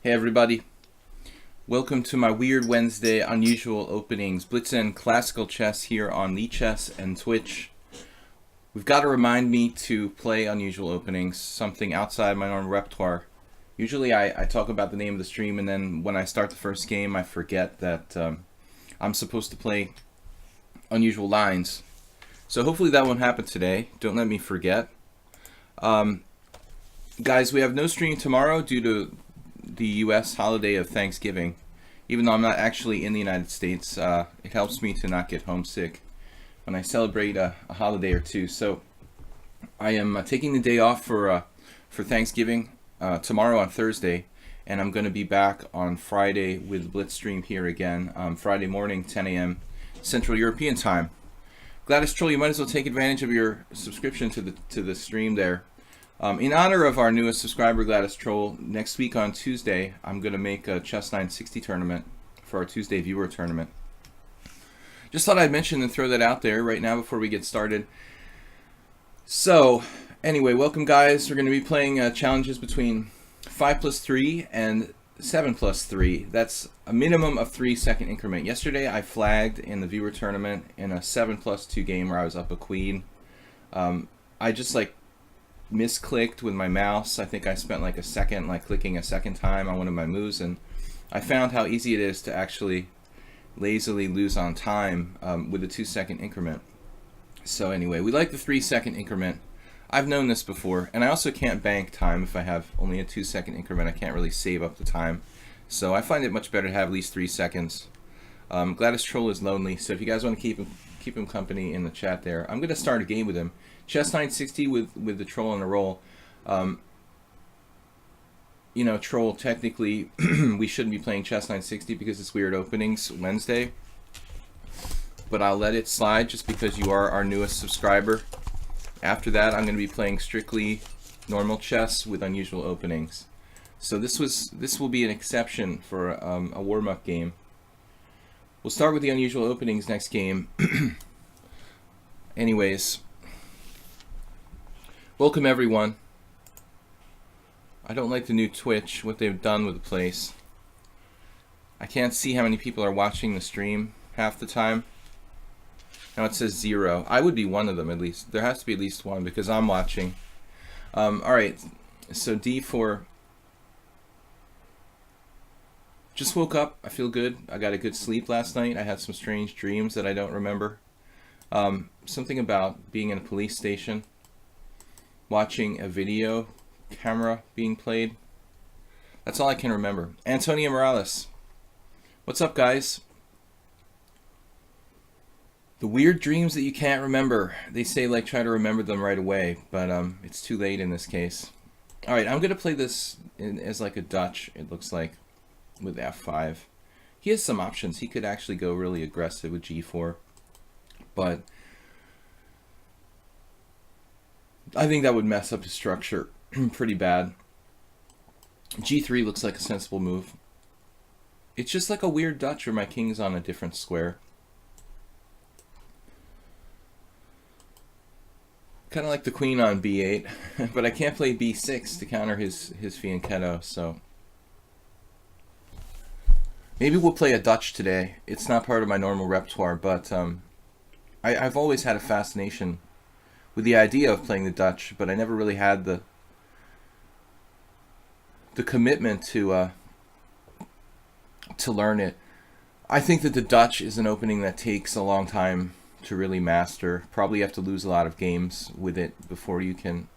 Hey everybody, welcome to my Weird Wednesday Unusual Openings Blitz and Classical Chess here on lichess and Twitch. We've got to remind me to play unusual openings, something outside my normal repertoire. Usually I talk about the name of the stream and then when I start the first game I forget that I'm supposed to play unusual lines. So hopefully that won't happen today. Don't let me forget. Guys, we have no stream tomorrow due to the U.S. holiday of Thanksgiving. Even though I'm not actually in the United States, it helps me to not get homesick when I celebrate a holiday or two. So I am taking the day off for Thanksgiving tomorrow on Thursday, and I'm going to be back on Friday with Blitz stream here again, Friday morning, 10 a.m. Central European time. Gladys Troll, you might as well take advantage of your subscription to the stream there. In honor of our newest subscriber, Gladys Troll, next week on Tuesday, I'm going to make a Chess 960 tournament for our Tuesday viewer tournament. Just thought I'd mention and throw that out there right now before we get started. So, anyway, welcome guys. We're going to be playing challenges between 5+3 and 7+3. That's a minimum of 3-second increment. Yesterday I flagged in the viewer tournament in a 7+2 game where I was up a queen. I just misclicked with my mouse. I think I spent like a second clicking a second time on one of my moves, and I found how easy it is to actually lazily lose on time with a 2-second increment. So anyway, we like the 3-second increment. I've known this before, and I also can't bank time if I have only a 2-second increment. I can't really save up the time, so I find it much better to have at least 3 seconds. Gladys Troll is lonely, so if you guys want to keep him company in the chat there, I'm going to start a game with him. Chess 960 with the Troll on a roll. You know, Troll, technically we shouldn't be playing Chess 960 because it's Weird Openings Wednesday, but I'll let it slide just because you are our newest subscriber. After that, I'm going to be playing strictly normal chess with unusual openings. So this will be an exception for a warm-up game. We'll start with the unusual openings next game. Anyways, welcome everyone. I don't like the new Twitch, what they've done with the place. I can't see how many people are watching the stream half the time. Now it says 0. I would be one of them at least. There has to be at least one because I'm watching. Alright, so D4. Just woke up. I feel good. I got a good sleep last night. I had some strange dreams that I don't remember. Something about being in a police station, watching a video camera being played. That's all I can remember. Antonio Morales. What's up, guys? The weird dreams that you can't remember. They say try to remember them right away, but it's too late in this case. Alright, I'm going to play this as a Dutch, it looks like, with F5. He has some options. He could actually go really aggressive with G4, but I think that would mess up his structure pretty bad. G3 looks like a sensible move. It's just like a weird Dutch where my king's on a different square. Kind of like the queen on B8, but I can't play B6 to counter his fianchetto, so maybe we'll play a Dutch today. It's not part of my normal repertoire, but I've always had a fascination with the idea of playing the Dutch, but I never really had the commitment to learn it. I think that the Dutch is an opening that takes a long time to really master. Probably have to lose a lot of games with it before you can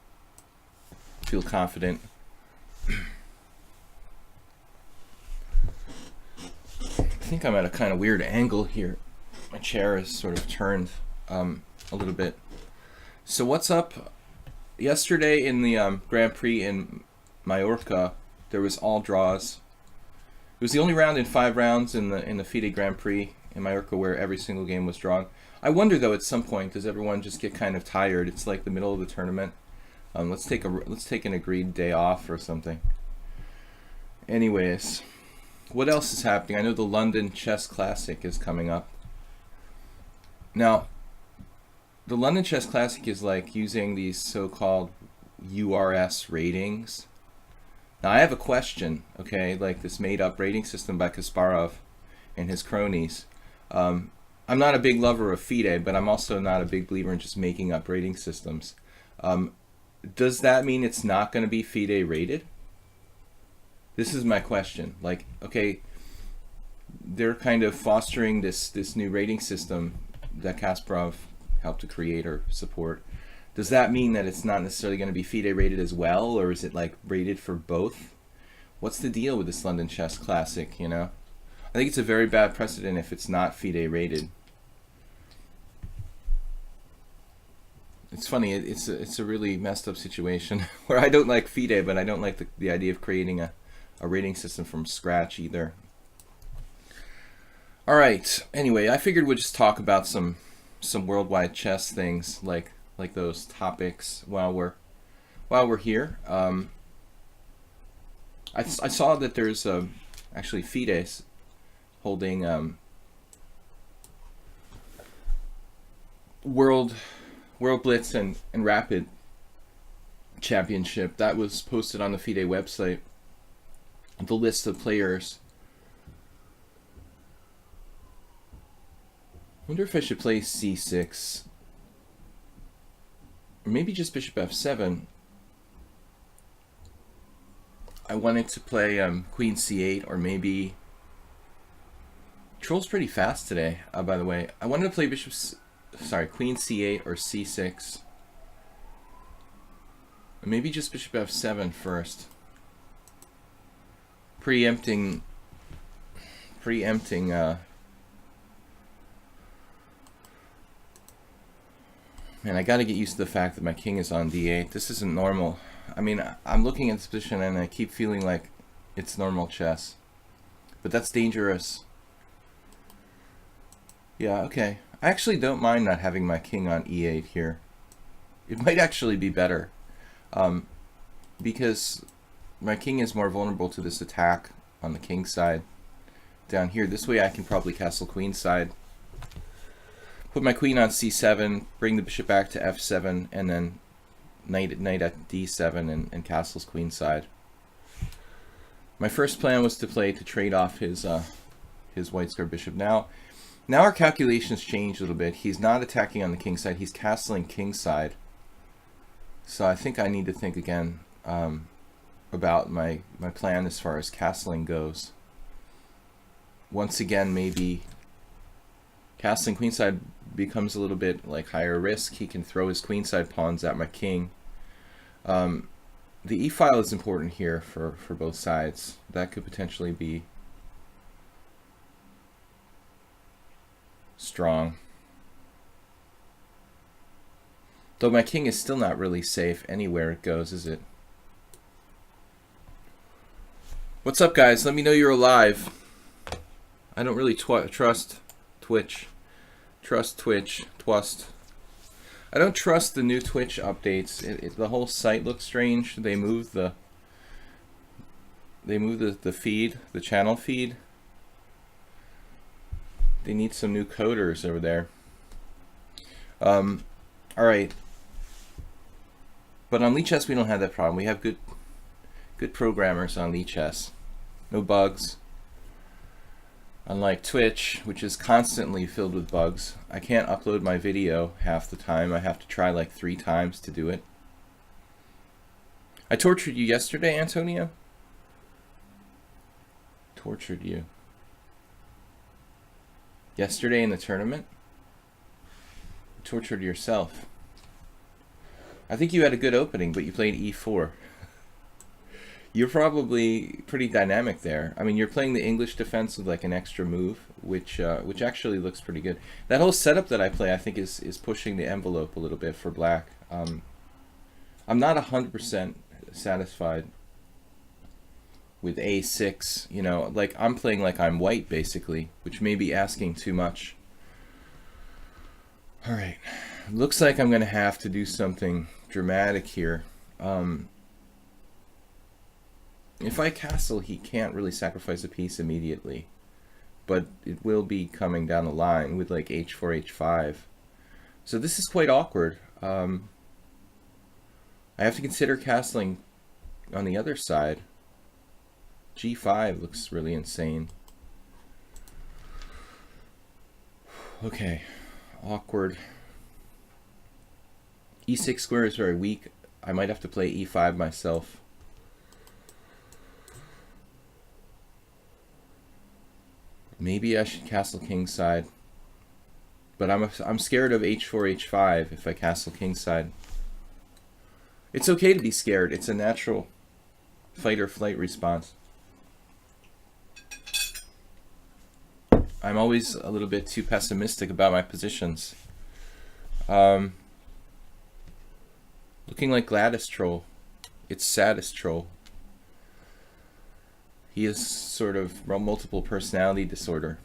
feel confident. I think I'm at a kind of weird angle here. My chair is sort of turned a little bit. So what's up? Yesterday in the Grand Prix in Mallorca, there was all draws. It was the only round in 5 rounds in the FIDE Grand Prix in Mallorca where every single game was drawn. I wonder though, at some point, does everyone just get kind of tired? It's like the middle of the tournament. Let's take an agreed day off or something. Anyways, what else is happening? I know the London Chess Classic is coming up. Now, the London Chess Classic is like using these so-called URS ratings Now I have a question, okay, like this made-up rating system by Kasparov and his cronies. I'm not a big lover of FIDE, but I'm also not a big believer in just making up rating systems. Does that mean it's not going to be FIDE rated? This is my question. Like, okay, they're kind of fostering this new rating system that Kasparov helped to create or support. Does that mean that it's not necessarily going to be FIDE rated as well, or is it like rated for both? What's the deal with this London Chess Classic, you know? I think it's a very bad precedent if it's not FIDE rated. It's funny, it's a really messed up situation where I don't like FIDE, but I don't like the idea of creating a rating system from scratch either. Alright, anyway, I figured we'd just talk about some worldwide chess things, like those topics while we're here. I saw that there's actually FIDE's holding World Blitz and Rapid Championship. That was posted on the FIDE website. The list of players. I wonder if I should play c6. Or maybe just bishop f7. I wanted to play queen c8, or maybe... Troll's pretty fast today, by the way. I wanted to play queen c8 or c6. Or maybe just bishop f7 first. Preempting man, I gotta get used to the fact that my king is on d8. This isn't normal. I mean, I'm looking at this position and I keep feeling like it's normal chess. But that's dangerous. Yeah, okay. I actually don't mind not having my king on e8 here. It might actually be better. Because my king is more vulnerable to this attack on the king side down here. This way I can probably castle queen side. Put my queen on c7, bring the bishop back to f7, and then knight at d7 and castles queen side. My first plan was to trade off his white square bishop. Now our calculations change a little bit. He's not attacking on the king side, he's castling king side. So I think I need to think again about my plan as far as castling goes. Once again, maybe castling queenside becomes a little bit like higher risk. He can throw his queenside pawns at my king. The e-file is important here for both sides. That could potentially be strong. Though my king is still not really safe anywhere it goes, is it? What's up, guys? Let me know you're alive. I don't really trust Twitch. I don't trust the new Twitch updates. The whole site looks strange. They moved the feed, the channel feed. They need some new coders over there. All right. But on lichess we don't have that problem. We have good programmers on lichess. No bugs. Unlike Twitch, which is constantly filled with bugs. I can't upload my video half the time. I have to try like 3 times to do it. I tortured you yesterday, Antonio? Tortured you. Yesterday in the tournament? You tortured yourself. I think you had a good opening, but you played e4. You're probably pretty dynamic there. I mean, you're playing the English defense with like an extra move, which actually looks pretty good. That whole setup that I play, I think, is pushing the envelope a little bit for black. I'm not 100% satisfied with a6. You know, like I'm playing like I'm white basically, which may be asking too much. All right, looks like I'm gonna have to do something dramatic here. If I castle, he can't really sacrifice a piece immediately, but it will be coming down the line with like h4, h5. So this is quite awkward. I have to consider castling on the other side. G5 looks really insane. Okay, awkward. E6 square is very weak. I might have to play E5 myself. Maybe I should castle kingside. But I'm scared of H4, H5 if I castle kingside. It's okay to be scared. It's a natural fight or flight response. I'm always a little bit too pessimistic about my positions. Looking like Gladys Troll. It's Saddest Troll. He has sort of multiple personality disorder.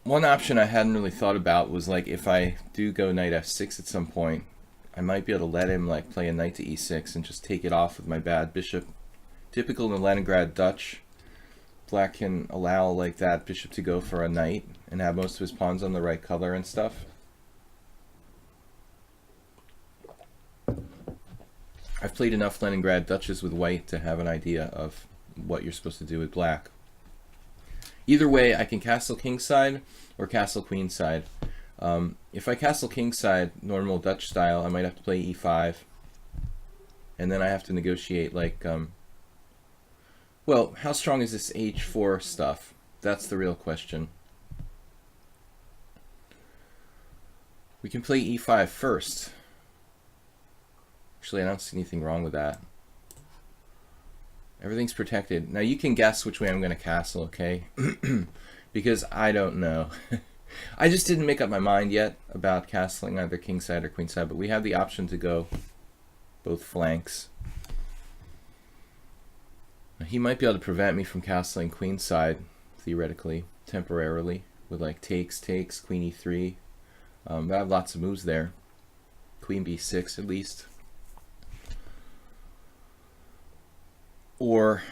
One option I hadn't really thought about was like if I do go knight f6 at some point, I might be able to let him like play a knight to e6 and just take it off with my bad bishop. Typical in the Leningrad Dutch, black can allow like that bishop to go for a knight and have most of his pawns on the right color and stuff. I've played enough Leningrad Dutches with white to have an idea of what you're supposed to do with black. Either way, I can castle kingside or castle queenside. If I castle kingside, normal Dutch style, I might have to play e5. And then I have to negotiate like, well, how strong is this h4 stuff? That's the real question. We can play e5 first. Actually, I don't see anything wrong with that. Everything's protected. Now you can guess which way I'm going to castle, okay? Because I don't know. I just didn't make up my mind yet about castling either kingside or queenside, but we have the option to go both flanks. He might be able to prevent me from castling queenside, theoretically, temporarily, with like takes, queen e3. I have lots of moves there. Queen b6 at least. Or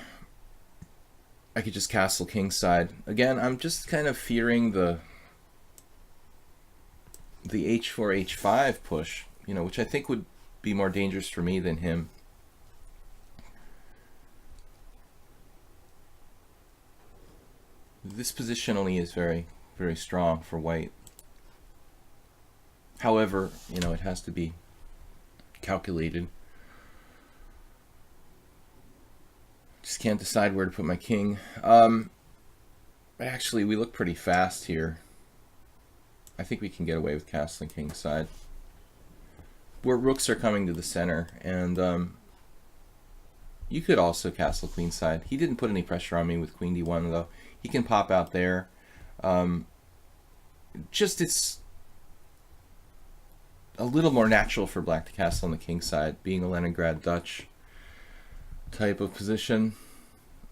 I could just castle kingside. Again, I'm just kind of fearing the h4, h5 push, you know, which I think would be more dangerous for me than him. This position only is very, very strong for white. However, you know, it has to be calculated. Just can't decide where to put my king. Actually, we look pretty fast here. I think we can get away with castling kingside. Where rooks are coming to the center, and you could also castle queenside. He didn't put any pressure on me with queen d1 though. He can pop out there. Just it's a little more natural for black to castle on the king side, being a Leningrad Dutch type of position.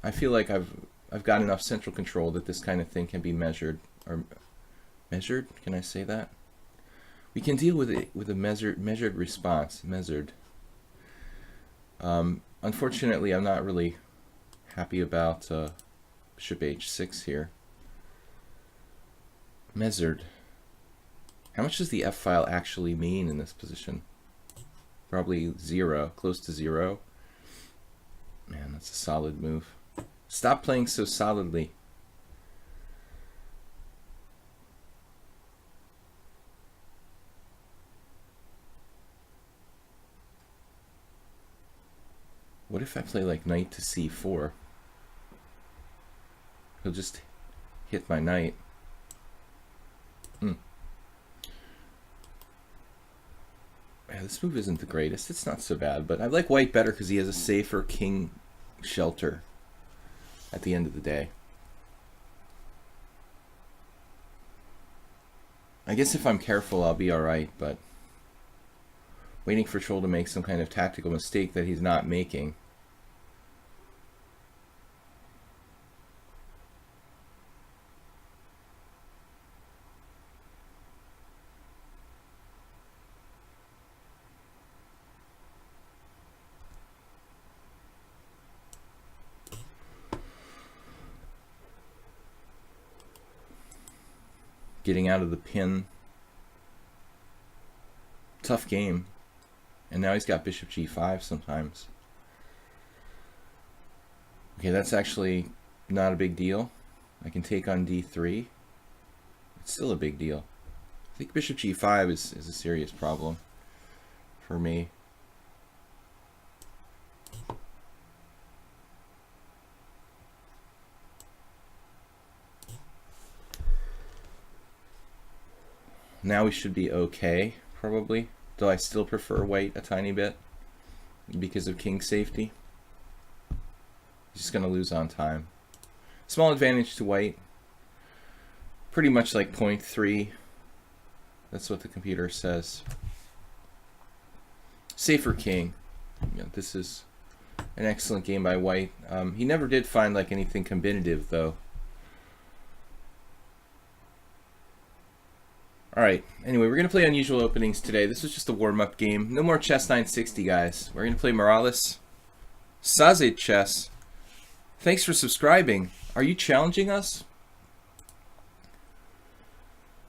I feel like I've got enough central control that this kind of thing can be measured. Or measured? Can I say that? We can deal with it with a measured response. Measured. Unfortunately, I'm not really happy about bishop h6 here. Measured. How much does the f file actually mean in this position? Probably 0, close to 0. Man, that's a solid move. Stop playing so solidly. What if I play like knight to c4? He'll just hit my knight. Yeah, this move isn't the greatest. It's not so bad, but I like white better because he has a safer king shelter at the end of the day. I guess if I'm careful, I'll be alright, but waiting for Troll to make some kind of tactical mistake that he's not making. Getting out of the pin. Tough game. And now he's got bishop g5 sometimes. Okay, that's actually not a big deal. I can take on d3. It's still a big deal. I think bishop g5 is a serious problem for me. Now we should be okay, probably. Though I still prefer white a tiny bit because of king safety. He's just going to lose on time. Small advantage to white. Pretty much like 0.3. That's what the computer says. Safer king. You know, this is an excellent game by white. He never did find like anything combinative though. Alright, anyway, we're going to play unusual openings today. This was just a warm-up game. No more chess 960, guys. We're going to play Morales. Saze Chess. Thanks for subscribing. Are you challenging us?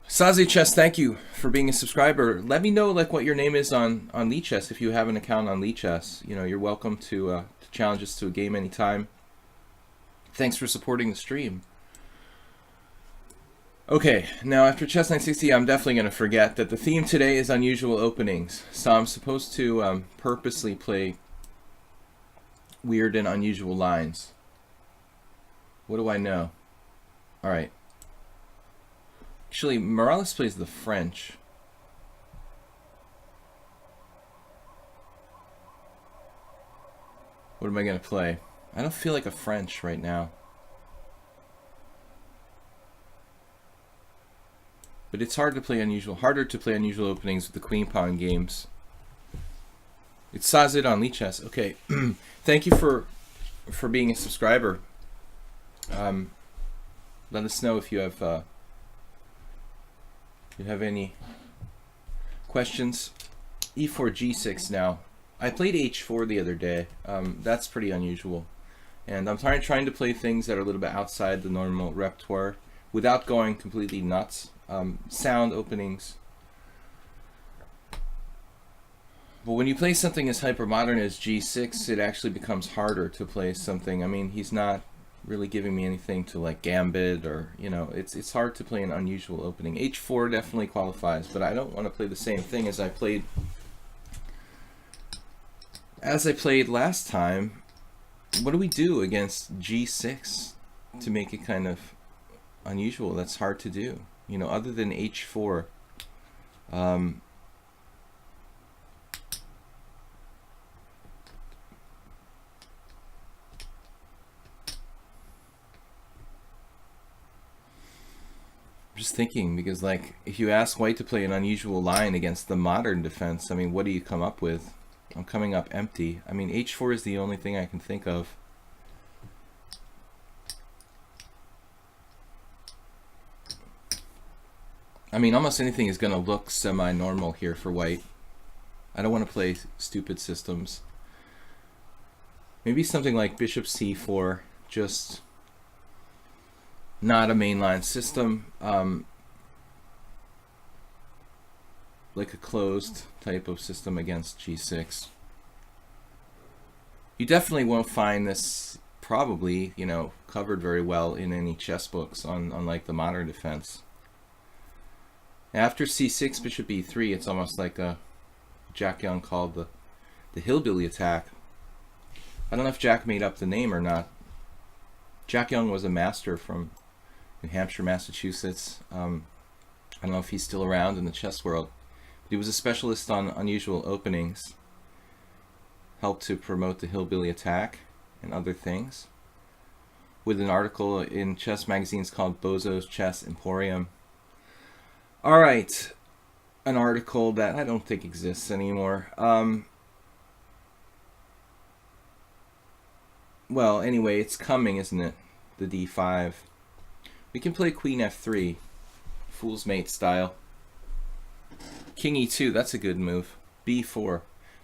Saze Chess, thank you for being a subscriber. Let me know like what your name is on lichess if you have an account on lichess. You know, you're welcome to challenge us to a game anytime. Thanks for supporting the stream. Okay, now after chess 960, I'm definitely going to forget that the theme today is unusual openings. So I'm supposed to purposely play weird and unusual lines. What do I know? Alright. Actually, Morales plays the French. What am I going to play? I don't feel like a French right now. But it's hard to play harder to play unusual openings with the queen pawn games. It's Sazid on lichess. Okay, thank you for being a subscriber. Let us know if you have any questions. E4 G6 now. I played H4 the other day. That's pretty unusual, and I'm trying to play things that are a little bit outside the normal repertoire without going completely nuts. Sound openings. But when you play something as hypermodern as G6, it actually becomes harder to play something. I mean, he's not really giving me anything to like gambit or, you know, it's hard to play an unusual opening. H4 definitely qualifies, but I don't want to play the same thing as I played last time. What do we do against G6 to make it kind of unusual? That's hard to do. You know, other than H4, just thinking, because like if you ask white to play an unusual line against the modern defense, I mean, what do you come up with? I'm coming up empty. I mean, H4 is the only thing I can think of. I mean, almost anything is going to look semi-normal here for white. I don't want to play stupid systems. Maybe something like bishop c4, just not a mainline system, like a closed type of system against g6. You definitely won't find this probably, you know, covered very well in any chess books on like the modern defense. After c6, bishop e3, it's almost like a Jack Young called the hillbilly attack. I don't know if Jack made up the name or not. Jack Young was a master from New Hampshire, Massachusetts. I don't know if he's still around in the chess world. But he was a specialist on unusual openings. Helped to promote the hillbilly attack and other things. With an article in chess magazines called Bozo's Chess Emporium. Alright, an article that I don't think exists anymore. Well, anyway, it's coming, isn't it? The d5. We can play queen f3, fool's mate style. King e2, that's a good move. b4.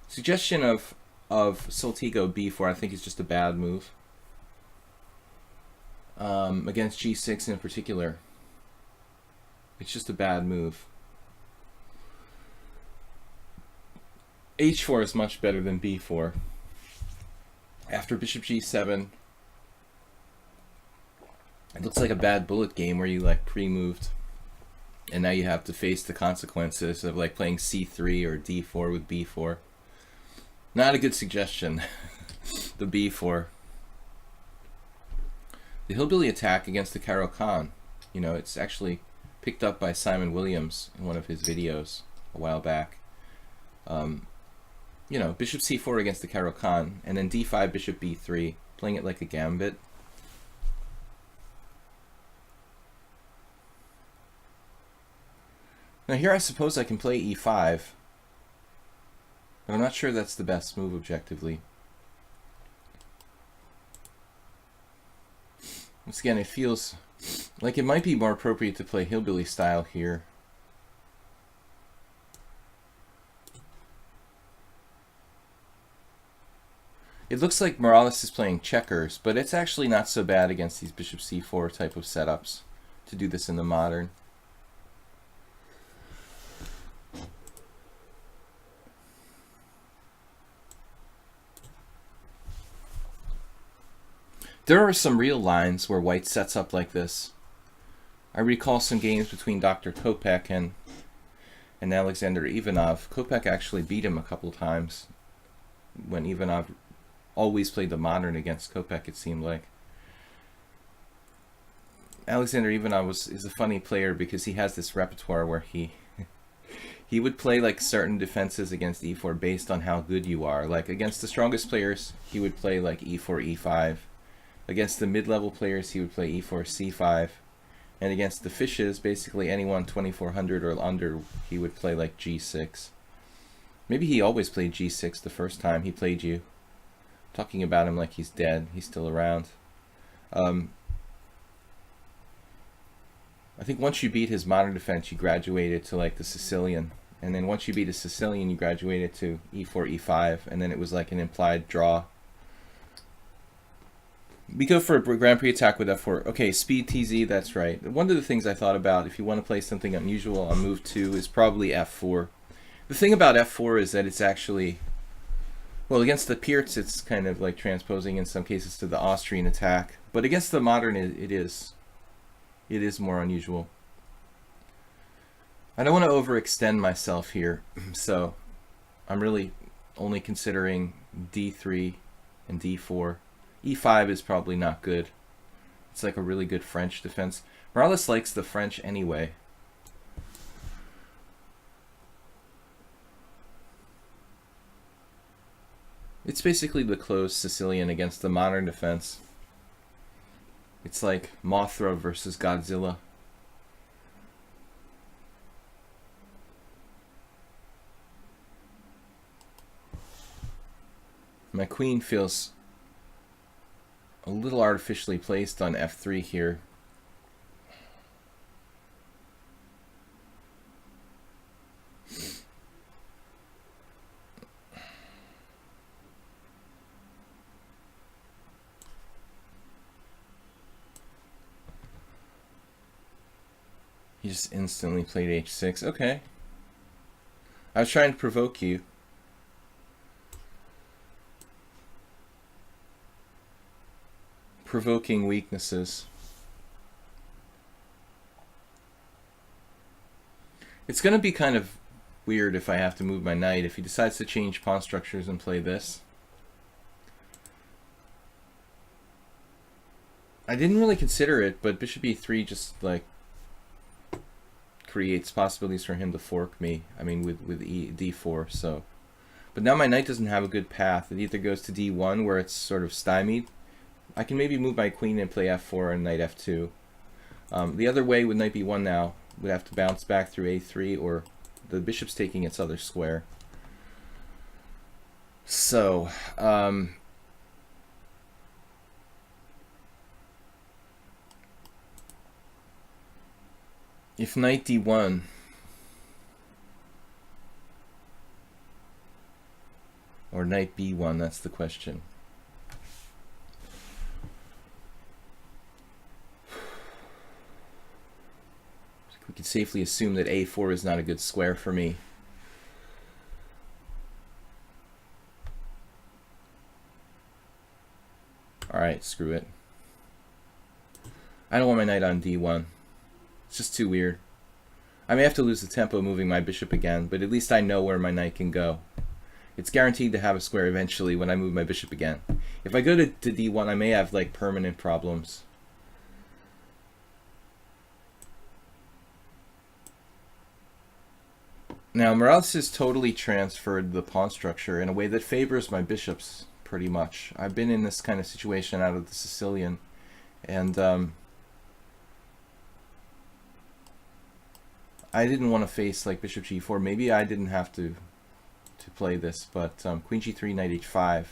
Suggestion of Saltigo b4, I think is just a bad move. Against g6 in particular. It's just a bad move. h4 is much better than b4. After bishop g7, it looks like a bad bullet game where you like pre-moved, and now you have to face the consequences of like playing c3 or d4 with b4. Not a good suggestion. The b4. The hillbilly attack against the Caro-Kann. You know, it's actually picked up by Simon Williams in one of his videos a while back. You know, bishop c4 against the Caro-Kann, and then d5, bishop b3, playing it like a gambit. Now here I suppose I can play e5, but I'm not sure that's the best move objectively. Once again, it feels like it might be more appropriate to play hillbilly style here. It looks like Morales is playing checkers, but it's actually not so bad against these bishop c4 type of setups to do this in the modern. There are some real lines where white sets up like this. I recall some games between Dr. Kopek and Alexander Ivanov. Kopek actually beat him a couple times when Ivanov always played the modern against Kopek, it seemed like. Alexander Ivanov is a funny player because he has this repertoire where he would play like certain defenses against e4 based on how good you are. Like against the strongest players, he would play like e4, e5. Against the mid-level players, he would play e4, c5. And against the fishes, basically anyone 2400 or under, he would play like g6. Maybe he always played g6 the first time he played you. Talking about him like he's dead. He's still around. I think once you beat his modern defense, you graduated to like the Sicilian. And then once you beat a Sicilian, you graduated to e4, e5. And then it was like an implied draw. We go for a Grand Prix attack with f4. Okay, speed TZ, that's right. One of the things I thought about, if you want to play something unusual on move 2, is probably f4. The thing about f4 is that it's actually, well, against the Pirc, it's kind of like transposing in some cases to the Austrian attack. But against the modern, it is more unusual. I don't want to overextend myself here, so I'm really only considering d3 and d4. e5 is probably not good. It's like a really good French defense. Morales likes the French anyway. It's basically the closed Sicilian against the modern defense. It's like Mothra versus Godzilla. My queen feels a little artificially placed on f3 here. He just instantly played h6. Okay. I was trying to provoke you. Provoking weaknesses. It's going to be kind of weird if I have to move my knight. If he decides to change pawn structures and play this. I didn't really consider it, but bishop e3 just like creates possibilities for him to fork me. I mean, with d4. So, but now my knight doesn't have a good path. It either goes to d1 where it's sort of stymied. I can maybe move my queen and play f4 and knight f2. The other way with knight b1 now would have to bounce back through a3, or the bishop's taking its other square. So, if knight d1, or knight b1, that's the question. We can safely assume that a4 is not a good square for me. Alright, screw it. I don't want my knight on d1. It's just too weird. I may have to lose the tempo moving my bishop again, but at least I know where my knight can go. It's guaranteed to have a square eventually when I move my bishop again. If I go to d1, I may have like permanent problems. Now, Morales has totally transferred the pawn structure in a way that favors my bishops, pretty much. I've been in this kind of situation out of the Sicilian, and I didn't want to face like bishop g4. Maybe I didn't have to play this, but queen g3, knight h5.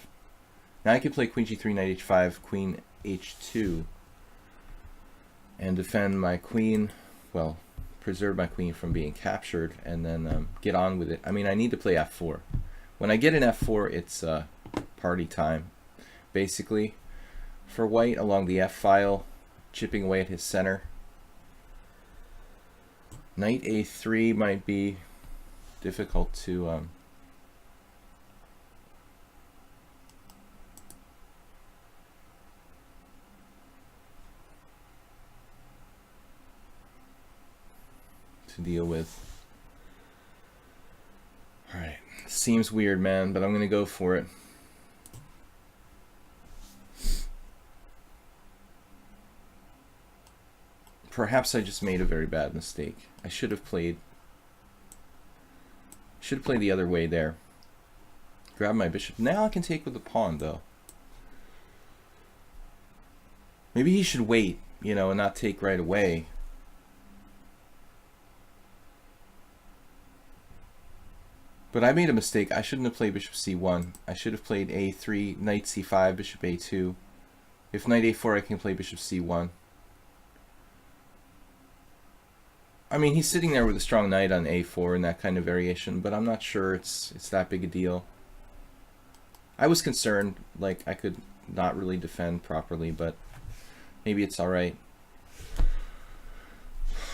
Now I can play queen g3, knight h5, queen h2, and defend my queen, well, preserve my queen from being captured, and then get on with it. I mean, I need to play f4. When I get an f4, it's party time, basically, for white along the f-file, chipping away at his center. Knight a3 might be difficult to deal with. Alright, seems weird, man, but I'm gonna go for it. Perhaps I just made a very bad mistake. I should have played the other way there. Grab my bishop. Now I can take with the pawn, though. Maybe he should wait, you know, and not take right away. But I made a mistake. I shouldn't have played bishop c1. I should have played a3, knight c5, bishop a2. If knight a4, I can play bishop c1. I mean, he's sitting there with a strong knight on a4 and that kind of variation, but I'm not sure it's that big a deal. I was concerned, like, I could not really defend properly, but maybe it's alright.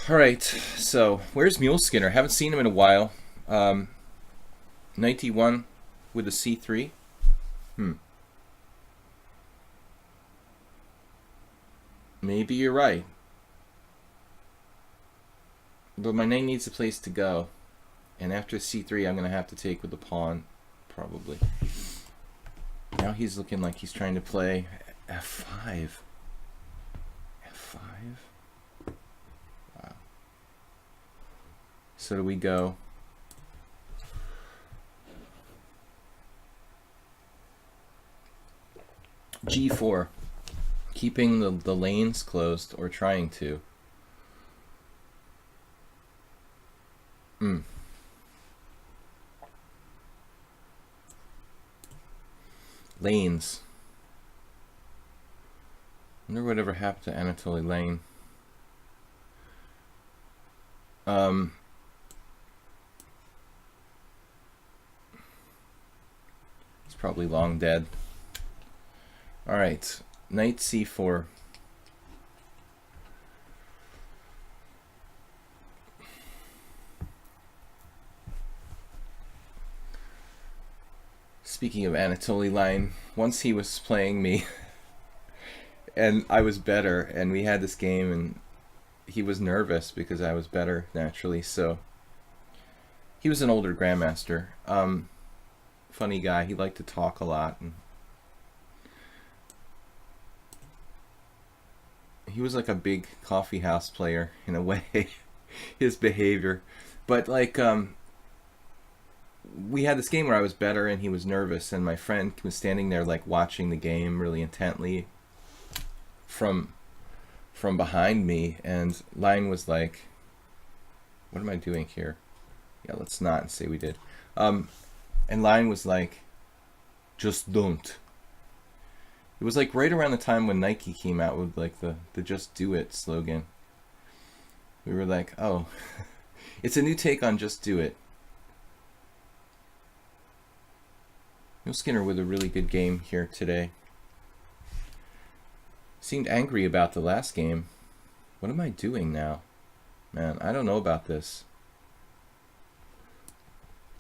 Alright, so, where's Mule Skinner? Haven't seen him in a while. Knight d1 with a c3. Maybe you're right. But my knight needs a place to go. And after c3, I'm going to have to take with the pawn, probably. Now he's looking like he's trying to play f5. f5? Wow. So do we go... g4, keeping the lanes closed, or trying to. Lanes. I wonder whatever happened to Anatoly Lane. He's probably long dead. Alright, knight c4. Speaking of Anatoly Lane, once he was playing me and I was better, and we had this game, and he was nervous because I was better naturally, so he was an older grandmaster. Funny guy, he liked to talk a lot, and he was like a big coffee house player in a way, his behavior. But like, we had this game where I was better and he was nervous, and my friend was standing there like watching the game really intently from behind me, and Lang was like, what am I doing here? Yeah, let's not say we did. And Lang was like, just don't. It was like right around the time when Nike came out with like the Just Do It slogan. We were like, oh, it's a new take on Just Do It. Mule Skinner with a really good game here today. Seemed angry about the last game. What am I doing now? Man, I don't know about this.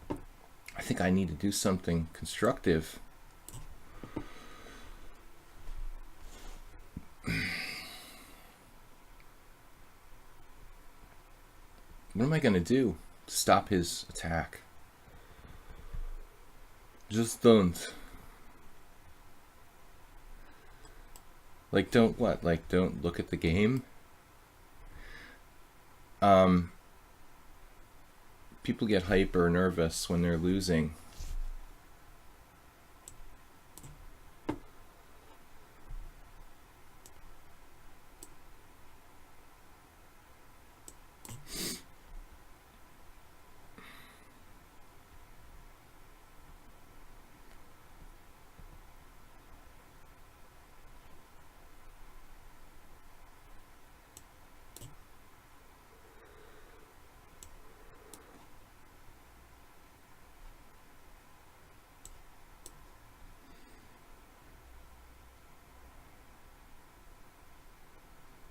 I think I need to do something constructive. I gonna do to stop his attack? Just don't. Like, don't what? Like, don't look at the game? People get hyper nervous when they're losing.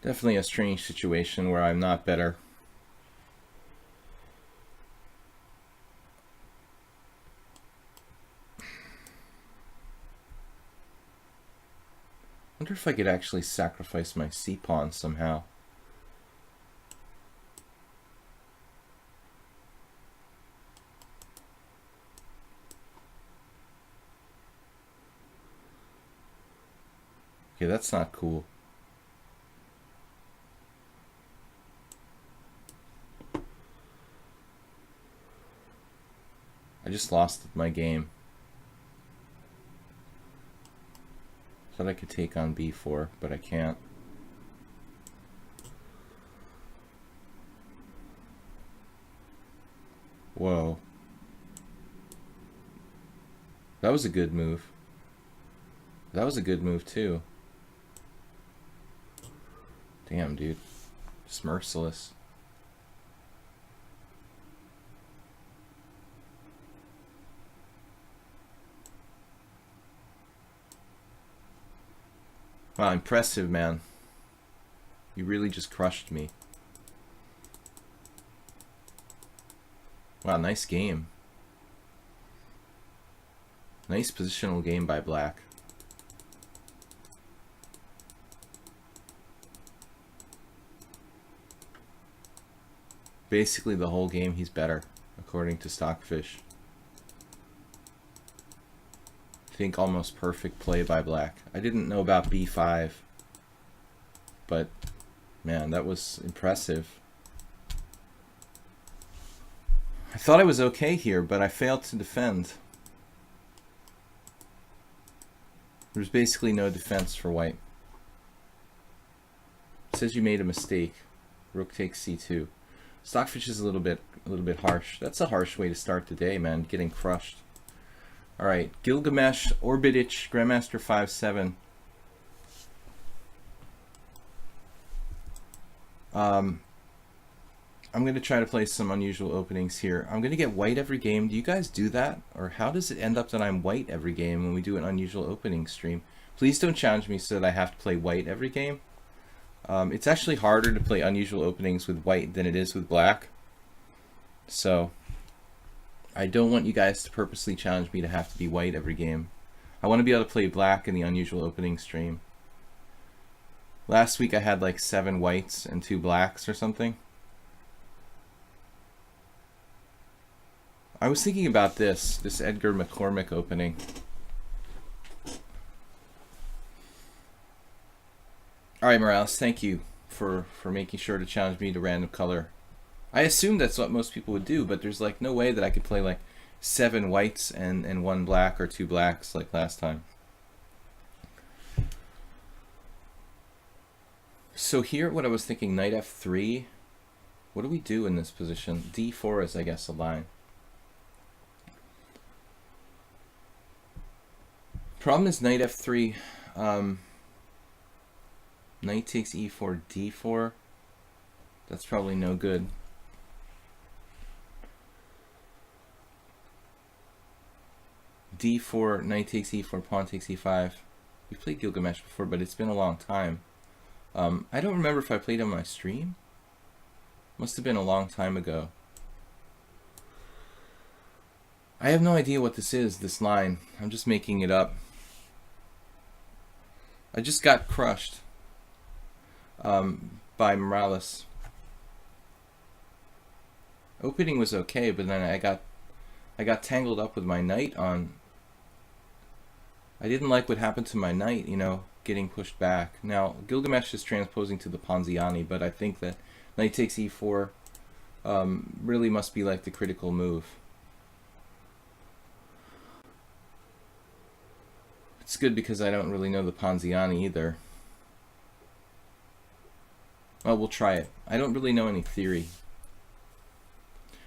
Definitely a strange situation where I'm not better. Wonder if I could actually sacrifice my c-pawn somehow. Okay, that's not cool. I just lost my game. Thought I could take on b4, but I can't. Whoa. That was a good move. That was a good move too. Damn, dude. Just merciless. Wow, impressive, man. You really just crushed me. Wow, nice game. Nice positional game by black. Basically the whole game he's better, according to Stockfish. I think almost perfect play by black. I didn't know about b5, but man, that was impressive. I thought I was okay here, but I failed to defend. There's basically no defense for white. It says you made a mistake. Rook takes c2. Stockfish is a little bit harsh. That's a harsh way to start the day, man. Getting crushed. All right, Gilgamesh Orbitich, Grandmaster 5-7. I'm going to try to play some unusual openings here. I'm going to get white every game. Do you guys do that? Or how does it end up that I'm white every game when we do an unusual opening stream? Please don't challenge me so that I have to play white every game. It's actually harder to play unusual openings with white than it is with black. So I don't want you guys to purposely challenge me to have to be white every game. I want to be able to play black in the unusual opening stream. Last week I had like 7 whites and 2 blacks or something. I was thinking about this Edgar McCormick opening. Alright, Morales, thank you for making sure to challenge me to random color. I assumed that's what most people would do, but there's like no way that I could play like 7 whites and 1 black or 2 blacks like last time. So here, what I was thinking, knight f3. What do we do in this position? d4 is, I guess, a line. Problem is knight f3. Knight takes e4, d4. That's probably no good. d4, knight takes e4, pawn takes e5. We played Gilgamesh before, but it's been a long time. I don't remember if I played on my stream. Must have been a long time ago. I have no idea what this is, this line. I'm just making it up. I just got crushed by Morales. Opening was okay, but then I got tangled up with my knight on. I didn't like what happened to my knight, you know, getting pushed back. Now Gilgamesh is transposing to the Ponziani, but I think that knight takes e4 really must be like the critical move. It's good because I don't really know the Ponziani either. Well, we'll try it. I don't really know any theory.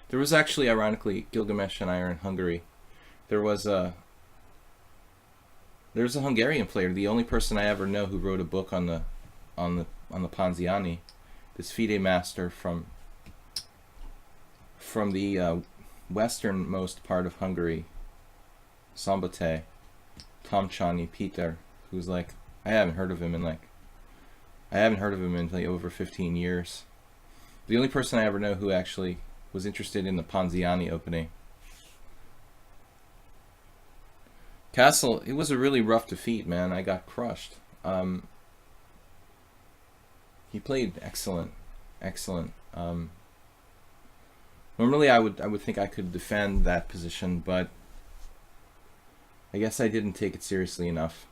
There was actually, ironically, Gilgamesh and I are in Hungary. There was a Hungarian player, the only person I ever know who wrote a book on the Ponziani. This FIDE master from the westernmost part of Hungary, Szombathely, Tomcsányi Peter, who's like, I haven't heard of him in like over 15 years. The only person I ever know who actually was interested in the Ponziani opening. Castle, it was a really rough defeat, man. I got crushed. He played excellent. Normally I would think I could defend that position, but I guess I didn't take it seriously enough.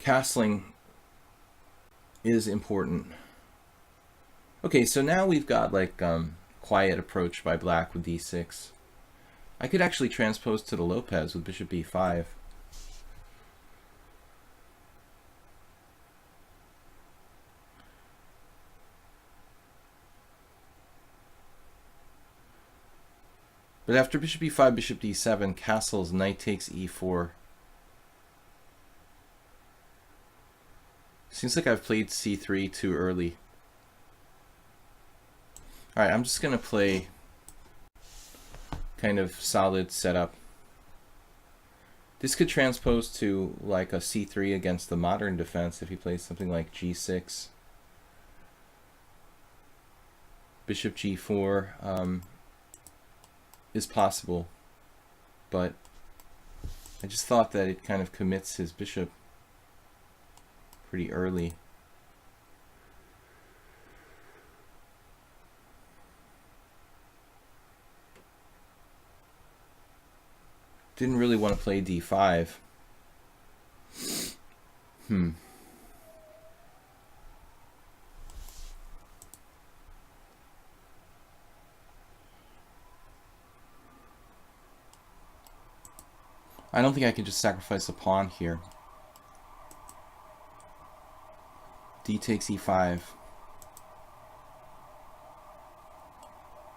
Castling is important. Okay, so now we've got like quiet approach by black with d6. I could actually transpose to the Lopez with bishop b5. But after bishop e5, bishop d7, castles, knight takes e4. Seems like I've played c3 too early. Alright, I'm just going to play kind of solid setup. This could transpose to like a c3 against the modern defense if he plays something like g6. Bishop g4 is possible, but I just thought that it kind of commits his bishop pretty early. Didn't really want to play d5. I don't think I can just sacrifice a pawn here. D takes e5.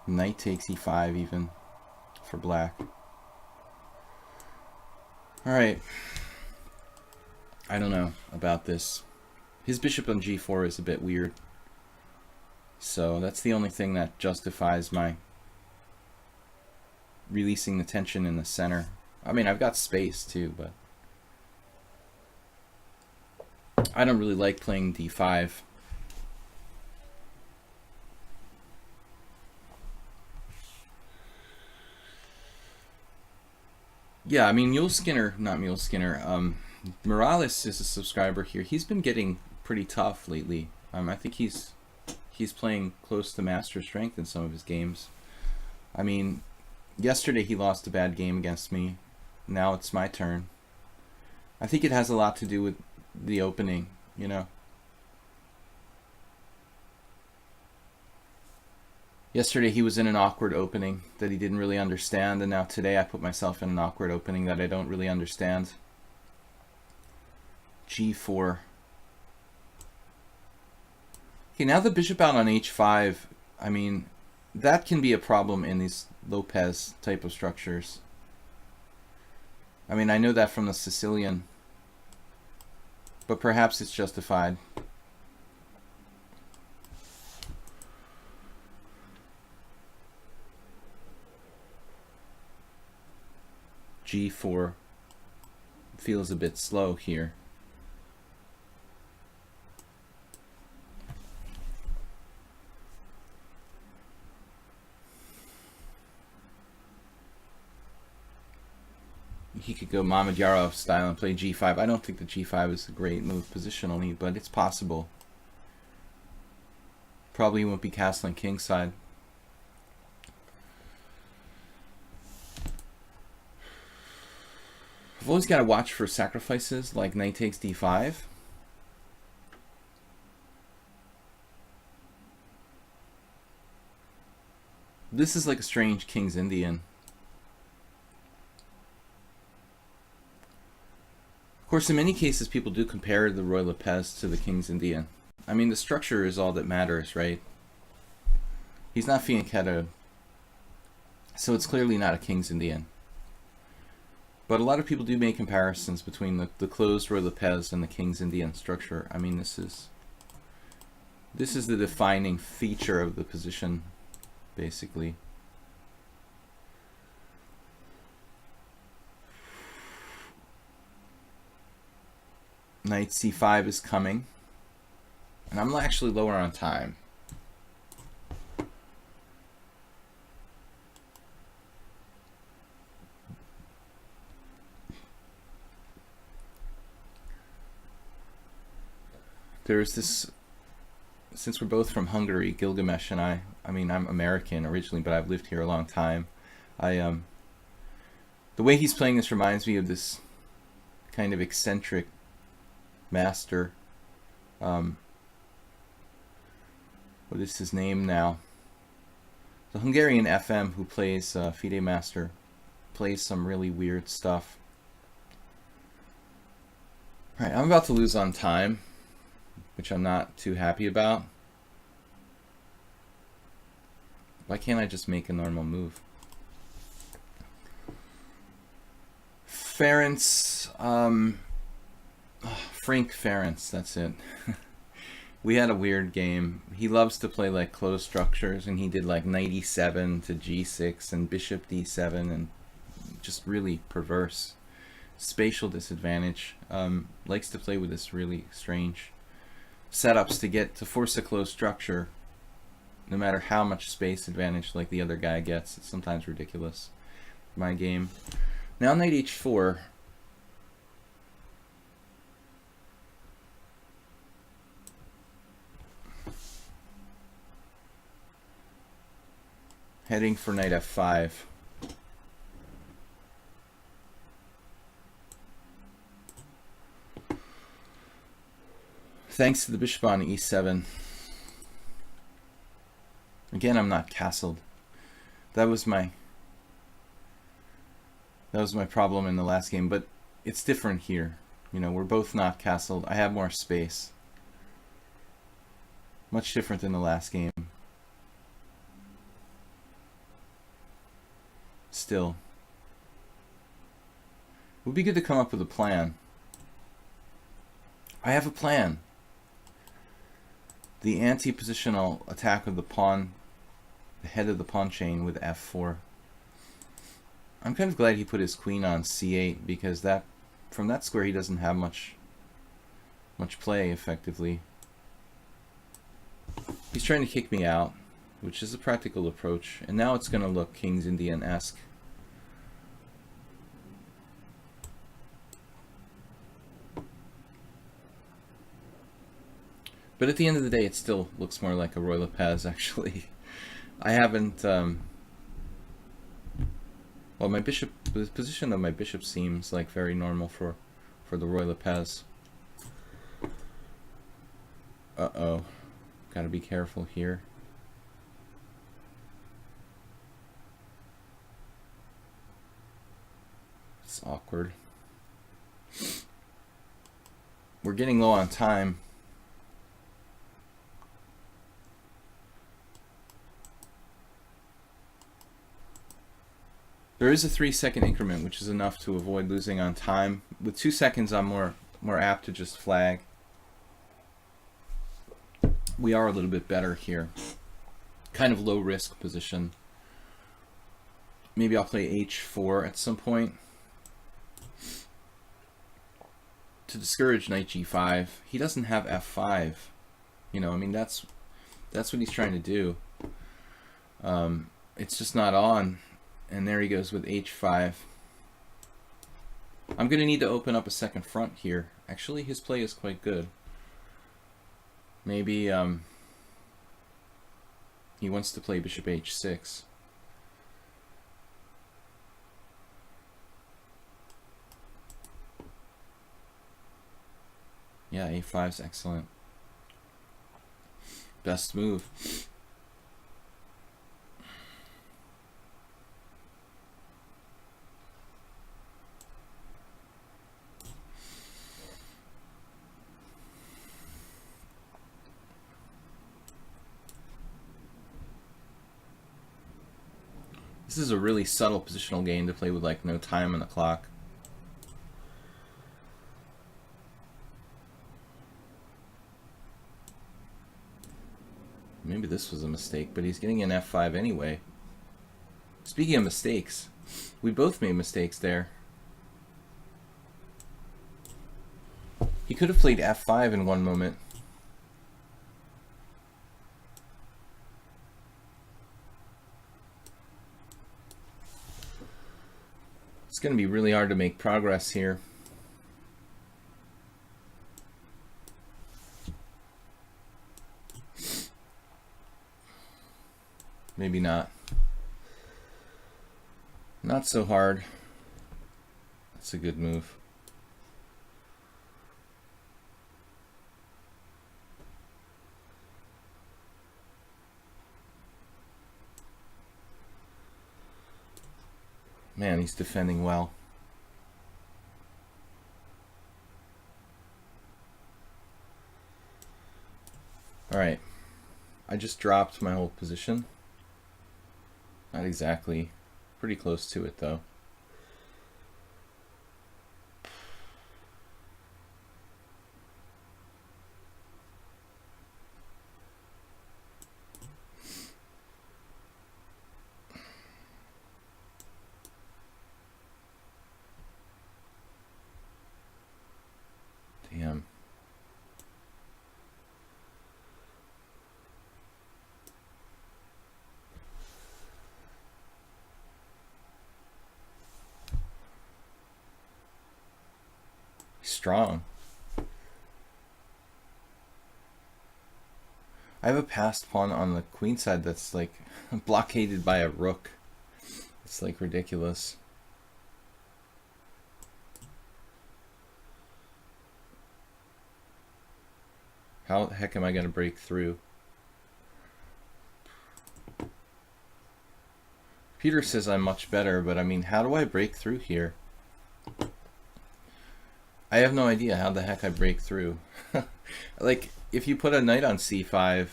Knight takes e5 even for black. Alright. I don't know about this. His bishop on g4 is a bit weird. So that's the only thing that justifies my releasing the tension in the center. I mean, I've got space too, but I don't really like playing d5. Yeah, I mean, Morales is a subscriber here. He's been getting pretty tough lately. I think he's playing close to master strength in some of his games. I mean, yesterday he lost a bad game against me. Now it's my turn. I think it has a lot to do with the opening, you know. Yesterday he was in an awkward opening that he didn't really understand, and now today I put myself in an awkward opening that I don't really understand. g4. Okay, now the bishop out on h5, I mean, that can be a problem in these Lopez type of structures. I mean, I know that from the Sicilian, but perhaps it's justified. g4 feels a bit slow here. He could go Mamedyarov style and play g5. I don't think the g5 is a great move positionally, but it's possible. Probably won't be castling kingside. I've always got to watch for sacrifices like knight takes d5. This is like a strange King's Indian. Of course, in many cases, people do compare the Roy Lopez to the King's Indian. I mean, the structure is all that matters, right? He's not fianchettoed, so it's clearly not a King's Indian. But a lot of people do make comparisons between the closed Roy Lopez and the King's Indian structure. I mean, this is the defining feature of the position, basically. Knight c5 is coming, and I'm actually lower on time. There's this, since we're both from Hungary, Gilgamesh and I mean, I'm American originally, but I've lived here a long time. The way he's playing this reminds me of this kind of eccentric master. What is his name now? The Hungarian FM who plays FIDE Master, plays some really weird stuff. Alright, I'm about to lose on time, which I'm not too happy about. Why can't I just make a normal move? Ferenc, Frank Ferenc, that's it. We had a weird game. He loves to play like closed structures, and he did like knight e7 to g6 and bishop d7, and just really perverse spatial disadvantage. Likes to play with this really strange setups to force a closed structure, no matter how much space advantage like the other guy gets. It's sometimes ridiculous. My game. Now knight h4. Heading for knight f5. Thanks to the bishop on e7. Again, I'm not castled. That was my problem in the last game, but it's different here. You know, we're both not castled. I have more space. Much different than the last game. Still, it would be good to come up with a plan. I have a plan. The anti-positional attack of the pawn, the head of the pawn chain with f4. I'm kind of glad he put his queen on c8, because that, from that square he doesn't have much play effectively. He's trying to kick me out, which is a practical approach, and now it's going to look King's Indian-esque. But at the end of the day, it still looks more like a Roy Lopez, actually. I haven't, well, my bishop, the position of my bishop seems like very normal for the Roy Lopez. Uh-oh. Gotta be careful here. It's awkward. We're getting low on time. There is a 3-second increment, which is enough to avoid losing on time. With 2 seconds, I'm more apt to just flag. We are a little bit better here. Kind of low risk position. Maybe I'll play h4 at some point to discourage knight g5. He doesn't have f5. You know, I mean, that's what he's trying to do. It's just not on. And there he goes with h5. I'm going to need to open up a second front here. Actually, his play is quite good. Maybe he wants to play bishop h6. Yeah, a5 is excellent. Best move. This is a really subtle positional game to play with like no time on the clock. Maybe this was a mistake, but he's getting an f5 anyway. Speaking of mistakes, we both made mistakes there. He could have played f5 in one moment. It's going to be really hard to make progress here. Maybe not. Not so hard. That's a good move. Man, he's defending well. All right. I just dropped my whole position. Not exactly. Pretty close to it, though. Damn. Strong. I have a passed pawn on the queen side that's like blockaded by a rook. It's like ridiculous. How the heck am I going to break through? Peter says I'm much better, but I mean, how do I break through here? I have no idea how the heck I break through. Like, if you put a knight on c5,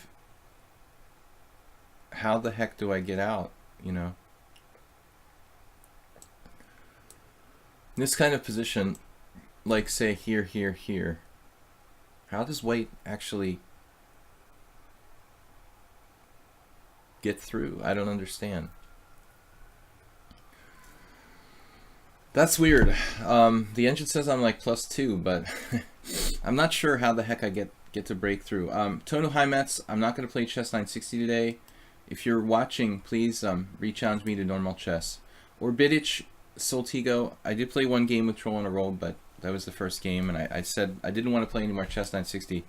how the heck do I get out, you know? In this kind of position, like say here, here, here, how does white actually get through? I don't understand. That's weird. The engine says I'm like +2, but I'm not sure how the heck I get to break through. Tonu Himetz, I'm not going to play Chess 960 today. If you're watching, please re-challenge me to normal chess. Or Bidic Soltigo, I did play one game with Troll in a roll, but that was the first game, and I said I didn't want to play any more Chess 960.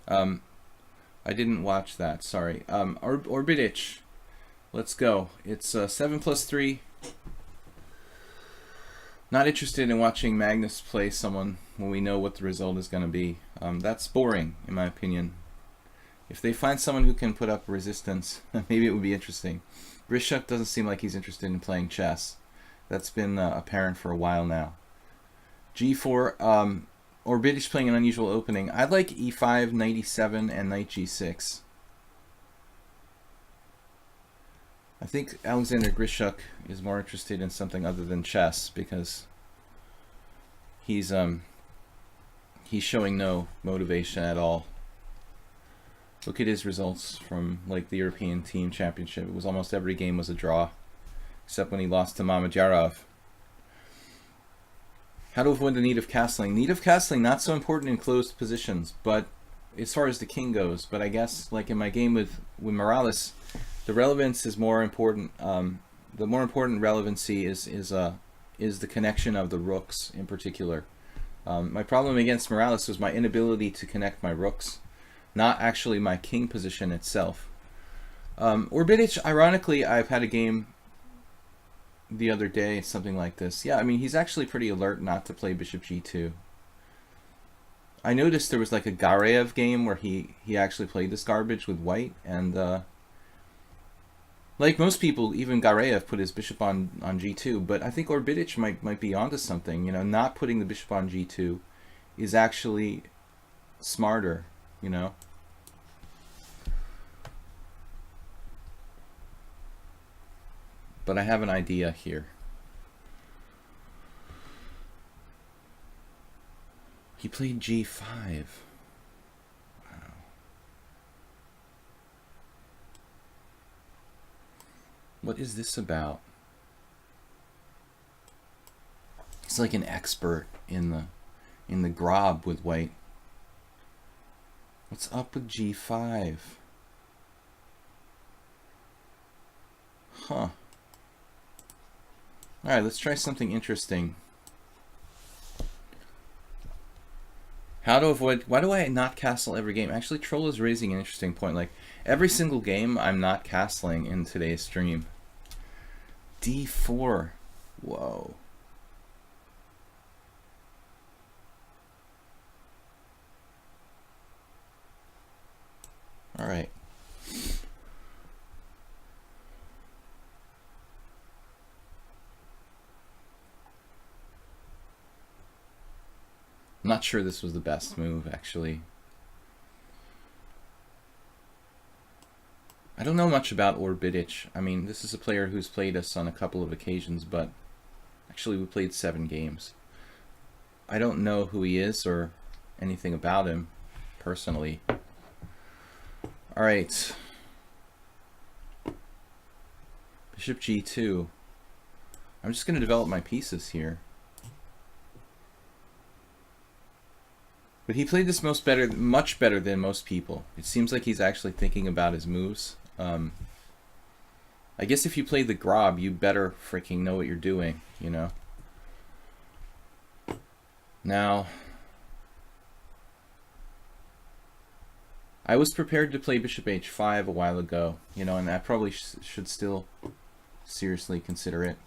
I didn't watch that, sorry. Or Bidic, let's go. It's 7+3. Not interested in watching Magnus play someone when we know what the result is going to be. That's boring, in my opinion. If they find someone who can put up resistance, maybe it would be interesting. Grishuk doesn't seem like he's interested in playing chess. That's been apparent for a while now. G4, Orbidic playing an unusual opening. I like E5, knight E7, and knight G6. I think Alexander Grishuk is more interested in something other than chess because he's showing no motivation at all. Look at his results from like the European Team Championship. It was almost every game was a draw, except when he lost to Mamedyarov. How to avoid the need of castling. Need of castling, not so important in closed positions, but as far as the king goes. But I guess like in my game with Morales, the relevance is more important. The more important relevancy is the connection of the rooks in particular. My problem against Morales was my inability to connect my rooks, not actually my king position itself. Orbidic, ironically, I've had a game the other day, something like this. Yeah, I mean, he's actually pretty alert not to play bishop g2. I noticed there was like a Gareev game where he actually played this garbage with white, and like most people, even Gareev put his bishop on g2, but I think Orbitic might be onto something. You know, not putting the bishop on g2 is actually smarter, you know. But I have an idea here. He played g5. Wow. What is this about? He's like an expert in the grob with white. What's up with g5? Huh. Alright, let's try something interesting. How to avoid... Why do I not castle every game? Actually, Troll is raising an interesting point. Like, every single game, I'm not castling in today's stream. d4. Whoa. Alright. I'm not sure this was the best move, actually. I don't know much about Orbitic. I mean, this is a player who's played us on a couple of occasions, but actually we played 7 games. I don't know who he is or anything about him, personally. Alright. Bishop g2. I'm just going to develop my pieces here. But he played this much better than most people. It seems like he's actually thinking about his moves. I guess if you play the grob, you better freaking know what you're doing, you know? Now, I was prepared to play bishop h5 a while ago, you know, and I probably should still seriously consider it.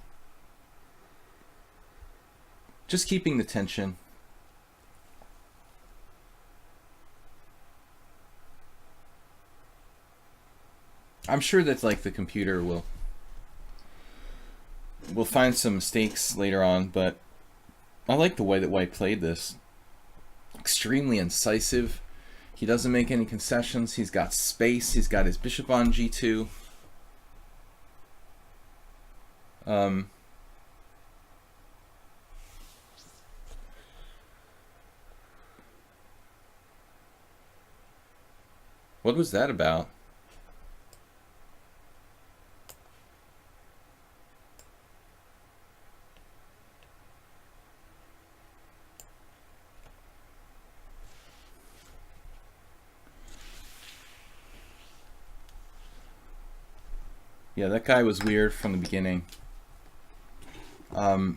Just keeping the tension. I'm sure that like the computer will find some mistakes later on, but I like the way that White played this. Extremely incisive. He doesn't make any concessions. He's got space. He's got his bishop on g2. What was that about? Yeah, that guy was weird from the beginning. I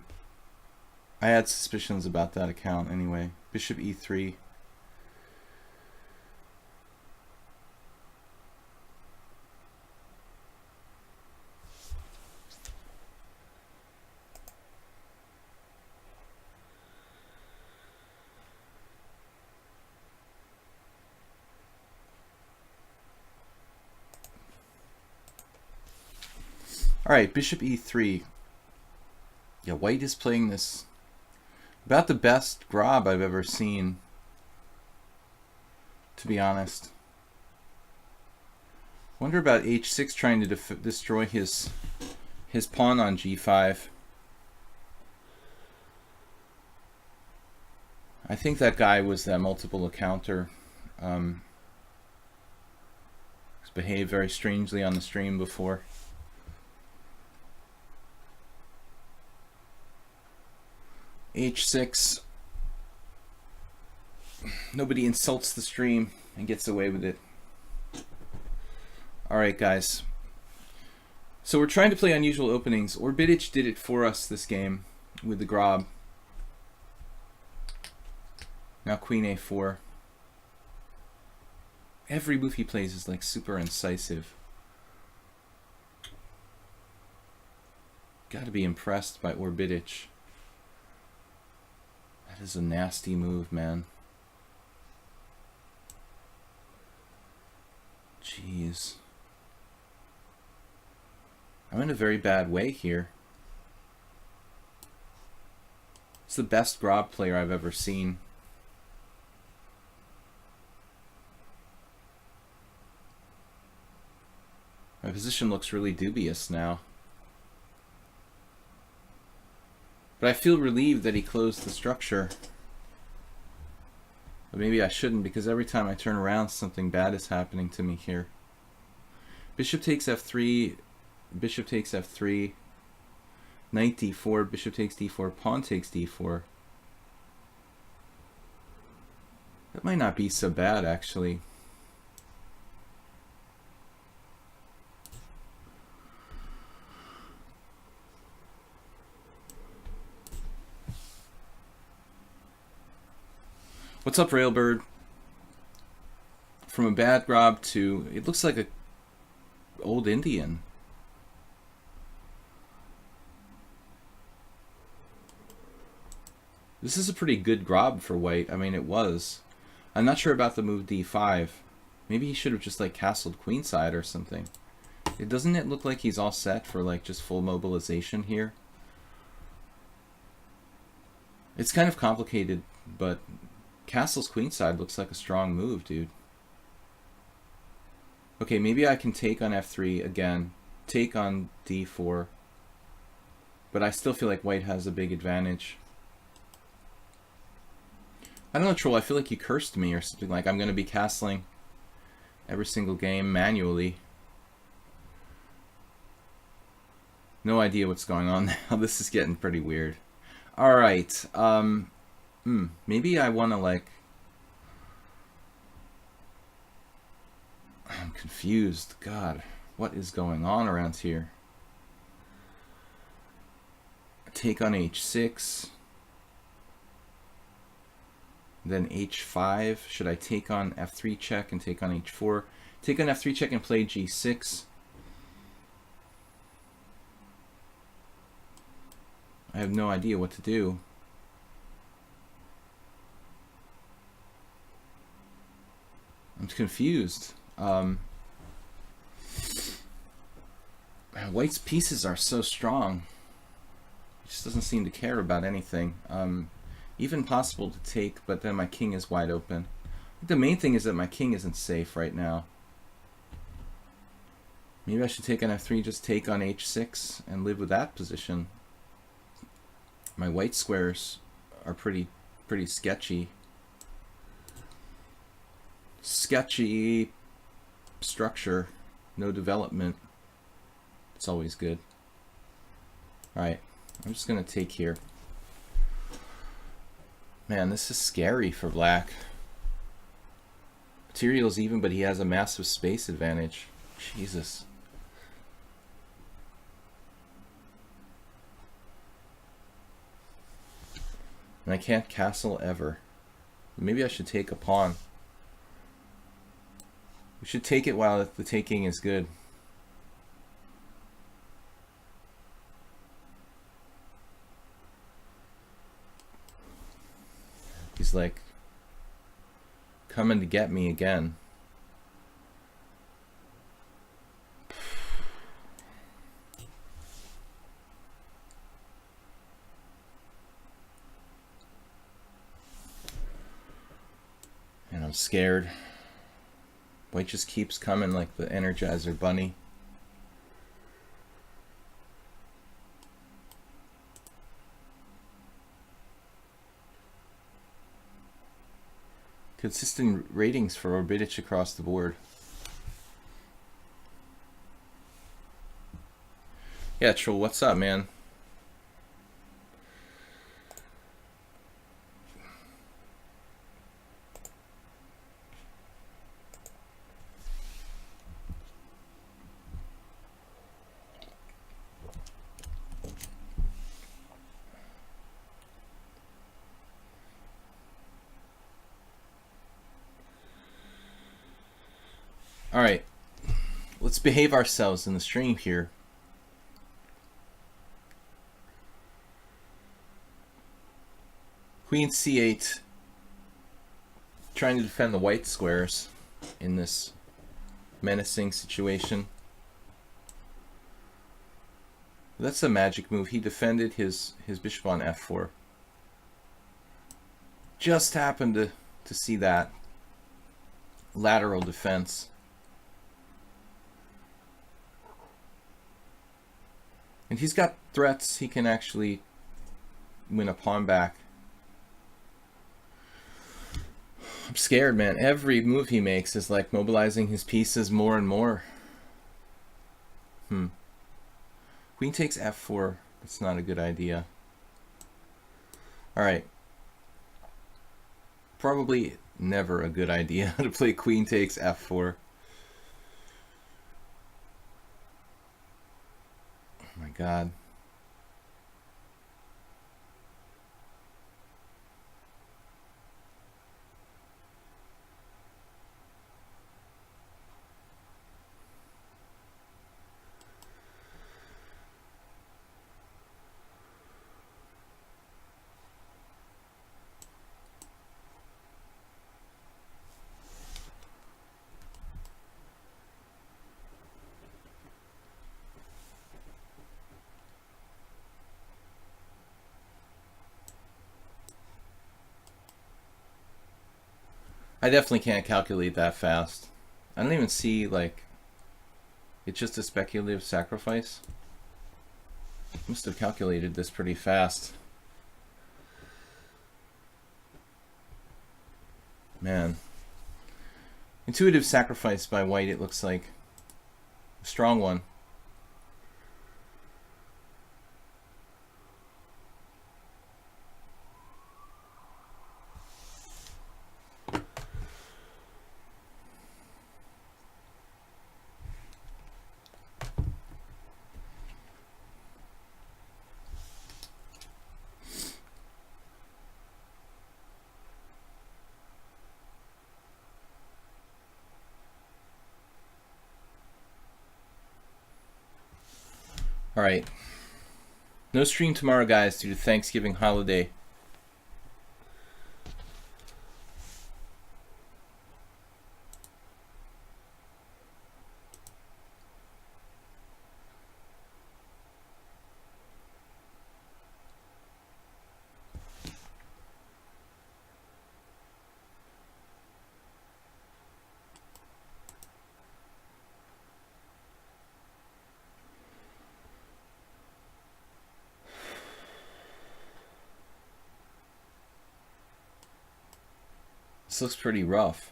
had suspicions about that account anyway. Bishop e3. Alright, bishop e3. Yeah, White is playing this about the best grob I've ever seen, to be honest. Wonder about h6 trying to destroy his pawn on g5. I think that guy was that multiple encounter. He's behaved very strangely on the stream before. h6. Nobody insults the stream and gets away with it. Alright guys, so we're trying to play unusual openings. Orbitic did it for us this game with the grob. Now queen a4. Every move he plays is like super incisive. Gotta be impressed by Orbitic. That is a nasty move, man. Jeez. I'm in a very bad way here. It's the best Grob player I've ever seen. My position looks really dubious now. But I feel relieved that he closed the structure. But maybe I shouldn't, because every time I turn around something bad is happening to me here. Bishop takes f3, bishop takes f3, knight d4, bishop takes d4, pawn takes d4. That might not be so bad, actually. What's up, Railbird? From a bad Grob to, it looks like a old Indian. This is a pretty good Grob for white. I mean, it was. I'm not sure about the move d5. Maybe he should have just like castled queenside or something. Doesn't it look like he's all set for like just full mobilization here? It's kind of complicated, but castles queenside looks like a strong move, dude. Okay, maybe I can take on f3 again, take on d4, but I still feel like white has a big advantage. I don't know, Troll, I feel like you cursed me or something, like I'm going to be castling every single game manually. No idea what's going on now. This is getting pretty weird. Alright, maybe I want to like... I'm confused. God, what is going on around here? Take on h6. Then h5. Should I take on f3 check and take on h4? Take on f3 check and play g6. I have no idea what to do. I'm confused. White's pieces are so strong. He just doesn't seem to care about anything. Even possible to take, but then my king is wide open. The main thing is that my king isn't safe right now. Maybe I should take on f3, just take on h6 and live with that position. My white squares are pretty sketchy. Sketchy structure, no development. It's always good. Alright, I'm just gonna take here. Man, this is scary for black. Material's even, but he has a massive space advantage. Jesus. And I can't castle ever. Maybe I should take a pawn. We should take it while the taking is good. He's like coming to get me again. And I'm scared. White just keeps coming like the Energizer Bunny. Consistent ratings for Orbitich across the board. Yeah, Troll, what's up, man? Alright, let's behave ourselves in the stream here. Queen c8, trying to defend the white squares in this menacing situation. That's a magic move. He defended his bishop on f4. Just happened to see that lateral defense. And he's got threats. He can actually win a pawn back. I'm scared, man. Every move he makes is like mobilizing his pieces more and more. Queen takes f4. That's not a good idea. Alright. Probably never a good idea to play queen takes f4. Oh my god. I definitely can't calculate that fast. I don't even see, like, it's just a speculative sacrifice. Must have calculated this pretty fast. Man. Intuitive sacrifice by white, it looks like. A strong one. Alright. No stream tomorrow, guys, due to Thanksgiving holiday. This looks pretty rough.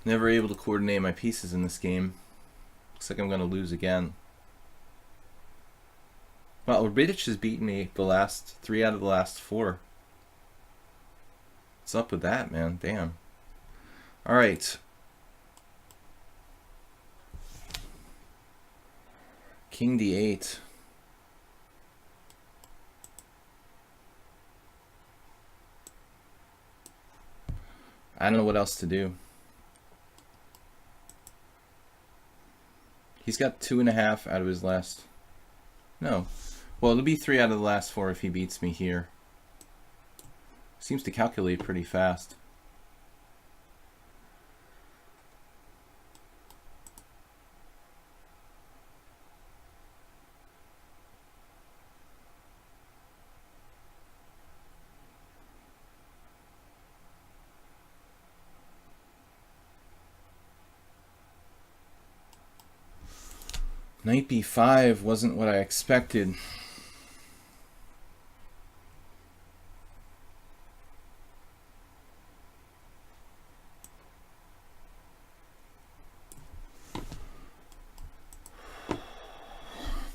Never able to coordinate my pieces in this game. Looks like I'm going to lose again. Well, British has beaten me the last 3 out of the last 4. What's up with that, man? Damn. Alright. King d8. I don't know what else to do. He's got 2.5 out of his last... No. Well, it'll be 3 out of the last 4 if he beats me here. Seems to calculate pretty fast. Knight b5 wasn't what I expected.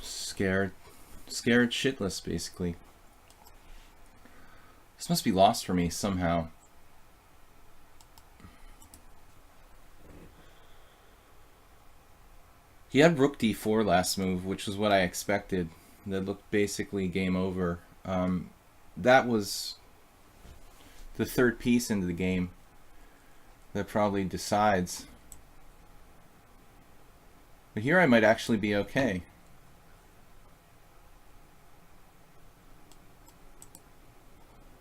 Scared shitless, basically. This must be lost for me somehow. He had rook d4 last move, which was what I expected. That looked basically game over. That was the third piece into the game that probably decides. But here I might actually be okay.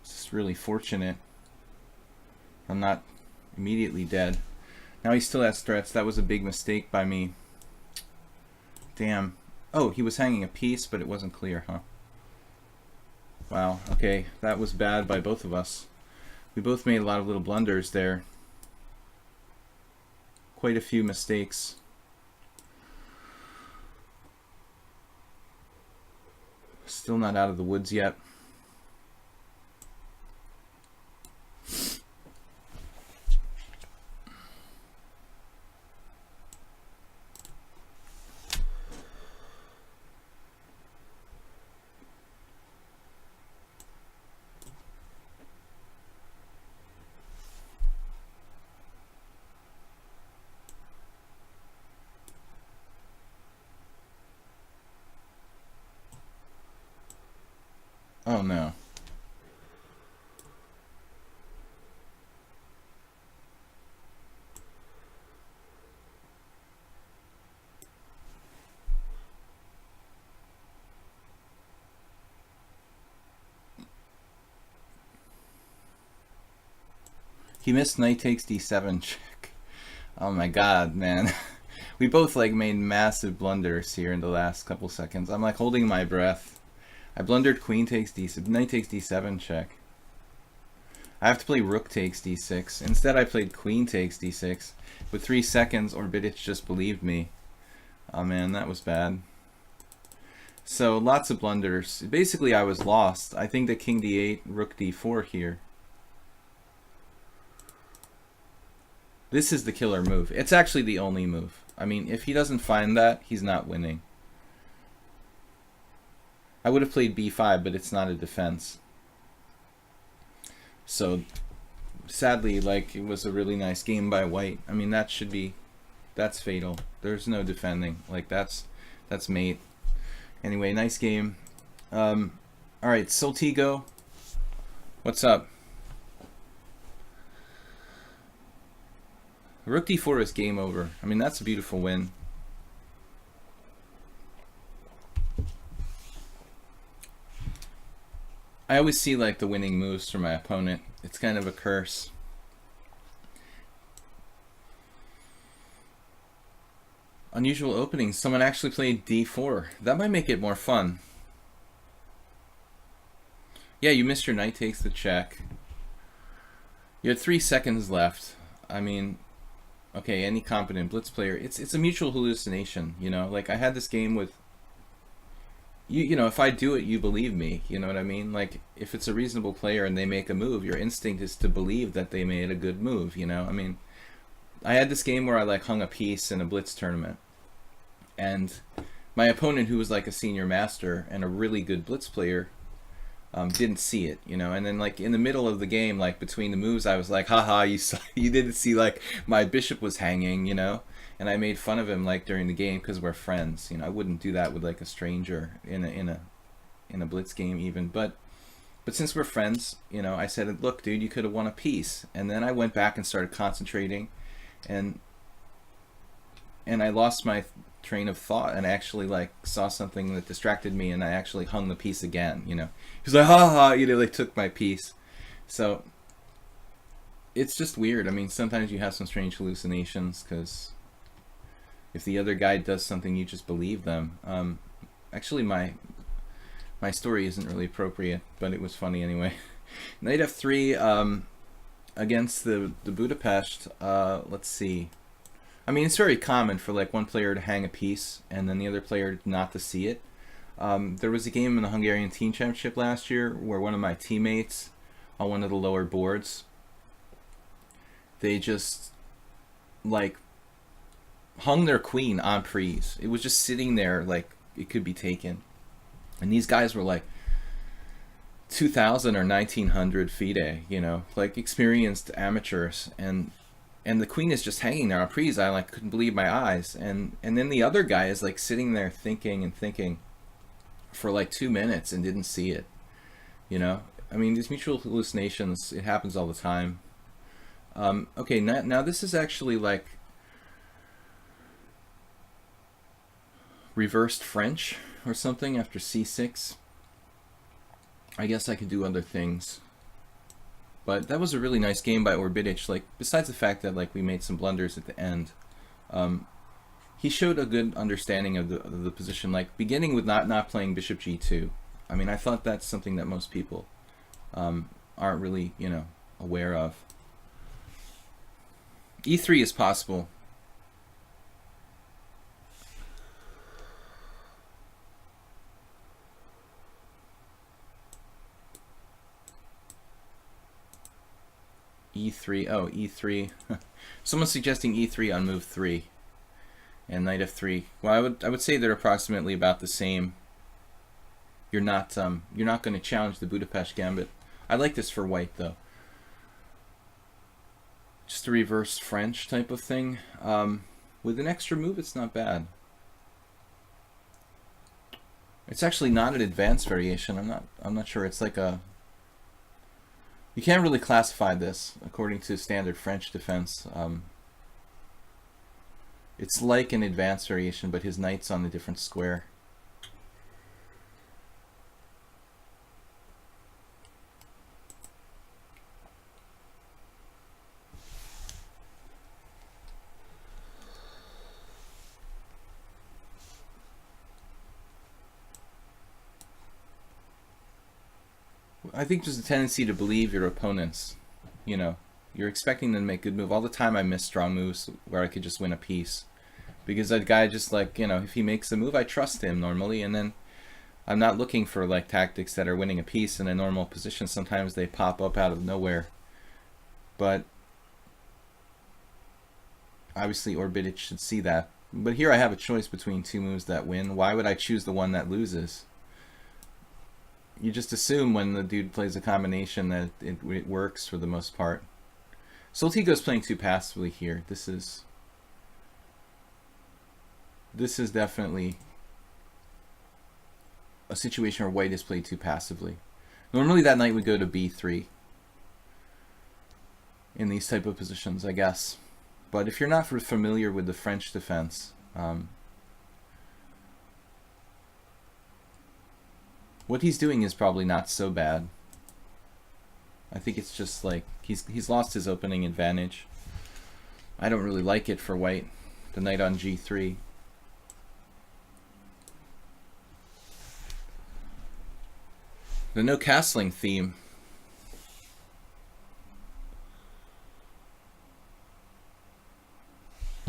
It's just really fortunate I'm not immediately dead. Now he still has threats. That was a big mistake by me. Damn. Oh, he was hanging a piece, but it wasn't clear, huh? Wow, okay. That was bad by both of us. We both made a lot of little blunders there. Quite a few mistakes. Still not out of the woods yet. Oh no. He missed knight takes d7 check. Oh my god, man. We both like made massive blunders here in the last couple seconds. I'm like holding my breath. I blundered queen takes d7, knight takes d7 check. I have to play rook takes d6. Instead I played queen takes d6. With 3 seconds, Orbitich just believed me. Oh man, that was bad. So lots of blunders. Basically I was lost. I think that king d8, rook d4 here. This is the killer move. It's actually the only move. I mean, if he doesn't find that, he's not winning. I would have played b5, but it's not a defense. So, sadly, like, it was a really nice game by white. I mean, that should be, that's fatal. There's no defending. Like, that's mate. Anyway, nice game. Alright, Soltigo, what's up? Rook d4 is game over. I mean, that's a beautiful win. I always see like the winning moves from my opponent. It's kind of a curse. Unusual openings. Someone actually played d4. That might make it more fun. Yeah, you missed your knight takes the check. You had 3 seconds left. I mean, okay, any competent blitz player, it's a mutual hallucination, you know? Like, I had this game with, you know, if I do it, you believe me, you know what I mean? Like, if it's a reasonable player and they make a move, your instinct is to believe that they made a good move, you know? I mean, I had this game where I, like, hung a piece in a blitz tournament, and my opponent, who was, like, a senior master and a really good blitz player, didn't see it, you know, and then like in the middle of the game, like between the moves, I was like, haha, you didn't see like my bishop was hanging, you know, and I made fun of him like during the game because we're friends, you know. I wouldn't do that with like a stranger in a blitz game even, but since we're friends, you know, I said, look, dude, you could have won a piece. And then I went back and started concentrating, and I lost my train of thought and actually like saw something that distracted me, and I actually hung the piece again, you know. He's like, haha, you know, they took my piece. So it's just weird. I mean, sometimes you have some strange hallucinations because if the other guy does something, you just believe them. Actually, my story isn't really appropriate, but it was funny anyway. Knight f3 against the Budapest. Let's see. I mean, it's very common for like one player to hang a piece and then the other player not to see it. There was a game in the Hungarian Team Championship last year where one of my teammates on one of the lower boards, they just like hung their queen on prise. It was just sitting there like it could be taken. And these guys were like 2,000 or 1,900 FIDE, you know, like experienced amateurs, and and the queen is just hanging there on prise. I like couldn't believe my eyes. And then the other guy is like sitting there thinking and thinking for like 2 minutes and didn't see it. You know, I mean, these mutual hallucinations, it happens all the time. Okay, now this is actually like reversed French or something after c6. I guess I could do other things. But that was a really nice game by Orbitic. Like, besides the fact that like we made some blunders at the end, he showed a good understanding of the position. Like beginning with not playing bishop g2. I mean, I thought that's something that most people aren't really, you know, aware of. e3 is possible. e3. Oh, e3. Someone's suggesting e3 on move 3 and knight f3. Well, I would say they're approximately about the same. You're not going to challenge the Budapest Gambit. I like this for white though. Just a reverse French type of thing. With an extra move, it's not bad. It's actually not an advanced variation. I'm not sure. It's like a. You can't really classify this according to standard French defense. It's like an advanced variation, but his knight's on a different square. I think there's a tendency to believe your opponents. You know, you're expecting them to make good move. All the time I miss strong moves where I could just win a piece. Because that guy just like, you know, if he makes a move, I trust him normally. And then I'm not looking for like tactics that are winning a piece in a normal position. Sometimes they pop up out of nowhere. But obviously Orbitic should see that. But here I have a choice between two moves that win. Why would I choose the one that loses? You just assume when the dude plays a combination that it works for the most part. Soltigo's playing too passively here. This is definitely a situation where white is played too passively. Normally that knight would go to b3 in these type of positions, I guess. But if you're not familiar with the French defense, what he's doing is probably not so bad. I think it's just like he's lost his opening advantage. I don't really like it for white. The knight on g3. The no castling theme.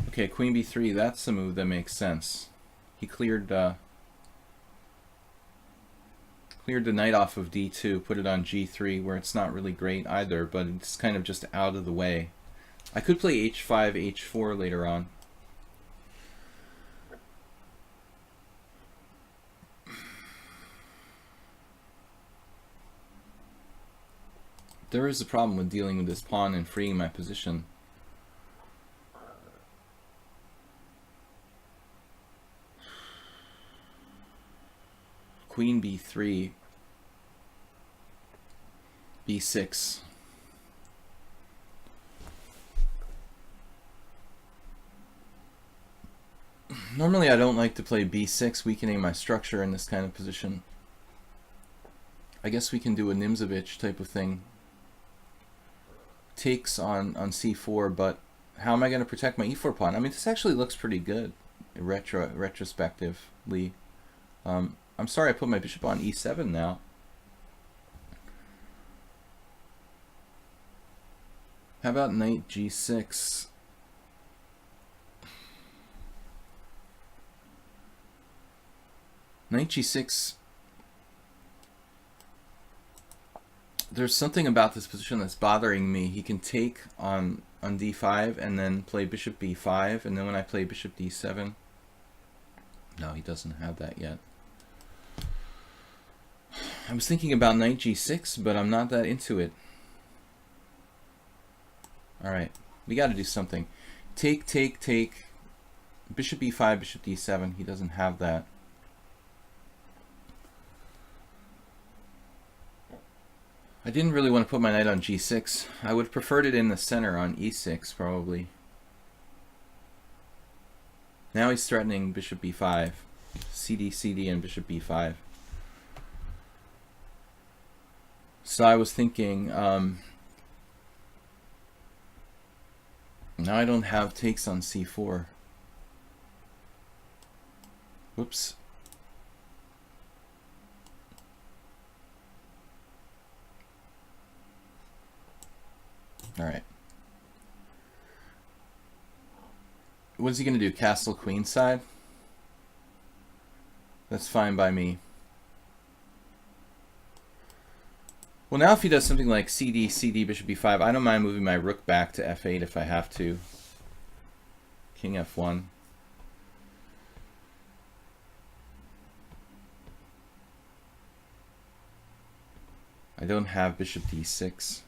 Okay, queen b3. That's a move that makes sense. He cleared the knight off of d2, put it on g3, where it's not really great either, but it's kind of just out of the way. I could play h5, h4 later on. There is a problem with dealing with this pawn and freeing my position. Queen b3, b6. Normally I don't like to play b6, weakening my structure in this kind of position. I guess we can do a Nimzovich type of thing. Takes on c4, but how am I going to protect my e4 pawn? I mean, this actually looks pretty good retrospectively. I'm sorry I put my bishop on e7 now. How about knight g6? Knight g6. There's something about this position that's bothering me. He can take on d5 and then play bishop b5, and then when I play bishop d7, no, he doesn't have that yet. I was thinking about knight g6, but I'm not that into it. Alright, We got to do something. Take, take, take. Bishop e5, bishop d7. He doesn't have that. I didn't really want to put my knight on g6. I would have preferred it in the center on e6, probably. Now he's threatening bishop b5. CD, CD, and bishop b5. So I was thinking, now I don't have takes on c4. Whoops. All right. What is he going to do? Castle queenside? That's fine by me. Well, now if he does something like CD, CD, bishop b5, I don't mind moving my rook back to f8 if I have to. King f1. I don't have bishop d6.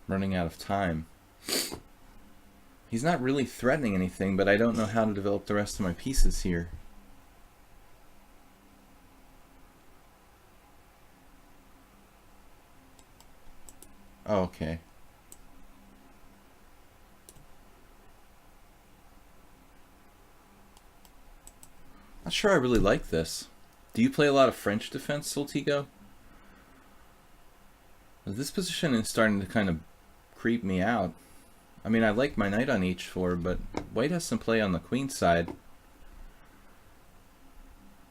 Running out of time. He's not really threatening anything, but I don't know how to develop the rest of my pieces here. Oh, okay. Not sure I really like this. Do you play a lot of French defense, Soltigo? This position is starting to kind of creep me out. I mean, I like my knight on h4, but white has some play on the queen side.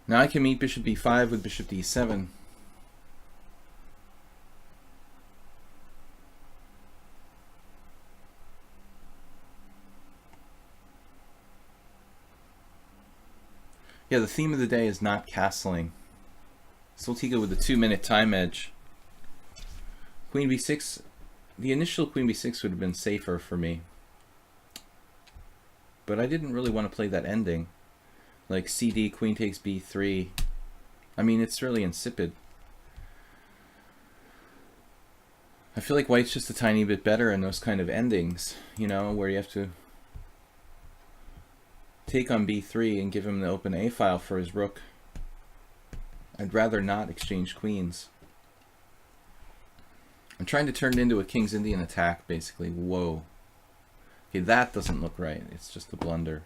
Now I can meet bishop b5 with bishop d7. Yeah, the theme of the day is not castling. Soltigo with the 2-minute time edge. Queen b6. The initial queen b6 would have been safer for me. But I didn't really want to play that ending. Like CD, queen takes b3. I mean, it's really insipid. I feel like white's just a tiny bit better in those kind of endings, you know, where you have to take on b3 and give him the open a file for his rook. I'd rather not exchange queens. I'm trying to turn it into a King's Indian attack, basically. Whoa. Okay, that doesn't look right. It's just a blunder.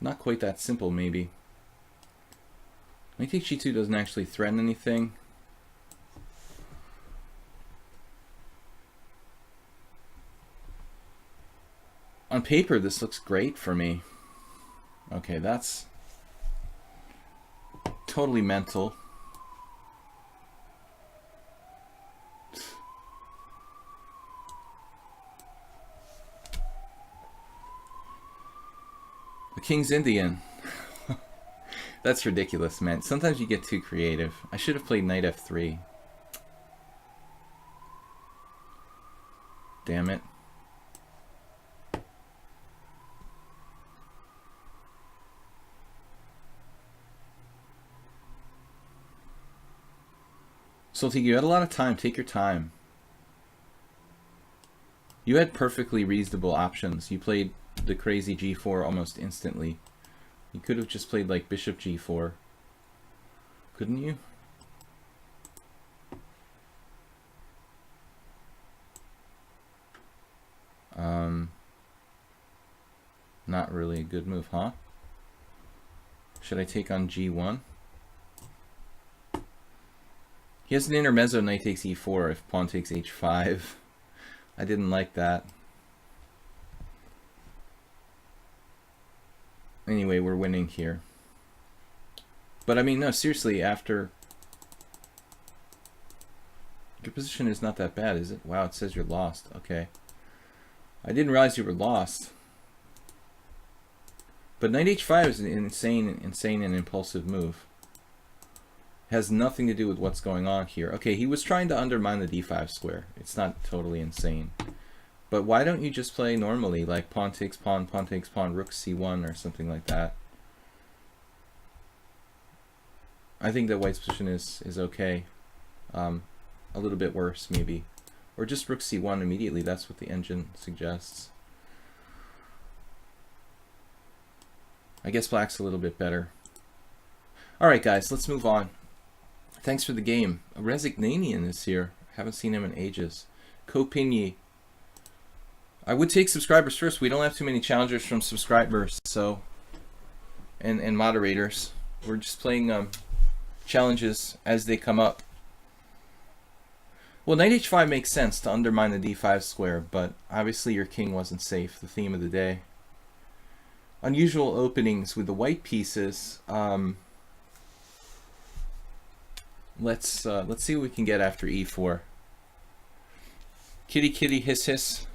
Not quite that simple, maybe. Knight takes g2 doesn't actually threaten anything. On paper, this looks great for me. Okay, that's totally mental. The King's Indian. That's ridiculous, man. Sometimes you get too creative. I should have played knight f3. Damn it. Soltigo, you had a lot of time. Take your time. You had perfectly reasonable options. You played the crazy g4 almost instantly. You could have just played like bishop g4. Couldn't you? Not really a good move, huh? Should I take on g1? He has an intermezzo, knight takes e4 if pawn takes h5. I didn't like that. Anyway, we're winning here. But I mean, no, seriously, after... Your position is not that bad, is it? Wow, it says you're lost. Okay. I didn't realize you were lost. But knight h5 is an insane and impulsive move. Has nothing to do with what's going on here. Okay, he was trying to undermine the d5 square. It's not totally insane. But why don't you just play normally, like pawn takes pawn, rook c1 or something like that? I think that white's position is okay. A little bit worse, maybe. Or just rook c1 immediately. That's what the engine suggests. I guess black's a little bit better. Alright guys, let's move on. Thanks for the game. Resignanian is here. Haven't seen him in ages. Copigny. I would take subscribers first. We don't have too many challengers from subscribers, so and moderators. We're just playing challenges as they come up. Well, knight h5 makes sense to undermine the d5 square, but obviously your king wasn't safe. The theme of the day. Unusual openings with the white pieces. Let's see what we can get after e4. Kitty kitty hiss hiss.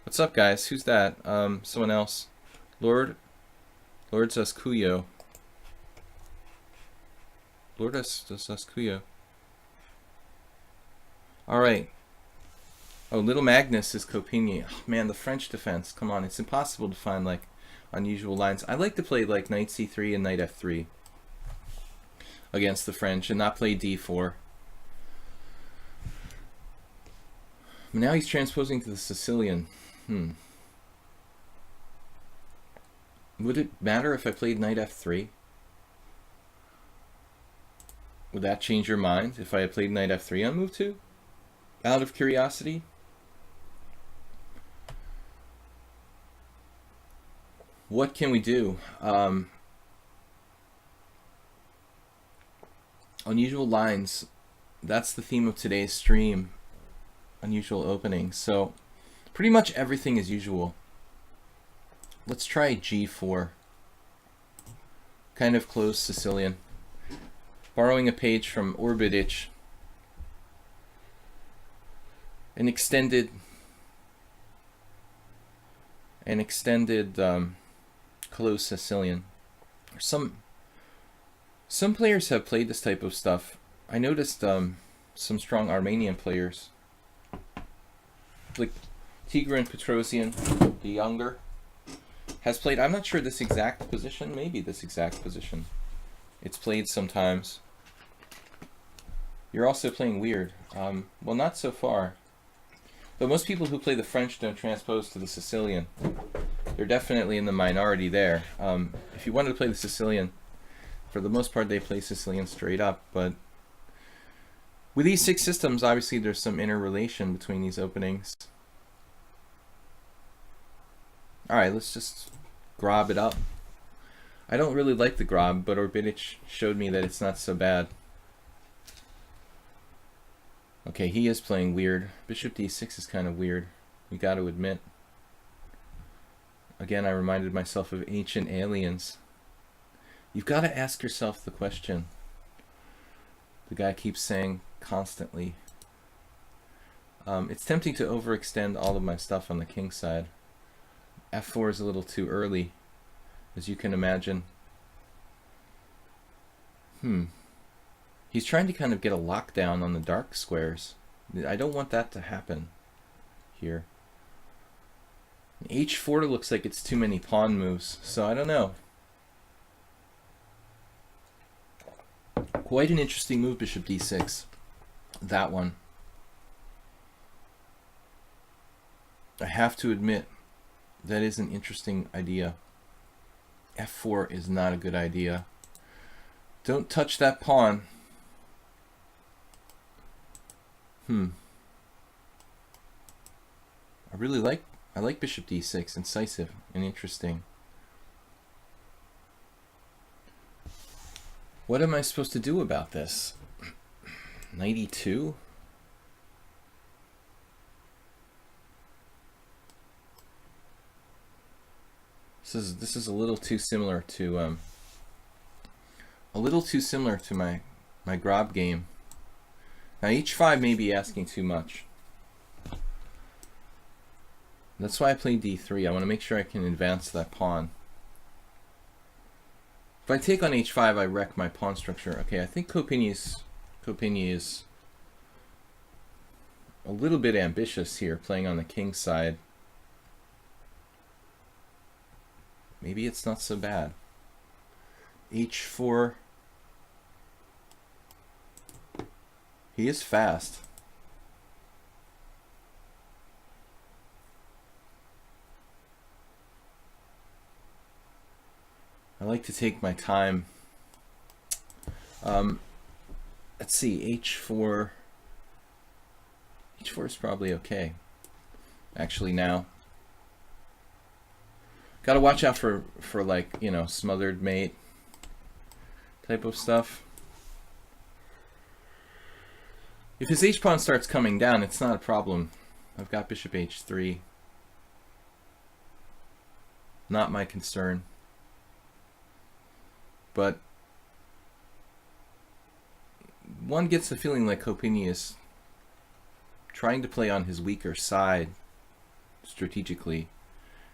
What's up, guys? Who's that? Someone else. Lord Zaskuyo. Lord Zaskuyo. All right. Oh, Little Magnus is Copigny. Oh, man, the French defense. Come on, it's impossible to find like unusual lines. I like to play like knight c3 and knight f3 against the French and not play d4. Now he's transposing to the Sicilian. Would it matter if I played knight f3? Would that change your mind if I had played knight f3 on move 2? Out of curiosity? What can we do? Unusual lines. That's the theme of today's stream. Unusual openings. So pretty much everything is usual. Let's try g4. Kind of close Sicilian. Borrowing a page from Orbitich. An extended close Sicilian. Some players have played this type of stuff. I noticed some strong Armenian players, like Tigran Petrosian, the younger, has played. I'm not sure this exact position. Maybe this exact position. It's played sometimes. You're also playing weird. Well, not so far. But most people who play the French don't transpose to the Sicilian. They're definitely in the minority there. If you wanted to play the Sicilian, for the most part they play Sicilian straight up. But with these 6 systems, obviously there's some interrelation between these openings. Alright, let's just grob it up. I don't really like the grob, but Orbitich showed me that it's not so bad. Okay, he is playing weird. Bishop d6 is kind of weird, you got to admit. Again, I reminded myself of Ancient Aliens. You've got to ask yourself the question. The guy keeps saying constantly. It's tempting to overextend all of my stuff on the king side. f4 is a little too early, as you can imagine. He's trying to kind of get a lockdown on the dark squares. I don't want that to happen here. h4 looks like it's too many pawn moves, so I don't know. Quite an interesting move, bishop d6. That one. I have to admit, that is an interesting idea. f4 is not a good idea. Don't touch that pawn. I like bishop d6, incisive and interesting. What am I supposed to do about this? Knight e2? This is a little too similar to my Grob game. Now h5 may be asking too much. That's why I played d3. I want to make sure I can advance that pawn. If I take on h5, I wreck my pawn structure. Okay, I think Copigny is a little bit ambitious here, playing on the king side. Maybe it's not so bad. h4, He is fast. I like to take my time. Let's see, h4. h4 is probably okay. Actually, now. Gotta watch out for like, you know, smothered mate type of stuff. If his h-pawn starts coming down, it's not a problem. I've got bishop h3. Not my concern. But one gets the feeling like Copini is trying to play on his weaker side strategically.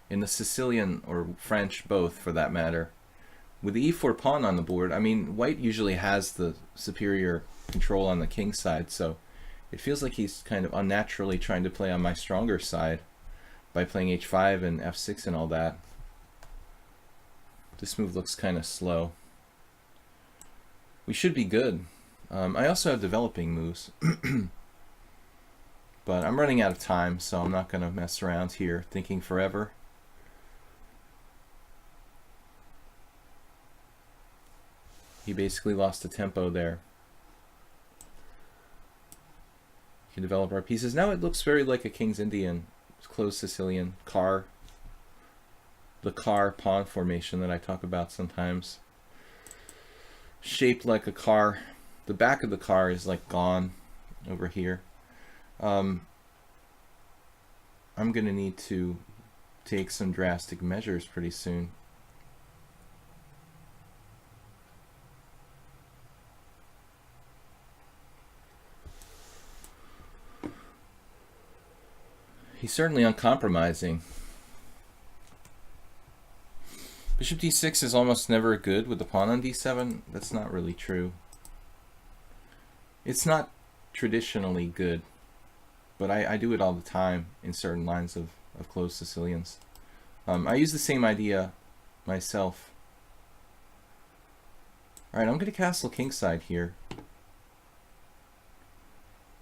In the Sicilian, or French, both for that matter. With the e4 pawn on the board, I mean, white usually has the superior control on the king side, so it feels like he's kind of unnaturally trying to play on my stronger side by playing h5 and f6 and all that. This move looks kind of slow. We should be good. I also have developing moves. But I'm running out of time, so I'm not going to mess around here thinking forever. He basically lost the tempo there. We can develop our pieces. Now it looks very like a King's Indian, closed Sicilian, car. The car pawn formation that I talk about sometimes. Shaped like a car. The back of the car is like gone over here. I'm going to need to take some drastic measures pretty soon. He's certainly uncompromising. Bishop d6 is almost never good with the pawn on d7. That's not really true. It's not traditionally good, but I do it all the time in certain lines of closed Sicilians. I use the same idea myself. Alright, I'm going to castle kingside here.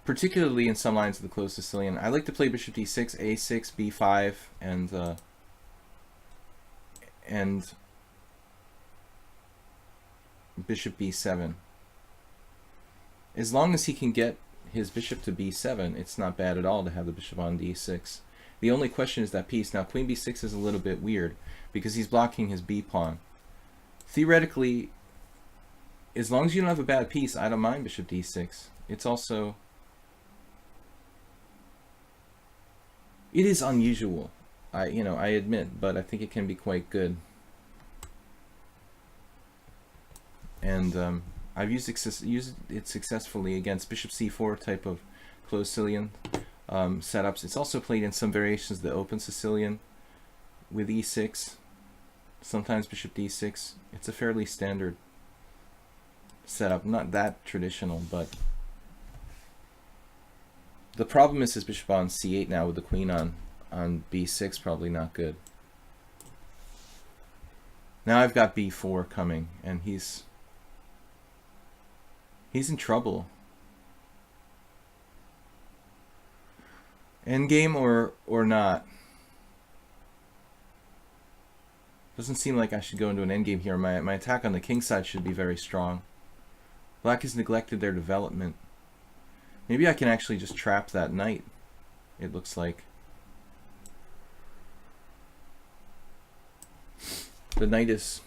Particularly in some lines of the closed Sicilian. I like to play bishop d6, a6, b5, and bishop b7. As long as he can get his bishop to b7, it's not bad at all to have the bishop on d6. The only question is that piece. Now, queen b6 is a little bit weird because he's blocking his b pawn. Theoretically, as long as you don't have a bad piece, I don't mind bishop d6. It's also... It is unusual, I admit, but I think it can be quite good. And I've used it successfully against bishop c4 type of closed Sicilian setups. It's also played in some variations of the open Sicilian with e6, sometimes bishop d6. It's a fairly standard setup, not that traditional, but the problem is his bishop on c8 now with the queen on b6, probably not good. Now I've got b4 coming, and he's in trouble. Endgame or not? Doesn't seem like I should go into an endgame here. My attack on the king side should be very strong. Black has neglected their development. Maybe I can actually just trap that knight, it looks like. The knight is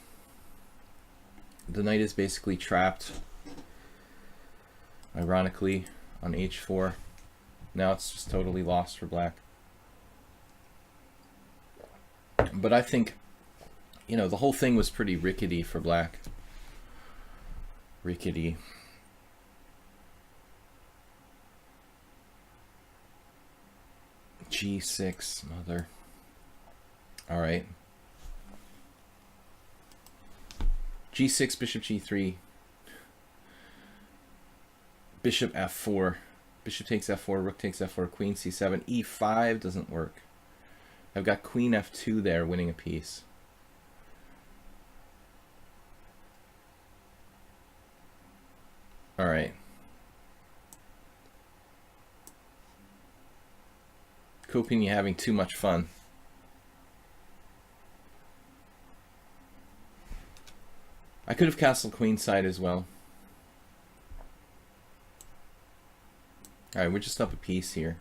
basically trapped, ironically, on h4. Now it's just totally lost for black. But I think, the whole thing was pretty rickety for black. Rickety. g6, mother. Alright. g6, bishop g3. Bishop f4. Bishop takes f4, rook takes f4, queen c7. e5 doesn't work. I've got queen f2 there winning a piece. Alright. Coping you having too much fun. I could have castled queenside as well. Alright, we're just up a piece here.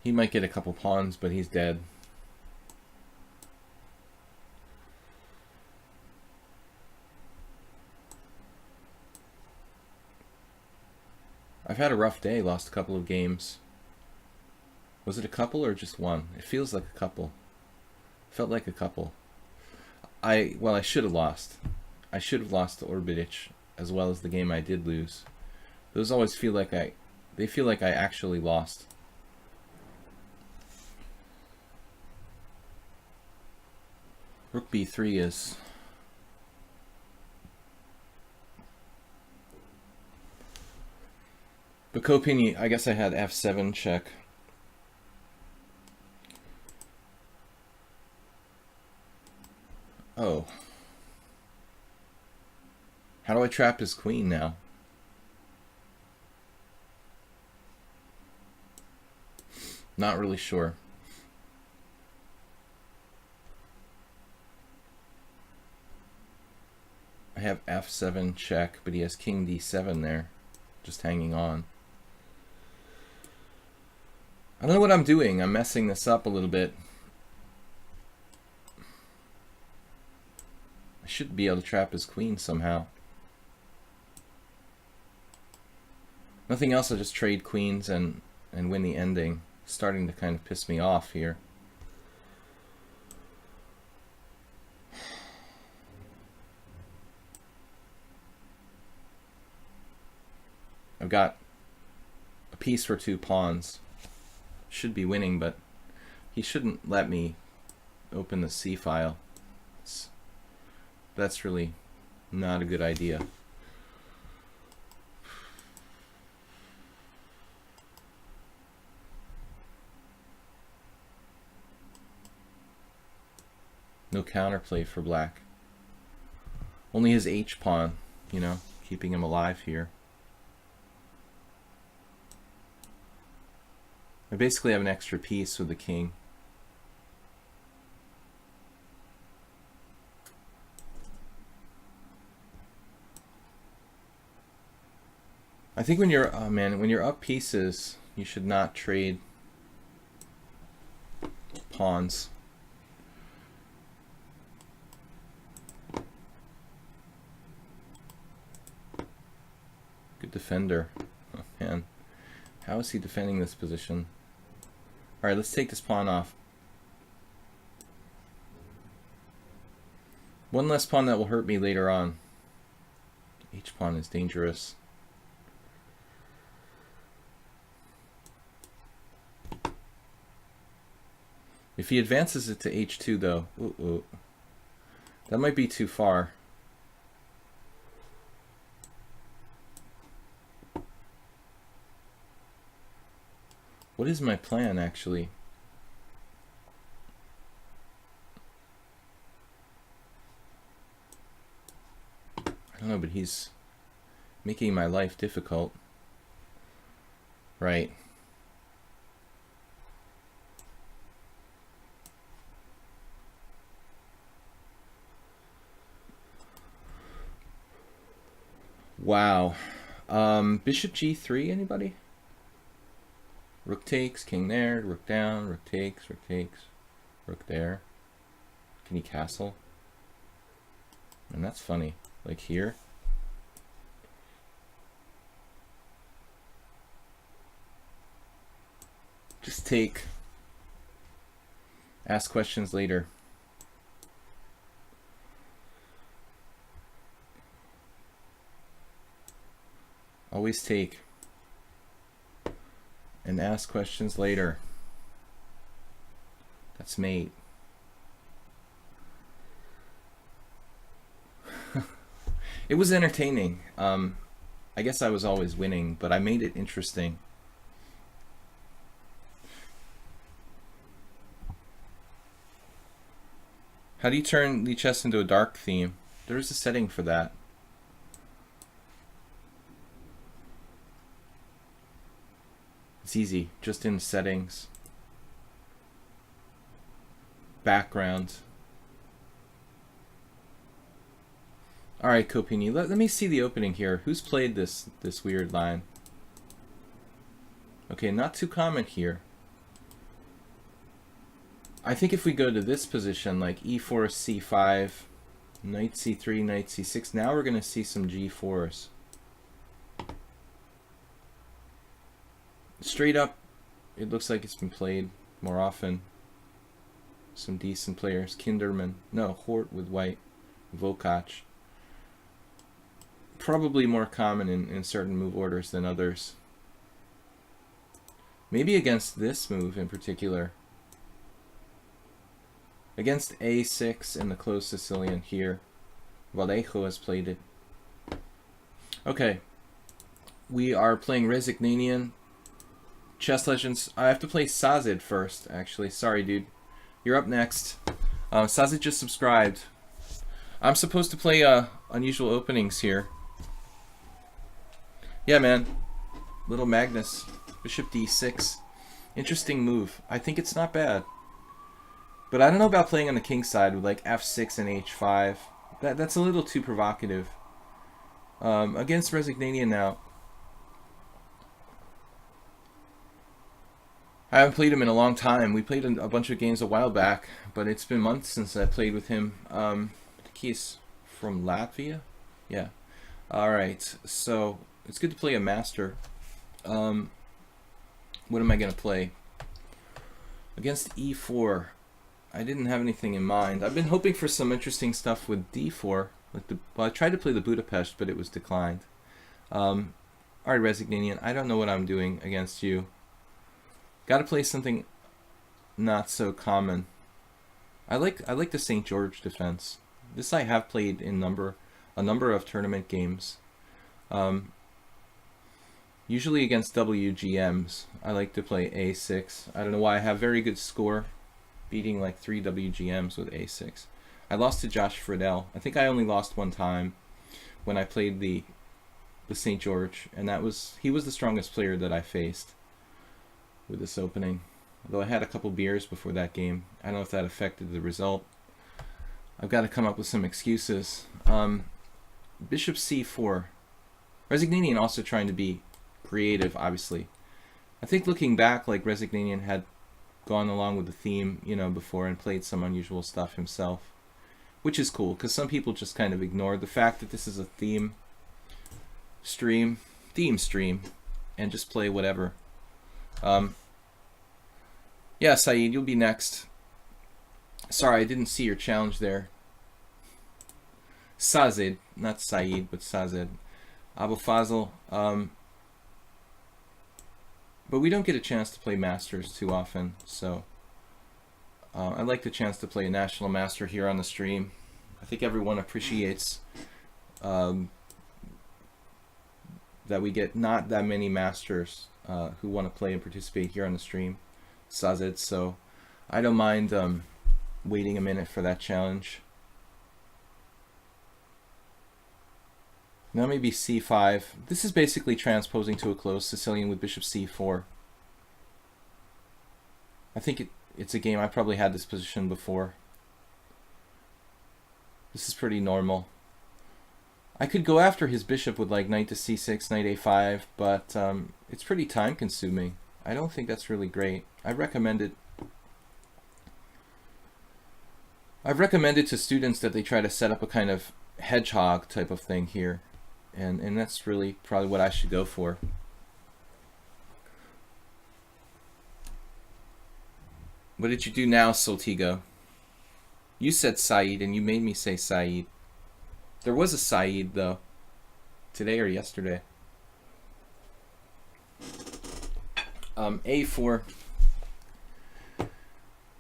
He might get a couple pawns, but he's dead. I've had a rough day, lost a couple of games. Was it a couple or just one? It feels like a couple. Felt like a couple. Well, I should have lost. I should have lost to Orbitich as well as the game I did lose. Those always feel like they feel like I actually lost. Rook b3 is... But Copini, I guess I had f7 check. Oh. How do I trap his queen now? Not really sure. I have f7 check, but he has king d7 there, just hanging on. I don't know what I'm doing. I'm messing this up a little bit. I should be able to trap his queen somehow. Nothing else, I'll just trade queens and win the ending. Starting to kind of piss me off here. I've got a piece for 2 pawns. Should be winning, but he shouldn't let me open the C file. That's really not a good idea. No counterplay for black. Only his H pawn, you know, keeping him alive here. I basically have an extra piece with the king. I think when you're, oh man, when you're up pieces, you should not trade pawns. Good defender. Oh man, how is he defending this position? All right, let's take this pawn off. One less pawn that will hurt me later on. H pawn is dangerous. If he advances it to h2 though, that might be too far. What is my plan actually? I don't know, but he's making my life difficult. Right. Wow. Bishop g3, anybody? Rook takes, king there, rook down, rook takes, rook there. Can he castle? And that's funny. Like here. Just take. Ask questions later. Always take. And ask questions later. That's mate. It was entertaining. I guess I was always winning, but I made it interesting. How do you turn lichess into a dark theme? There is a setting for that. It's easy, just in settings, background. All right, Kopini, let me see the opening here. Who's played this weird line? Okay, not too common here. I think if we go to this position, like e4, c5, knight c3, knight c6, now we're going to see some g4s. Straight up, it looks like it's been played more often. Some decent players. Kinderman. No, Hort with white. Vokach. Probably more common in certain move orders than others. Maybe against this move in particular. Against a6 and the closed Sicilian here. Vallejo has played it. Okay. We are playing Resignanian. Chess Legends. I have to play Sazid first, actually. Sorry, dude. You're up next. Sazid just subscribed. I'm supposed to play unusual openings here. Yeah, man. Little Magnus. Bishop d6. Interesting move. I think it's not bad. But I don't know about playing on the king side with like f6 and h5. That's a little too provocative. Against Resignanian now. I haven't played him in a long time. We played a bunch of games a while back, but it's been months since I played with him. I think he's from Latvia. Yeah. Alright, so it's good to play a master. What am I going to play? Against e4, I didn't have anything in mind. I've been hoping for some interesting stuff with d4. Well, I tried to play the Budapest, but it was declined. Alright, Resignanian, I don't know what I'm doing against you. Got to play something not so common. I like the St. George defense. This I have played in a number of tournament games. Usually against WGMs. I like to play a6. I don't know why. I have very good score, beating like 3 WGMs with a6. I lost to Josh Friedel. I think I only lost one time when I played the St. George, and he was the strongest player that I faced with this opening. Although I had a couple beers before that game. I don't know if that affected the result. I've got to come up with some excuses. Bishop c4. Resignanian also trying to be creative, obviously. I think looking back, like Resignanian had gone along with the theme, you know, before and played some unusual stuff himself. Which is cool, because some people just kind of ignore the fact that this is a theme stream, and just play whatever. Yeah, Saeed, you'll be next. Sorry, I didn't see your challenge there. Sazid, not Saeed, but Sazid. Abu Fazl. But we don't get a chance to play Masters too often, so I like the chance to play a National Master here on the stream. I think everyone appreciates that we get not that many Masters who want to play and participate here on the stream, Sazid, so I don't mind waiting a minute for that challenge. Now maybe c5. This is basically transposing to a closed Sicilian with bishop c4. I think it's a game I probably had this position before. This is pretty normal. I could go after his bishop with like knight to c6, knight a5, but it's pretty time consuming. I don't think that's really great. I've recommended to students that they try to set up a kind of hedgehog type of thing here. And that's really probably what I should go for. What did you do now, Soltigo? You said Saeed, and you made me say Saeed. There was a Saeed, though. Today or yesterday. A4.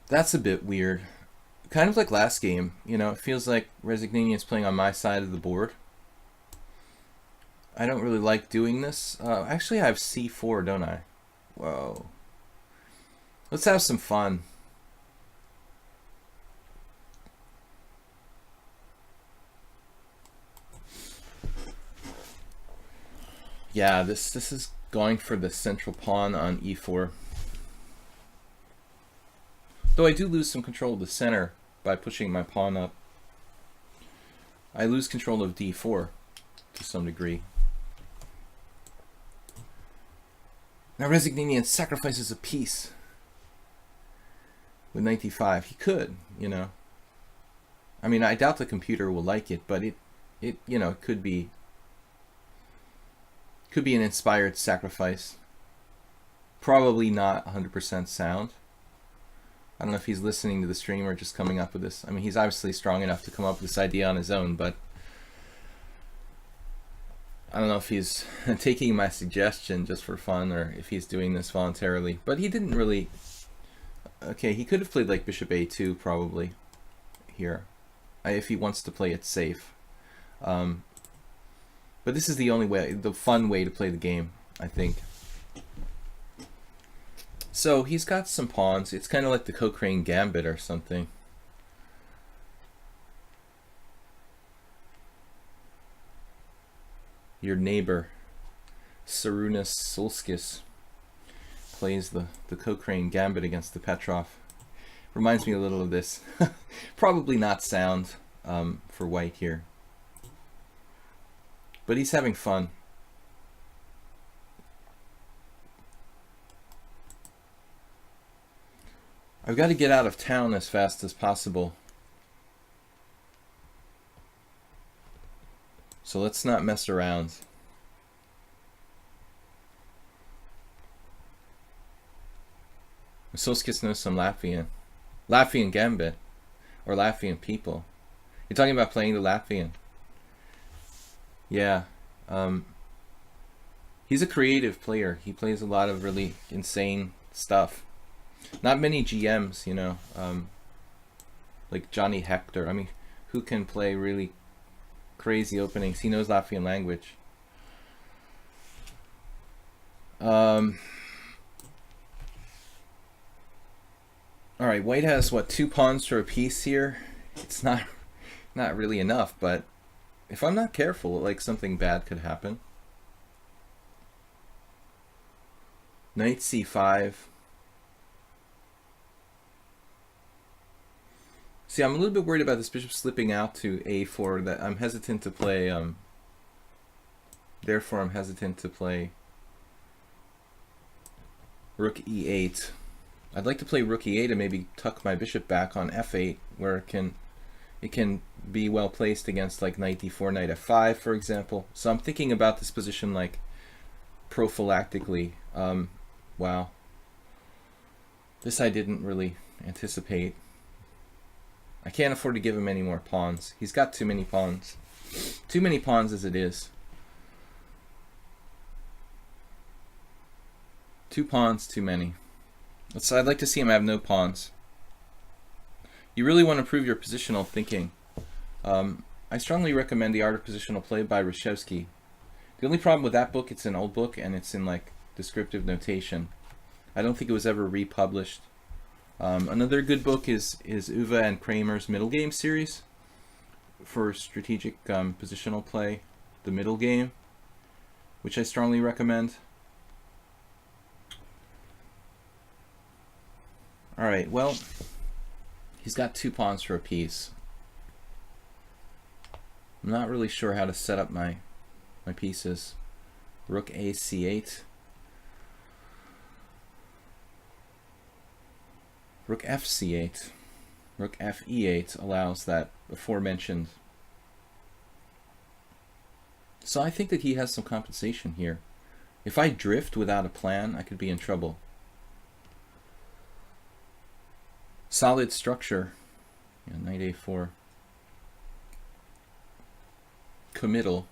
That's a bit weird. Kind of like last game. You know, it feels like Resignanian is playing on my side of the board. I don't really like doing this. Actually, I have c4, don't I? Whoa. Let's have some fun. Yeah, this is going for the central pawn on e4. Though I do lose some control of the center by pushing my pawn up. I lose control of d4 to some degree. Now Rezgninian sacrifices a piece with knight d5. He could, you know. I mean, I doubt the computer will like it, but it you know, could be an inspired sacrifice. Probably not 100% sound. I don't know if he's listening to the stream or just coming up with this. I mean, he's obviously strong enough to come up with this idea on his own, but I don't know if he's taking my suggestion just for fun or if he's doing this voluntarily. But he didn't really... Okay, he could have played like bishop a2 probably here, if he wants to play it safe. But this is the only way, the fun way to play the game, I think. So he's got some pawns. It's kind of like the Cochrane Gambit or something. Your neighbor, Sarunas Solskis, plays the Cochrane Gambit against the Petrov. Reminds me a little of this. Probably not sound for white here. But he's having fun. I've got to get out of town as fast as possible. So let's not mess around. Solskis knows some Latvian Gambit, or Latvian people. You're talking about playing the Latvian. Yeah. He's a creative player. He plays a lot of really insane stuff. Not many GMs, you know, like Johnny Hector. I mean, who can play really crazy openings? He knows Latvian language. All right, white has what, 2 pawns for a piece here. It's not really enough, but if I'm not careful, like something bad could happen. Knight c5. See, I'm a little bit worried about this bishop slipping out to a4. That I'm hesitant to play. Therefore, I'm hesitant to play rook e8. I'd like to play rook e8 and maybe tuck my bishop back on f8, where it can be well placed against like knight d4, knight f5, for example. So I'm thinking about this position like prophylactically. Wow. This I didn't really anticipate. I can't afford to give him any more pawns. He's got too many pawns. Too many pawns as it is. 2 pawns, too many. So I'd like to see him have no pawns. You really want to improve your positional thinking. I strongly recommend The Art of Positional Play by Reshevsky. The only problem with that book, it's an old book and it's in like descriptive notation. I don't think it was ever republished. Another good book is Uwe and Kramer's Middle Game series for strategic positional play, the middle game, which I strongly recommend. Alright, well, he's got 2 pawns for a piece. I'm not really sure how to set up my pieces. Rook a c8. Rook f c8. Rook f e8 allows that aforementioned. So I think that he has some compensation here. If I drift without a plan, I could be in trouble. Solid structure. Yeah, knight a4. Committal.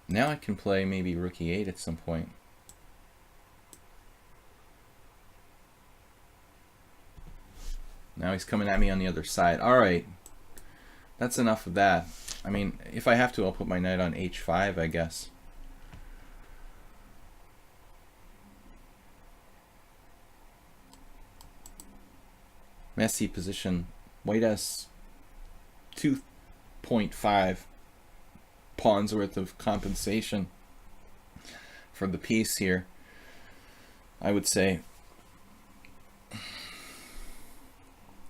Now I can play maybe rook e8 at some point. Now he's coming at me on the other side. Alright. That's enough of that. I mean, if I have to, I'll put my knight on h5, I guess. Messy position. White has 2.5 pawn's worth of compensation for the piece here, I would say.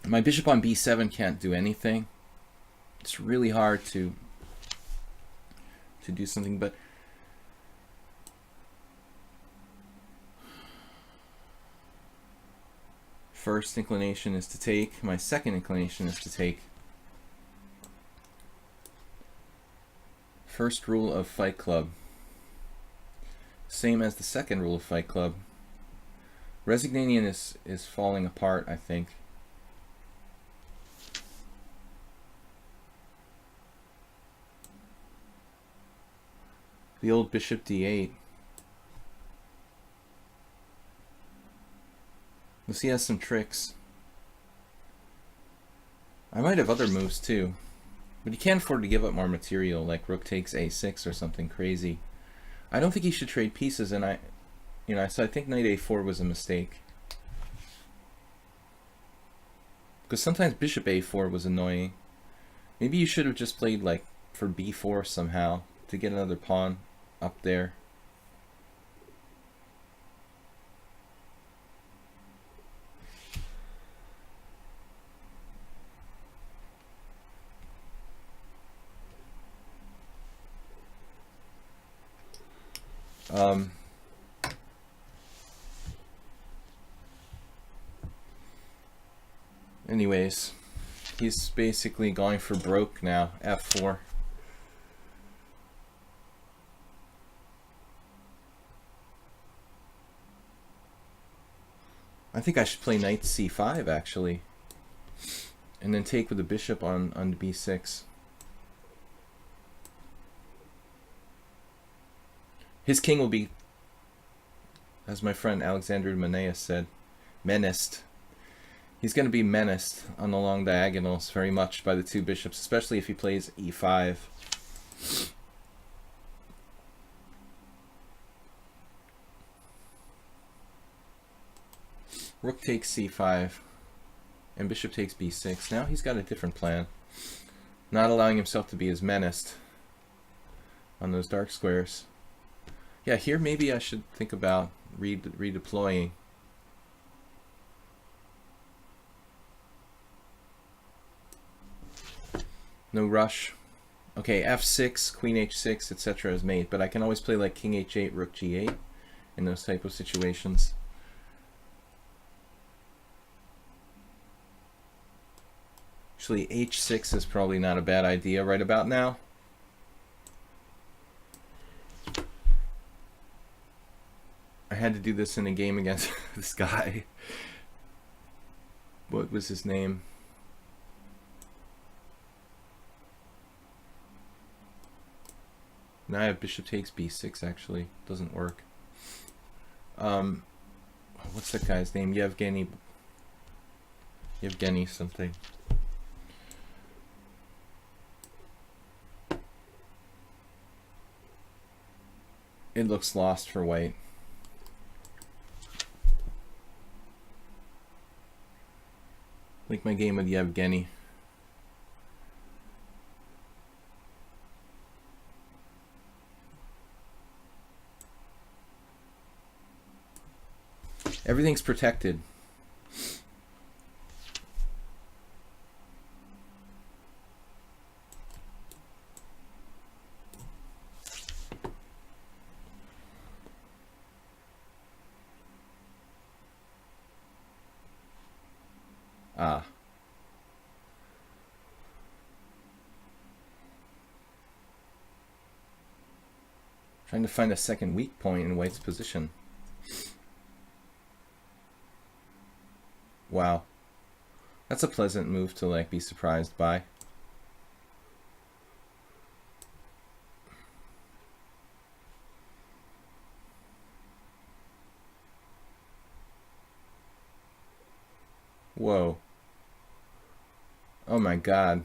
My bishop on b7 can't do anything. It's really hard to do something, but first inclination is to take. My second inclination is to take. First rule of Fight Club. Same as the second rule of Fight Club. Resignanian is falling apart, I think. The old bishop d8. Let's see, he has some tricks. I might have other moves too, but he can't afford to give up more material, like rook takes a6 or something crazy. I don't think he should trade pieces, and so I think knight a4 was a mistake. Because sometimes bishop a4 was annoying. Maybe you should have just played like for b4 somehow to get another pawn up there. Anyways, he's basically going for broke now. f4. I think I should play knight c5 actually, and then take with the bishop on b6. His king will be, as my friend Alexander Menaeus said, menaced. He's going to be menaced on the long diagonals very much by the two bishops, especially if he plays e5. Rook takes c5, and bishop takes b6. Now he's got a different plan, not allowing himself to be as menaced on those dark squares. Yeah, here maybe I should think about redeploying. No rush. Okay, f6, queen h6, etc. is made, but I can always play like king h8, rook g8 in those type of situations. Actually, h6 is probably not a bad idea right about now. I had to do this in a game against this guy. What was his name? Now I have bishop takes b6 actually. Doesn't work. What's that guy's name? Yevgeny something. It looks lost for white. Like my game with Yevgeny. Everything's protected. Ah. Trying to find a second weak point in white's position. Wow. That's a pleasant move to like be surprised by. Whoa. Oh my God.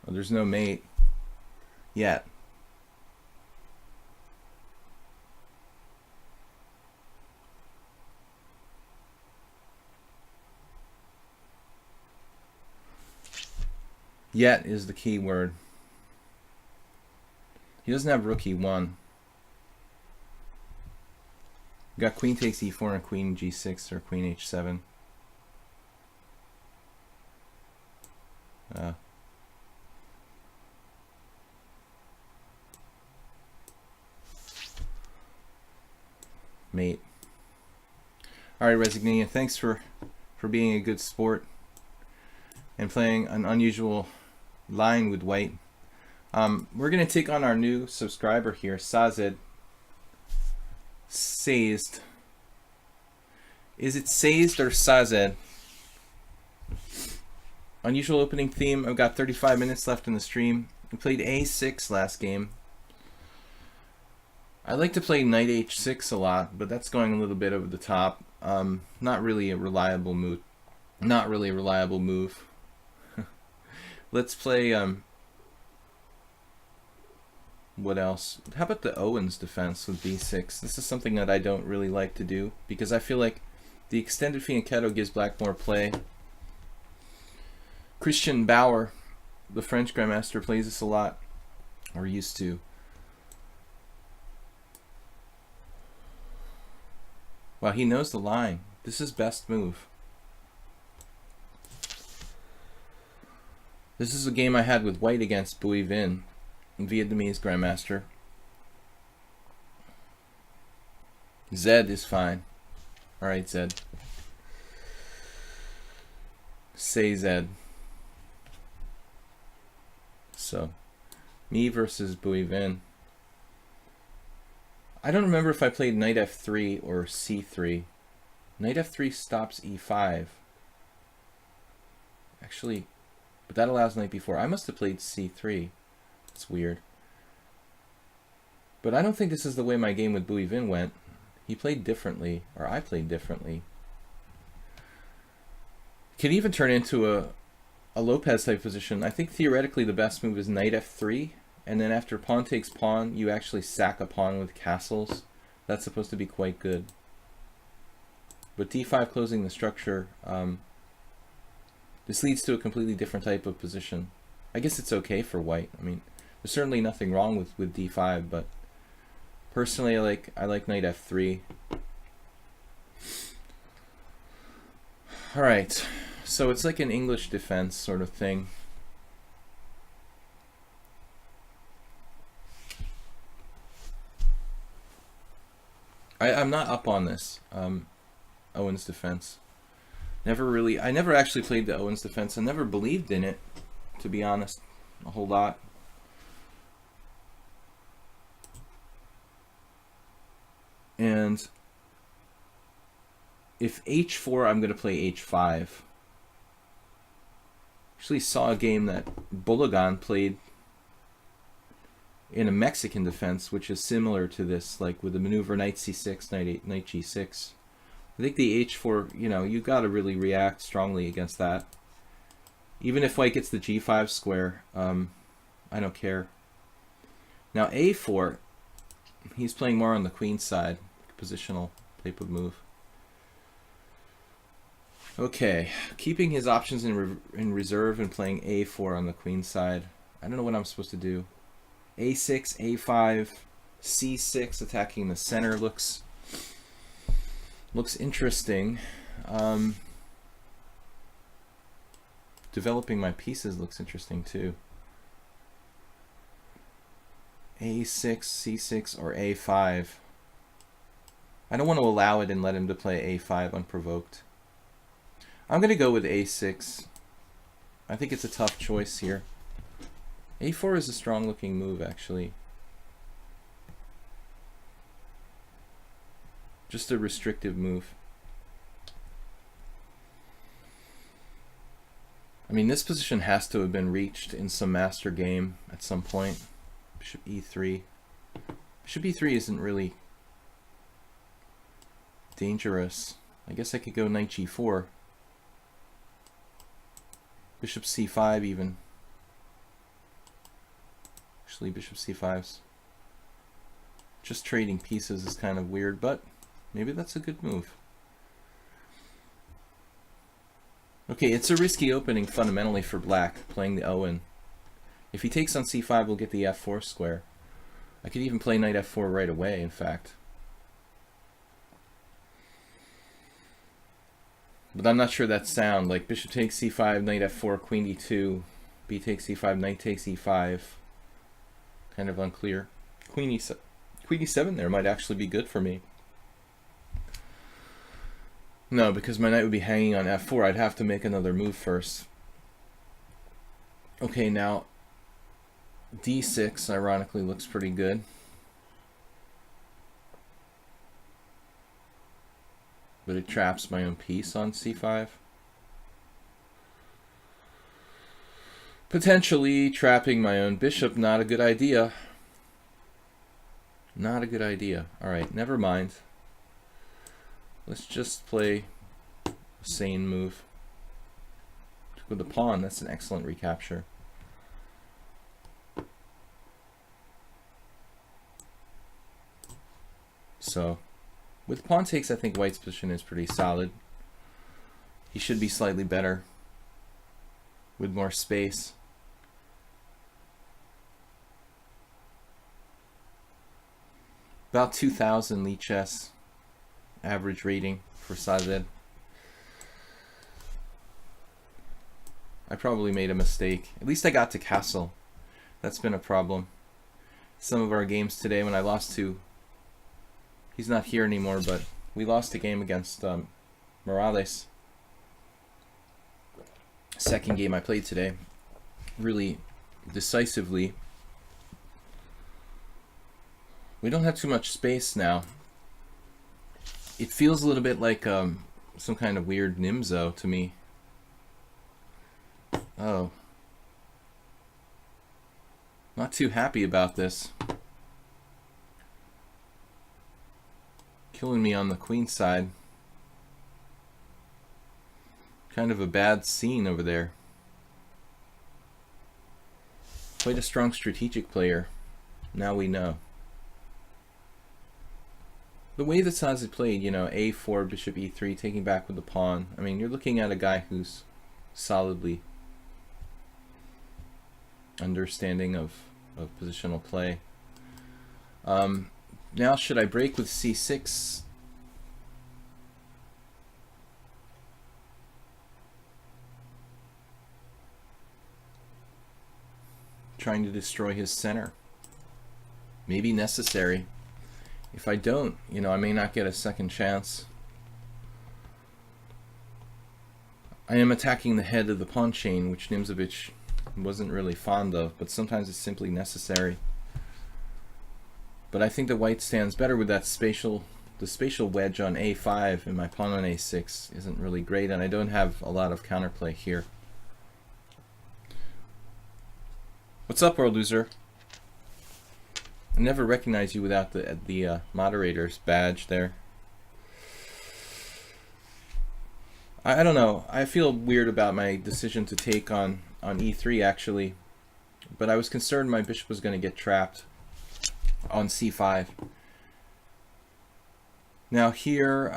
Oh, there's no mate. yet. Yet is the key word. He doesn't have rook e1. We got queen takes e4 and queen g6 or queen h7. Mate. Alright, Resignania, thanks for being a good sport and playing an unusual line with white. We're going to take on our new subscriber here, Sazed. Sazed. Is it Sazed or Sazed? Unusual opening theme. I've got 35 minutes left in the stream. We played a6 last game. I like to play knight h6 a lot, but that's going a little bit over the top. Not really a reliable move. Not really a reliable move. Let's play, what else? How about the Owens defense with b6? This is something that I don't really like to do, because I feel like the extended fianchetto gives black more play. Christian Bauer, the French Grandmaster, plays this a lot, or used to. Wow, he knows the line. This is best move. This is a game I had with white against Bui Vinh, Vietnamese Grandmaster. Zed is fine. Alright, Zed. Say Zed. So, me versus Bui Vinh. I don't remember if I played knight f3 or c3. Knight f3 stops e5. Actually, but that allows knight b4. I must have played c3. It's weird. But I don't think this is the way my game with Bui Vinh went. He played differently, or I played differently. It can even turn into a Lopez type position. I think theoretically the best move is knight f3. And then after pawn takes pawn, you actually sack a pawn with castles. That's supposed to be quite good. But d5 closing the structure, this leads to a completely different type of position. I guess it's okay for white. I mean, there's certainly nothing wrong with d5, but personally I like knight f3. Alright, so it's like an English defense sort of thing. I'm not up on this Owens defense. I never actually played the Owens defense. I never believed in it, to be honest, a whole lot. And if h4, I'm going to play h5. Actually saw a game that Bologan played in a Mexican defense, which is similar to this, like with the maneuver knight c6, knight g6. I think the h4, you know, you got to really react strongly against that. Even if white gets the g5 square, I don't care. Now a4, he's playing more on the queen side, positional type of move. Okay, keeping his options in reserve and playing a4 on the queen side. I don't know what I'm supposed to do. a6, a5, c6, attacking the center looks interesting. Developing my pieces looks interesting too. a6, c6, or a5. I don't want to allow it and let him to play a5 unprovoked. I'm going to go with a6. I think it's a tough choice here. a4 is a strong looking move, actually. Just a restrictive move. I mean, this position has to have been reached in some master game at some point. Bishop e3. Bishop e3 isn't really dangerous. I guess I could go knight g4. Bishop c5 even. actually, bishop c5's. Just trading pieces is kind of weird, but maybe that's a good move. Okay, it's a risky opening fundamentally for black, playing the Owen. If he takes on c5, we'll get the f4 square. I could even play knight f4 right away, in fact. But I'm not sure that's sound. Like bishop takes c5, knight f4, queen d2, b takes c5, knight takes e5. Kind of unclear. Queen e7 there might actually be good for me. No, because my knight would be hanging on f4. I'd have to make another move first. Okay, now d6 ironically looks pretty good. But it traps my own piece on c5. Potentially trapping my own bishop, not a good idea. Not a good idea. Alright, never mind. Let's just play a sane move. With the pawn, that's an excellent recapture. So, with pawn takes, I think white's position is pretty solid. He should be slightly better with more space. About 2,000 lichess average rating for Sazed. I probably made a mistake. At least I got to castle. That's been a problem. Some of our games today when I lost to... He's not here anymore, but we lost a game against Morales. Second game I played today. Really decisively. We don't have too much space now. It feels a little bit like some kind of weird Nimzo to me. Oh. Not too happy about this. Killing me on the queen side. Kind of a bad scene over there. Quite a strong strategic player. Now we know. The way that Sazed played, you know, a4, bishop e3, taking back with the pawn. I mean, you're looking at a guy who's solidly understanding of positional play. Now should I break with c6? Trying to destroy his center. Maybe necessary. If I don't, you know, I may not get a second chance. I am attacking the head of the pawn chain, which Nimzovich wasn't really fond of, but sometimes it's simply necessary. But I think the white stands better with that the spatial wedge on a5, and my pawn on a6 isn't really great, and I don't have a lot of counterplay here. What's up, World Loser? I never recognize you without the moderator's badge there. I don't know. I feel weird about my decision to take on e3 actually, but I was concerned my bishop was going to get trapped on c5. Now here,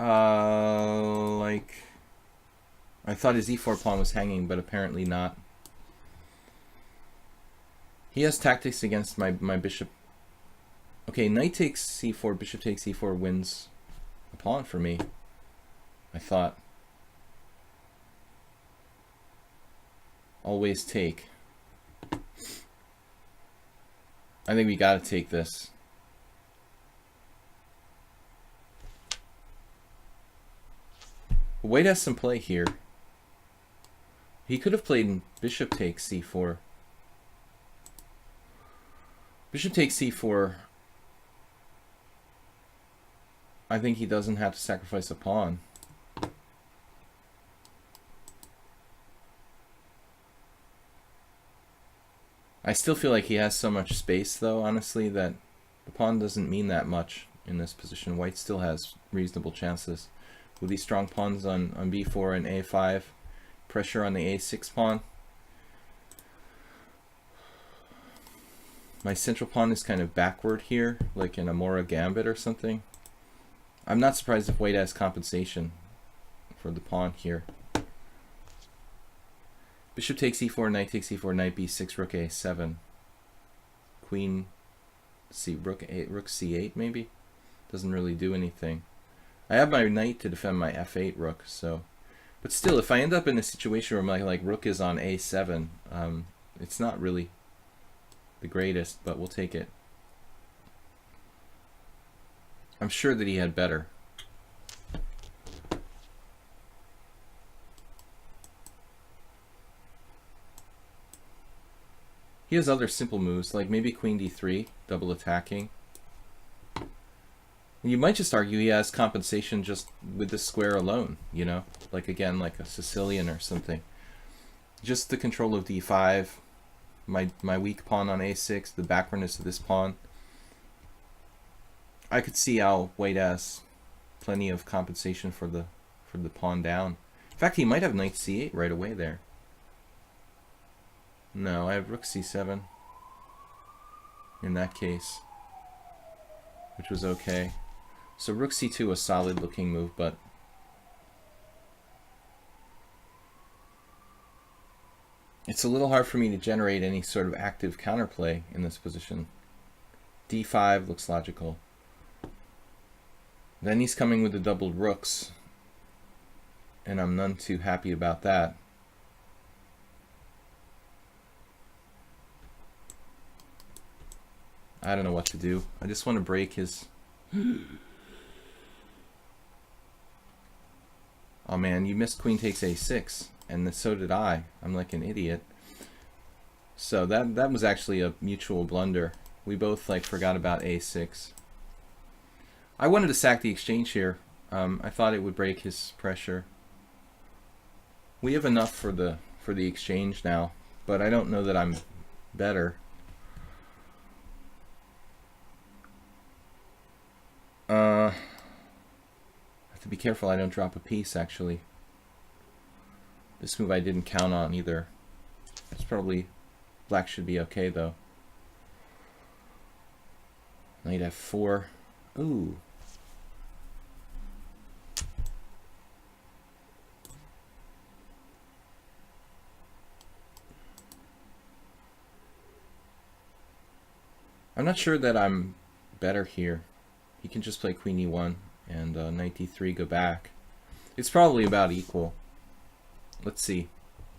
like, I thought his e4 pawn was hanging, but apparently not. He has tactics against my bishop. Okay, knight takes c4, bishop takes e4 wins a pawn for me, I thought. Always take. I think we gotta take this. White has some play here. He could have played bishop takes c4. Bishop takes c4. I think he doesn't have to sacrifice a pawn. I still feel like he has so much space, though, honestly, that the pawn doesn't mean that much in this position. White still has reasonable chances. With these strong pawns on b4 and a5, pressure on the a6 pawn. my central pawn is kind of backward here, like in a Mora Gambit or something. I'm not surprised if white has compensation for the pawn here. Bishop takes e4, knight takes e4, knight b6, rook a7. Queen rook c8 maybe? Doesn't really do anything. I have my knight to defend my f8 rook, so... But still, if I end up in a situation where my rook is on a7, it's not really the greatest, but we'll take it. I'm sure that he had better. He has other simple moves, like maybe queen d3, double attacking. And you might just argue he has compensation just with this square alone, you know? Like, again, like a Sicilian or something. Just the control of d5, my weak pawn on a6, the backwardness of this pawn. I could see how white has plenty of compensation for the pawn down. In fact, he might have knight c8 right away there. No, I have rook c7 in that case, which was okay. So rook c2, a solid looking move, but it's a little hard for me to generate any sort of active counterplay in this position. d5 looks logical. Then he's coming with the doubled rooks, and I'm none too happy about that. I don't know what to do. I just want to break his... Oh man, you missed queen takes a6, and so did I. I'm like an idiot. So that was actually a mutual blunder. We both forgot about a6. I wanted to sack the exchange here. I thought it would break his pressure. We have enough for the exchange now, but I don't know that I'm better. I have to be careful I don't drop a piece, actually. This move I didn't count on either. It's probably... Black should be okay, though. Knight f4. Ooh. I'm not sure that I'm better here. He can just play queen e1 and knight d3 go back. It's probably about equal. Let's see.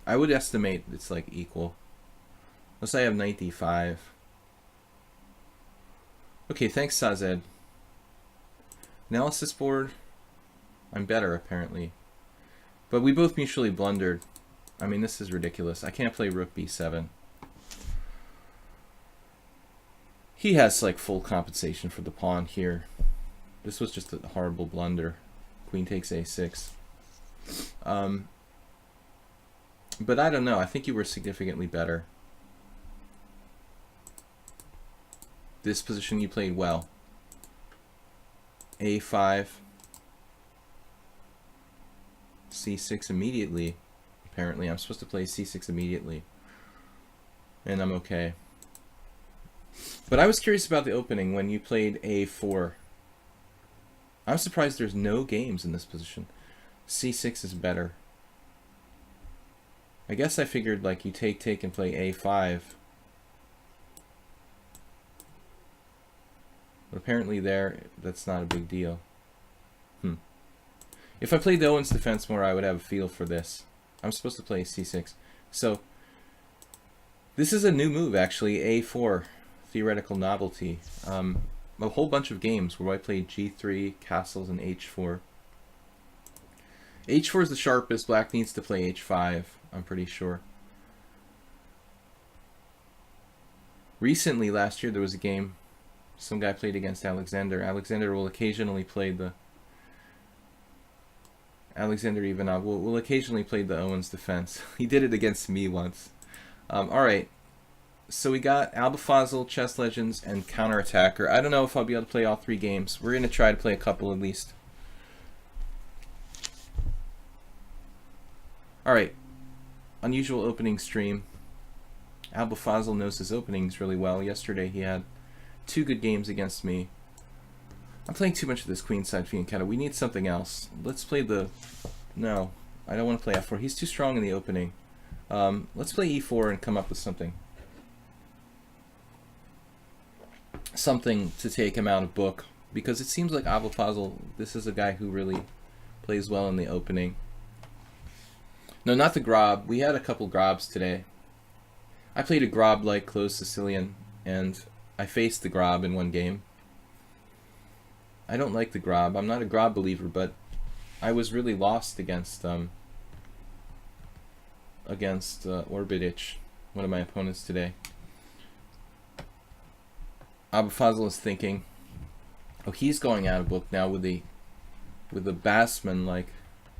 I would estimate it's like equal. Let's say I have knight d5. Okay, thanks Sazed. Analysis board. I'm better apparently. But we both mutually blundered. I mean, this is ridiculous. I can't play rook b7. He has full compensation for the pawn here. This was just a horrible blunder. Queen takes a6. But I don't know. I think you were significantly better. This position you played well. a5. c6 immediately. Apparently, I'm supposed to play c6 immediately. And I'm okay. But I was curious about the opening when you played a4. I'm surprised there's no games in this position. c6 is better. I guess I figured you take and play a5. But apparently that's not a big deal. If I played the Owens defense more, I would have a feel for this. I'm supposed to play c6. So this is a new move actually, a4. Theoretical novelty. A whole bunch of games where I played g3, castles, and h4. h4 is the sharpest. Black needs to play h5, I'm pretty sure. Recently, last year, there was a game some guy played against Alexander. Alexander will occasionally play the... Alexander Ivanov will occasionally play the Owens defense. He did it against me once. Alright. So we got Albafazel, Chess Legends, and Counterattacker. I don't know if I'll be able to play all 3 games. We're going to try to play a couple at least. Alright. Unusual opening stream. Abulfazl knows his openings really well. Yesterday he had 2 good games against me. I'm playing too much of this queenside fianchetto. We need something else. Let's play the... No, I don't want to play f4. He's too strong in the opening. Let's play e4 and come up with something. Something to take him out of book. Because it seems like Abulfazl, this is a guy who really plays well in the opening. No, not the Grob. We had a couple Grobs today. I played a Grob-like closed Sicilian, and I faced the Grob in one game. I don't like the Grob. I'm not a Grob believer, but I was really lost against Orbitich, one of my opponents today. Abulfazl is thinking, oh, he's going out of book now with the Bassman like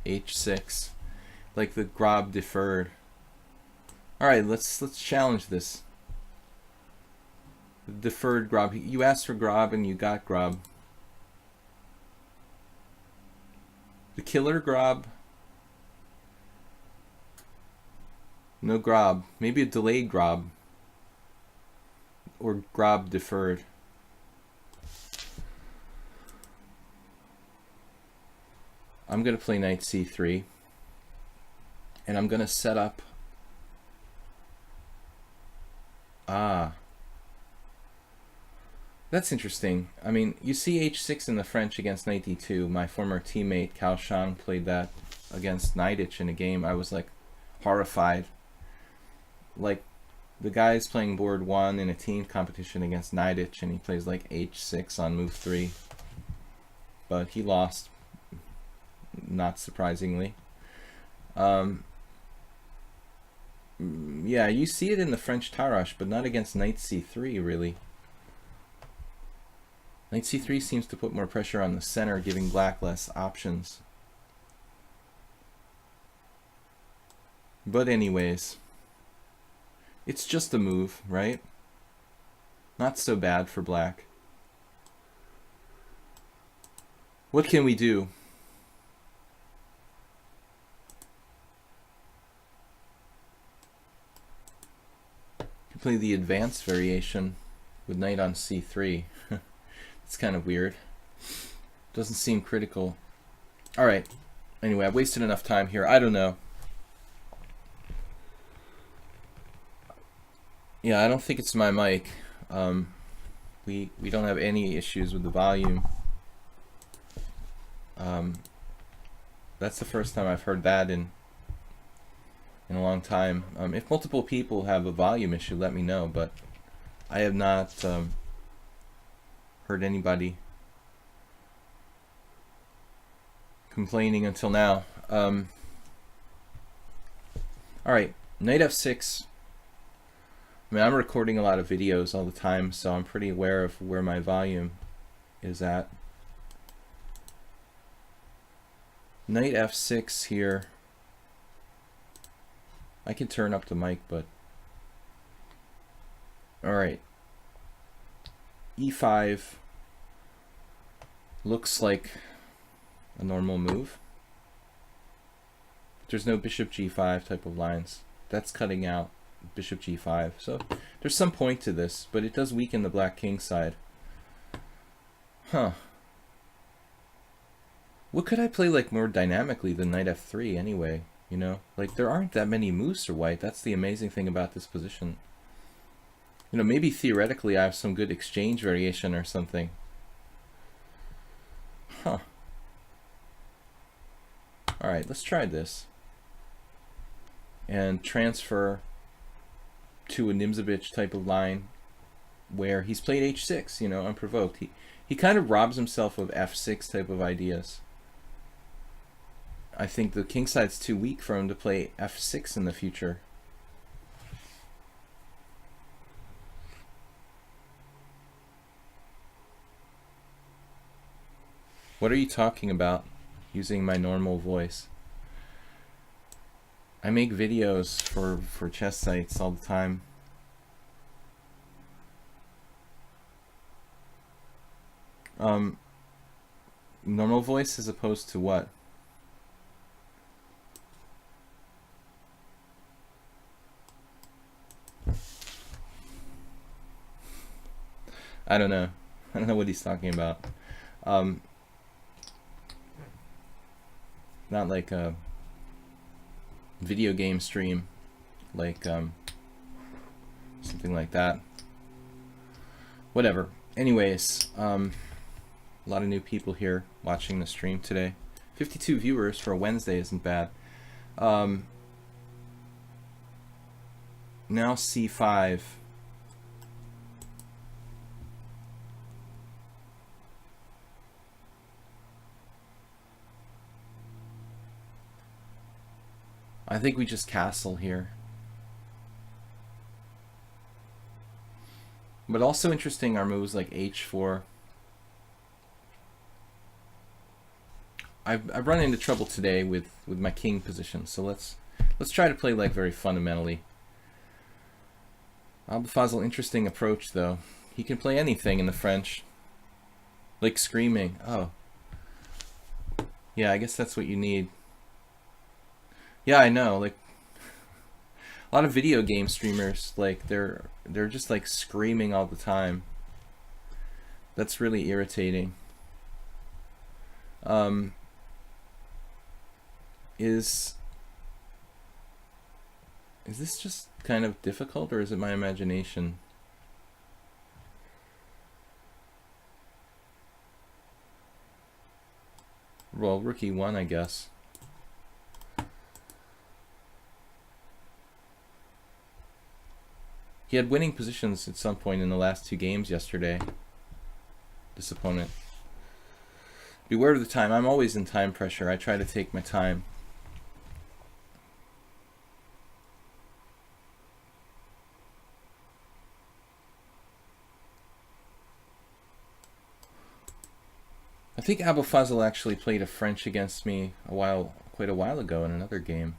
h6, like the Grob deferred. All right, let's challenge this. The deferred Grob. You asked for Grob and you got Grob. The killer Grob. No Grob. Maybe a delayed Grob. Or Grob deferred. I'm going to play knight c3. And I'm going to set up... Ah. That's interesting. I mean, you see h6 in the French against knight d2. My former teammate Cao Shang played that against Neidich in a game. I was like horrified. Like the guy's playing board 1 in a team competition against Neidich, and he plays like h6 on move 3. But he lost, not surprisingly. Yeah, you see it in the French Tarrasch, but not against knight c3, really. Knight c3 seems to put more pressure on the center, giving black less options. But anyways, it's just a move, right? Not so bad for black. What can we do? Play the advanced variation with knight on c3. It's kind of weird. Doesn't seem critical. Alright. Anyway, I wasted enough time here. I don't know. Yeah, I don't think it's my mic. We don't have any issues with the volume. That's the first time I've heard that in a long time. If multiple people have a volume issue, let me know, but I have not heard anybody complaining until now. Alright, knight f6. I mean, I'm recording a lot of videos all the time, so I'm pretty aware of where my volume is at. Knight f6 here. I can turn up the mic, but... Alright. e5 looks like a normal move. There's no bishop g5 type of lines. That's cutting out bishop g5. So there's some point to this, but it does weaken the black king side. Huh. What could I play like more dynamically than knight f3 anyway? You know, like there aren't that many moves for white. That's the amazing thing about this position. You know, maybe theoretically I have some good exchange variation or something. Huh. Alright, let's try this. And transfer to a Nimzovich type of line where he's played h6, you know, unprovoked. He kind of robs himself of f6 type of ideas. I think the king side's too weak for him to play f6 in the future. What are you talking about using my normal voice? I make videos for chess sites all the time. Normal voice as opposed to what? I don't know. I don't know what he's talking about. Not like a video game stream, like something like that. Whatever. Anyways, a lot of new people here watching the stream today. 52 viewers for a Wednesday isn't bad. Now C5. I think we just castle here. But also interesting are moves like H4. I've run into trouble today with my king position, so let's try to play like very fundamentally. Paschall, interesting approach though. He can play anything in the French. Like screaming. Oh. Yeah, I guess that's what you need. Yeah, I know. Like a lot of video game streamers, like they're just like screaming all the time. That's really irritating. Is this just kind of difficult, or is it my imagination? Well, rook e1, I guess. He had winning positions at some point in the last two games yesterday, this opponent. Beware of the time. I'm always in time pressure. I try to take my time. I think Paschall actually played a French against me quite a while ago in another game.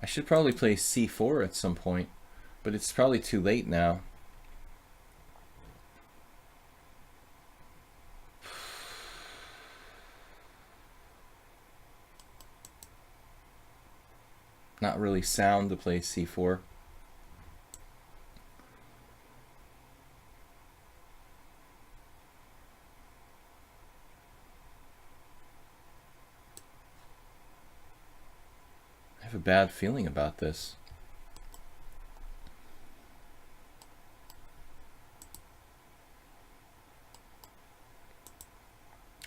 I should probably play C4 at some point, but it's probably too late now. Not really sound to play C4. I have a bad feeling about this.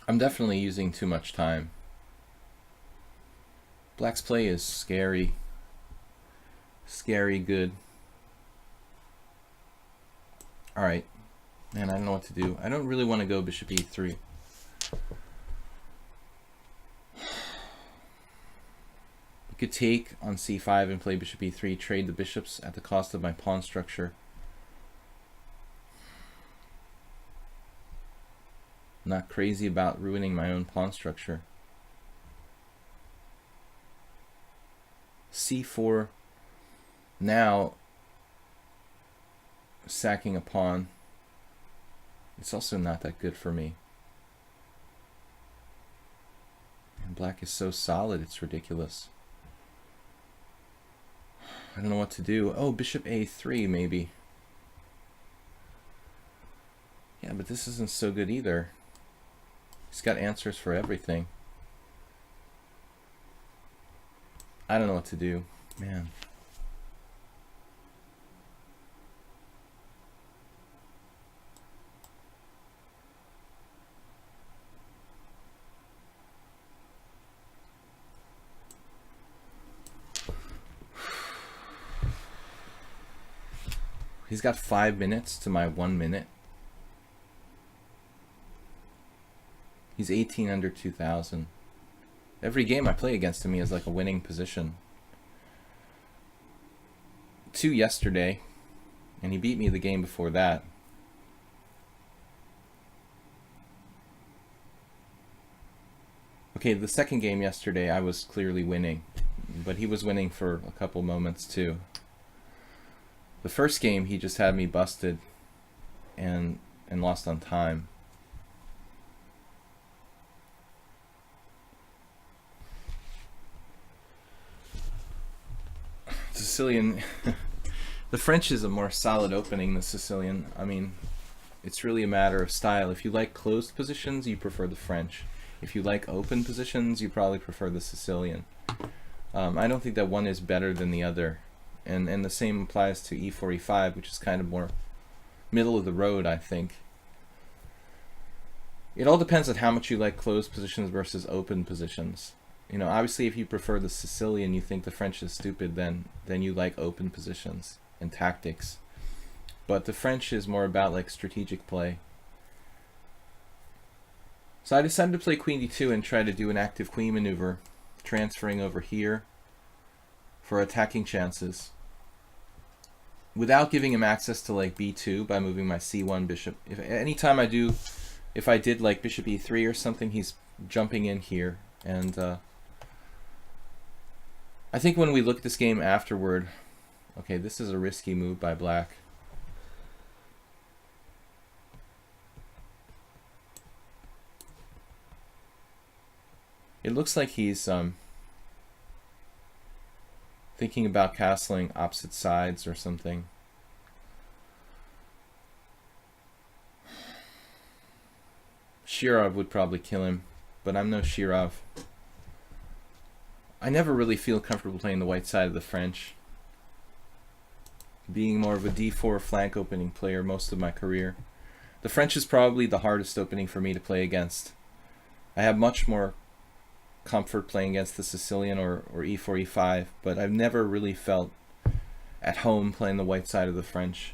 I'm definitely using too much time. Black's play is scary. Scary good. Alright. Man, I don't know what to do. I don't really want to go bishop e3. We could take on c5 and play bishop e3, trade the bishops at the cost of my pawn structure. I'm not crazy about ruining my own pawn structure. c4, now sacking a pawn. It's also not that good for me. And black is so solid, it's ridiculous. I don't know what to do. Oh, bishop a3 maybe. Yeah, but this isn't so good either. He's got answers for everything. I don't know what to do. Man. He's got 5 minutes to my 1 minute. He's 18 under 2,000. Every game I play against him, he has like a winning position. 2 yesterday, and he beat me the game before that. Okay, the second game yesterday, I was clearly winning, but he was winning for a couple moments too. The first game, he just had me busted and lost on time. Sicilian, The French is a more solid opening than the Sicilian. I mean, it's really a matter of style. If you like closed positions, you prefer the French. If you like open positions, you probably prefer the Sicilian. I don't think that one is better than the other. And the same applies to e4, e5, which is kind of more middle of the road, I think. It all depends on how much you like closed positions versus open positions. You know, obviously if you prefer the Sicilian, you think the French is stupid, then you like open positions and tactics. But the French is more about like strategic play. So I decided to play queen d2 and try to do an active queen maneuver, transferring over here for attacking chances, without giving him access to like b2 by moving my c1 bishop. If I did like bishop e3 or something, he's jumping in here. And I think when we look at this game afterward, okay, this is a risky move by black. It looks like he's thinking about castling opposite sides or something. Shirov would probably kill him, but I'm no Shirov. I never really feel comfortable playing the white side of the French, being more of a d4 flank opening player most of my career. The French is probably the hardest opening for me to play against. I have much more comfort playing against the Sicilian or e4, e5, but I've never really felt at home playing the white side of the French.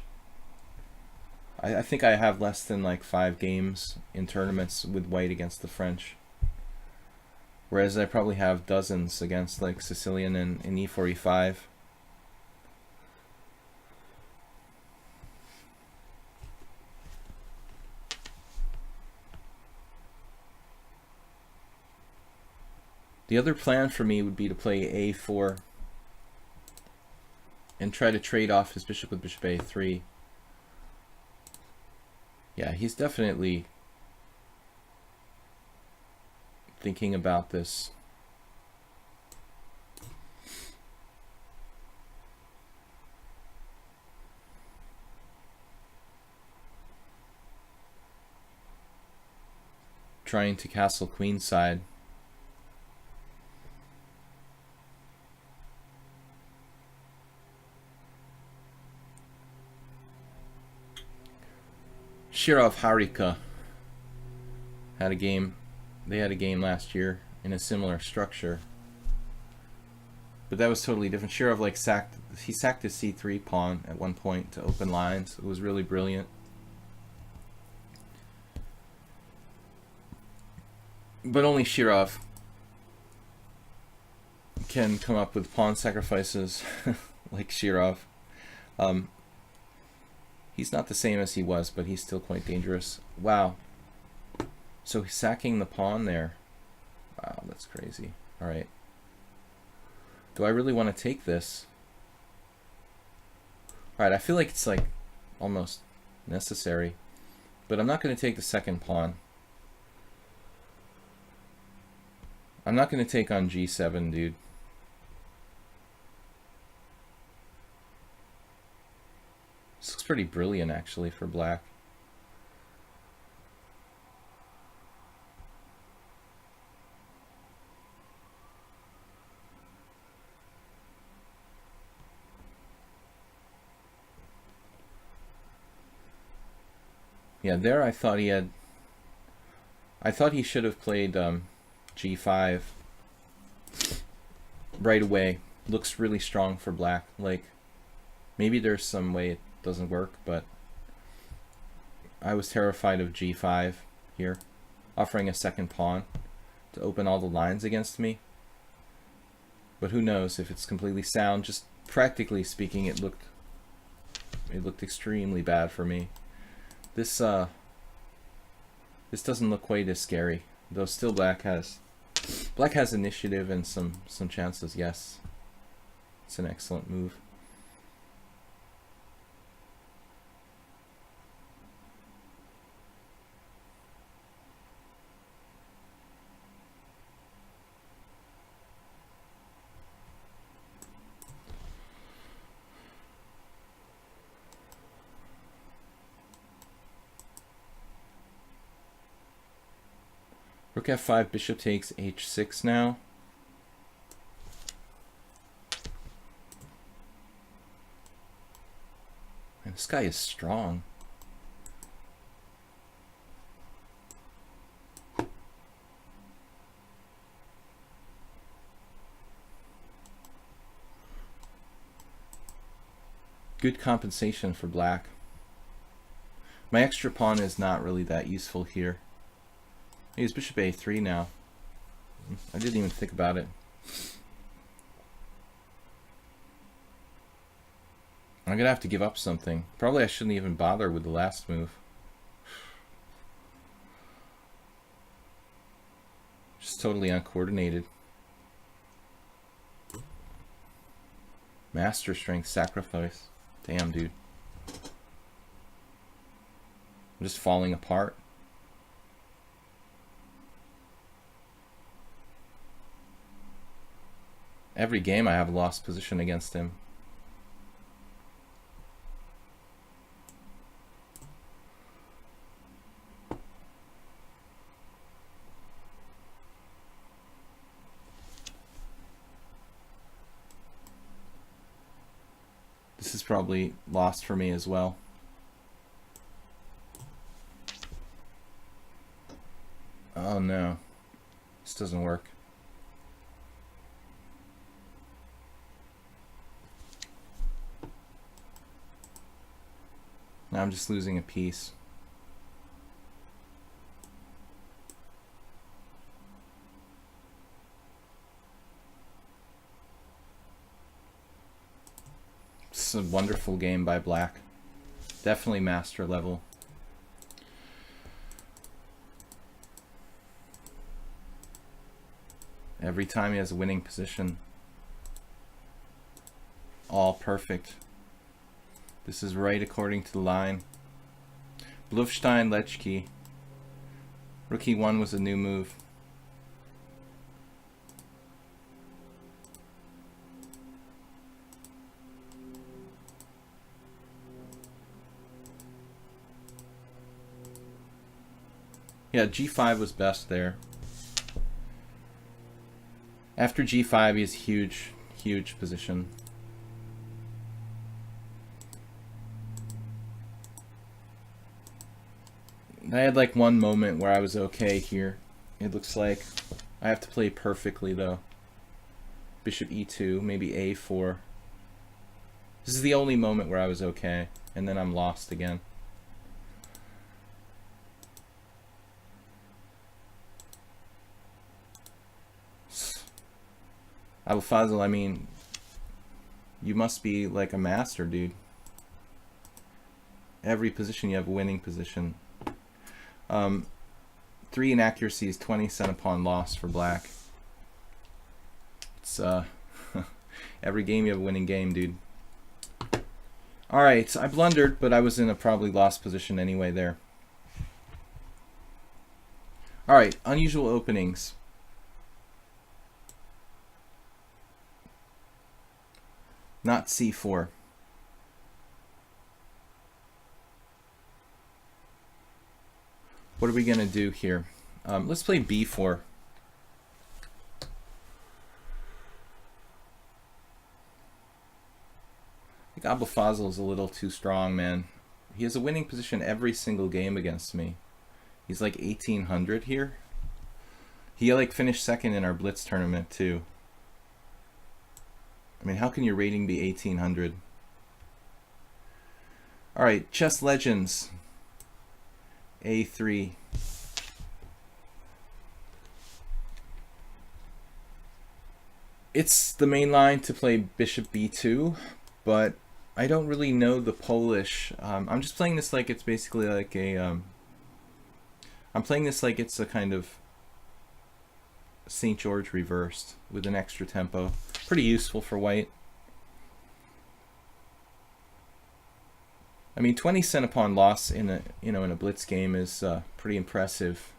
I think I have less than like 5 games in tournaments with white against the French, whereas I probably have dozens against like Sicilian and e4, e5. The other plan for me would be to play a4 and try to trade off his bishop with bishop a3. Yeah, he's definitely thinking about this. Trying to castle queenside. Shirov Harika had a game. They had a game last year in a similar structure, but that was totally different. Shirov like sacked his c3 pawn at one point to open lines. It was really brilliant. But only Shirov can come up with pawn sacrifices like Shirov. He's not the same as he was, but he's still quite dangerous. Wow. So he's sacking the pawn there. Wow, that's crazy. Alright. Do I really want to take this? Alright, I feel like it's like almost necessary. But I'm not going to take the second pawn. I'm not going to take on g7, dude. This looks pretty brilliant, actually, for black. Yeah, there I thought he should have played g5 right away. Looks really strong for black. Like, maybe there's some way it doesn't work, but I was terrified of g5 here, offering a second pawn to open all the lines against me. But who knows if it's completely sound. Just practically speaking, it looked extremely bad for me. This doesn't look quite as scary, though still black has initiative and some chances. Yes, it's an excellent move. Rook f5, bishop takes h6 now. Man, this guy is strong. Good compensation for black. My extra pawn is not really that useful here. He's bishop a3 now. I didn't even think about it. I'm gonna have to give up something. Probably I shouldn't even bother with the last move. Just totally uncoordinated. Master strength sacrifice. Damn, dude. I'm just falling apart. Every game I have a lost position against him. This is probably lost for me as well. Oh no, this doesn't work. Now I'm just losing a piece. This is a wonderful game by black. Definitely master level. Every time he has a winning position. All perfect. This is right according to the line. Bluffstein, Lechke. Rook e1 was a new move. Yeah, g5 was best there. After g5, he has huge, huge position. I had like one moment where I was okay here. It looks like I have to play perfectly though. Bishop e2, maybe a4. This is the only moment where I was okay, and then I'm lost again. Abulfazl, I mean, you must be like a master, dude. Every position you have a winning position. 3 inaccuracies, 20 cent pawn loss for black. It's every game you have a winning game, dude. Alright, I blundered, but I was in a probably lost position anyway there. Alright, unusual openings. Not c4. What are we going to do here? Let's play b4. I think Abulfazl is a little too strong, man. He has a winning position every single game against me. He's like 1800 here. He like finished second in our blitz tournament too. I mean, how can your rating be 1800? All right, chess legends. A3. It's the main line to play bishop b2, but I don't really know the Polish. I'm just playing this like it's basically like a. I'm playing this like it's a kind of St. George reversed with an extra tempo. Pretty useful for white. I mean, 20 cent pawn loss in a in a blitz game is pretty impressive.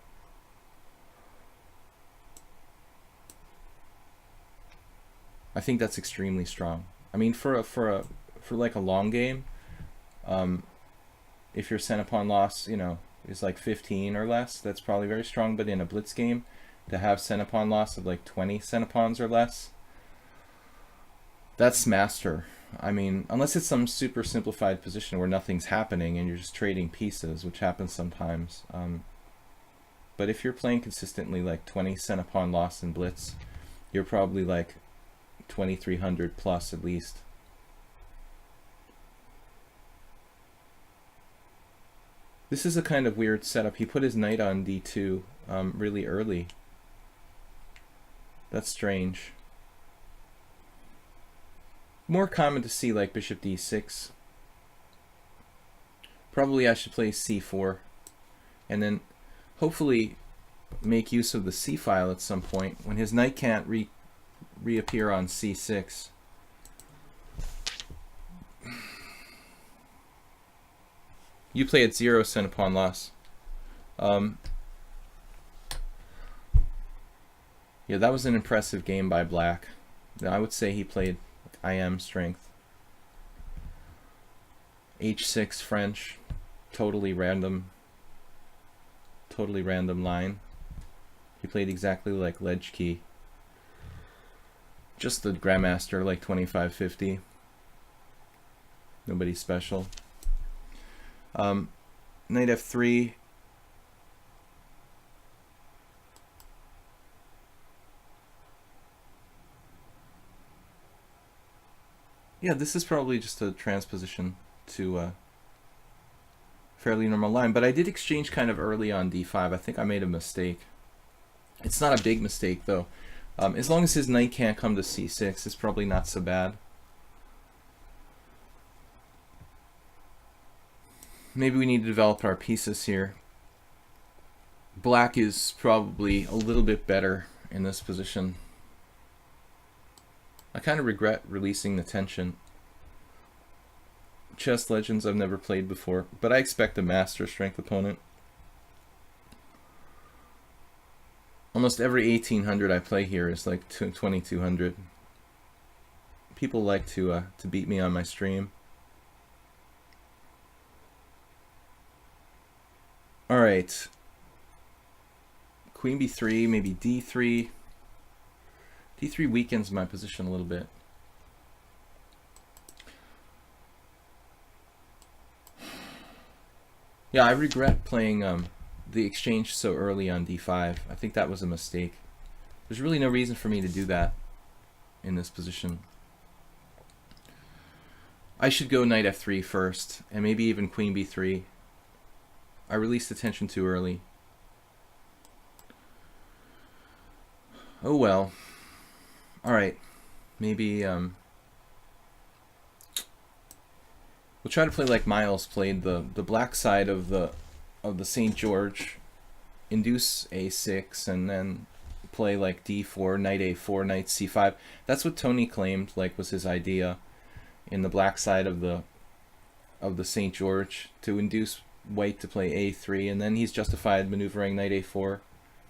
I think that's extremely strong. I mean, for like a long game, if your cent pawn loss, is like 15 or less, that's probably very strong. But in a blitz game, to have center pawn loss of like 20 center pawns or less. That's master. I mean, unless it's some super simplified position where nothing's happening and you're just trading pieces, which happens sometimes. But if you're playing consistently like 20 center pawn loss in blitz, you're probably like 2300 plus at least. This is a kind of weird setup. He put his knight on d2 really early. That's strange. More common to see like bishop d6. Probably I should play c4 and then hopefully make use of the c file at some point when his knight can't reappear on c6. You play at 0 center pawn loss. Yeah, that was an impressive game by Black. I would say he played IM strength. H6 French, totally random line. He played exactly like Ledge just the Grandmaster, like 2550. Nobody special. Knight f3. Yeah, this is probably just a transposition to a fairly normal line, but I did exchange kind of early on d5. I think I made a mistake. It's not a big mistake though. As long as his knight can't come to c6, it's probably not so bad. Maybe we need to develop our pieces here. Black is probably a little bit better in this position. I kind of regret releasing the tension. Chess Legends I've never played before, but I expect a master strength opponent. Almost every 1800 I play here is like 2200. People like to beat me on my stream. All right. Queen b3, maybe d3. d3 weakens my position a little bit. Yeah, I regret playing the exchange so early on d5. I think that was a mistake. There's really no reason for me to do that in this position. I should go knight f3 first, and maybe even queen b3. I released the tension too early. Oh well. Alright. Maybe we'll try to play like Miles played, the black side of the St. George, induce a6 and then play like d4, knight a4, knight c5. That's what Tony claimed like was his idea in the black side of the St. George, to induce white to play a3, and then he's justified maneuvering knight a4,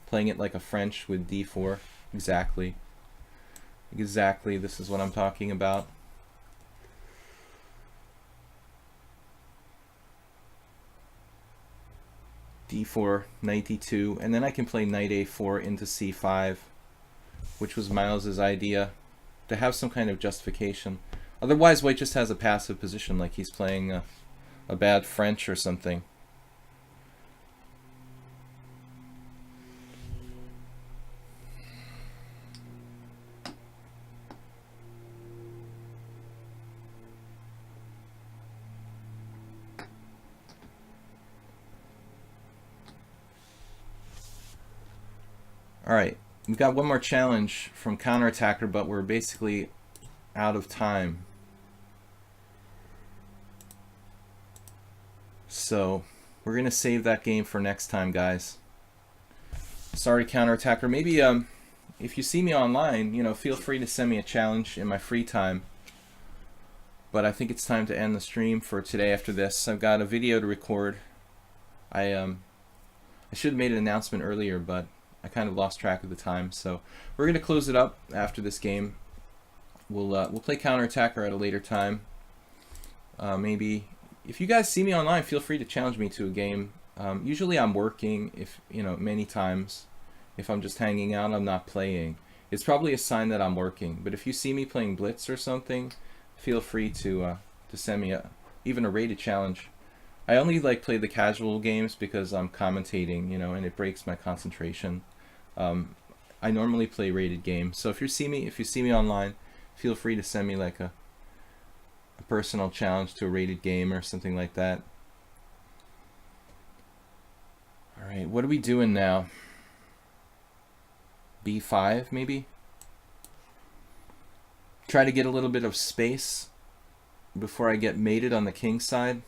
playing it like a French with d4. Exactly, this is what I'm talking about. d4, knight d2, and then I can play knight a4 into c5, which was Miles's idea, to have some kind of justification. Otherwise, white just has a passive position, like he's playing a bad French or something. Alright, we've got one more challenge from Counterattacker, but we're basically out of time. So we're going to save that game for next time, guys. Sorry, Counterattacker. Maybe if you see me online, you know, feel free to send me a challenge in my free time. But I think it's time to end the stream for today after this. I've got a video to record. I should have made an announcement earlier, but I kind of lost track of the time. So we're going to close it up after this game. We'll play Counterattacker at a later time. Maybe if you guys see me online, feel free to challenge me to a game. Usually I'm working, if you know, many times, If I'm just hanging out, I'm not playing. It's probably a sign that I'm working. But if you see me playing blitz or something, feel free to send me even a rated challenge. I only like play the casual games because I'm commentating, you know, and it breaks my concentration. I normally play rated games, so if you see me online, feel free to send me like a personal challenge to a rated game or something like that. All right, what are we doing now? B5 maybe? Try to get a little bit of space before I get mated on the king side.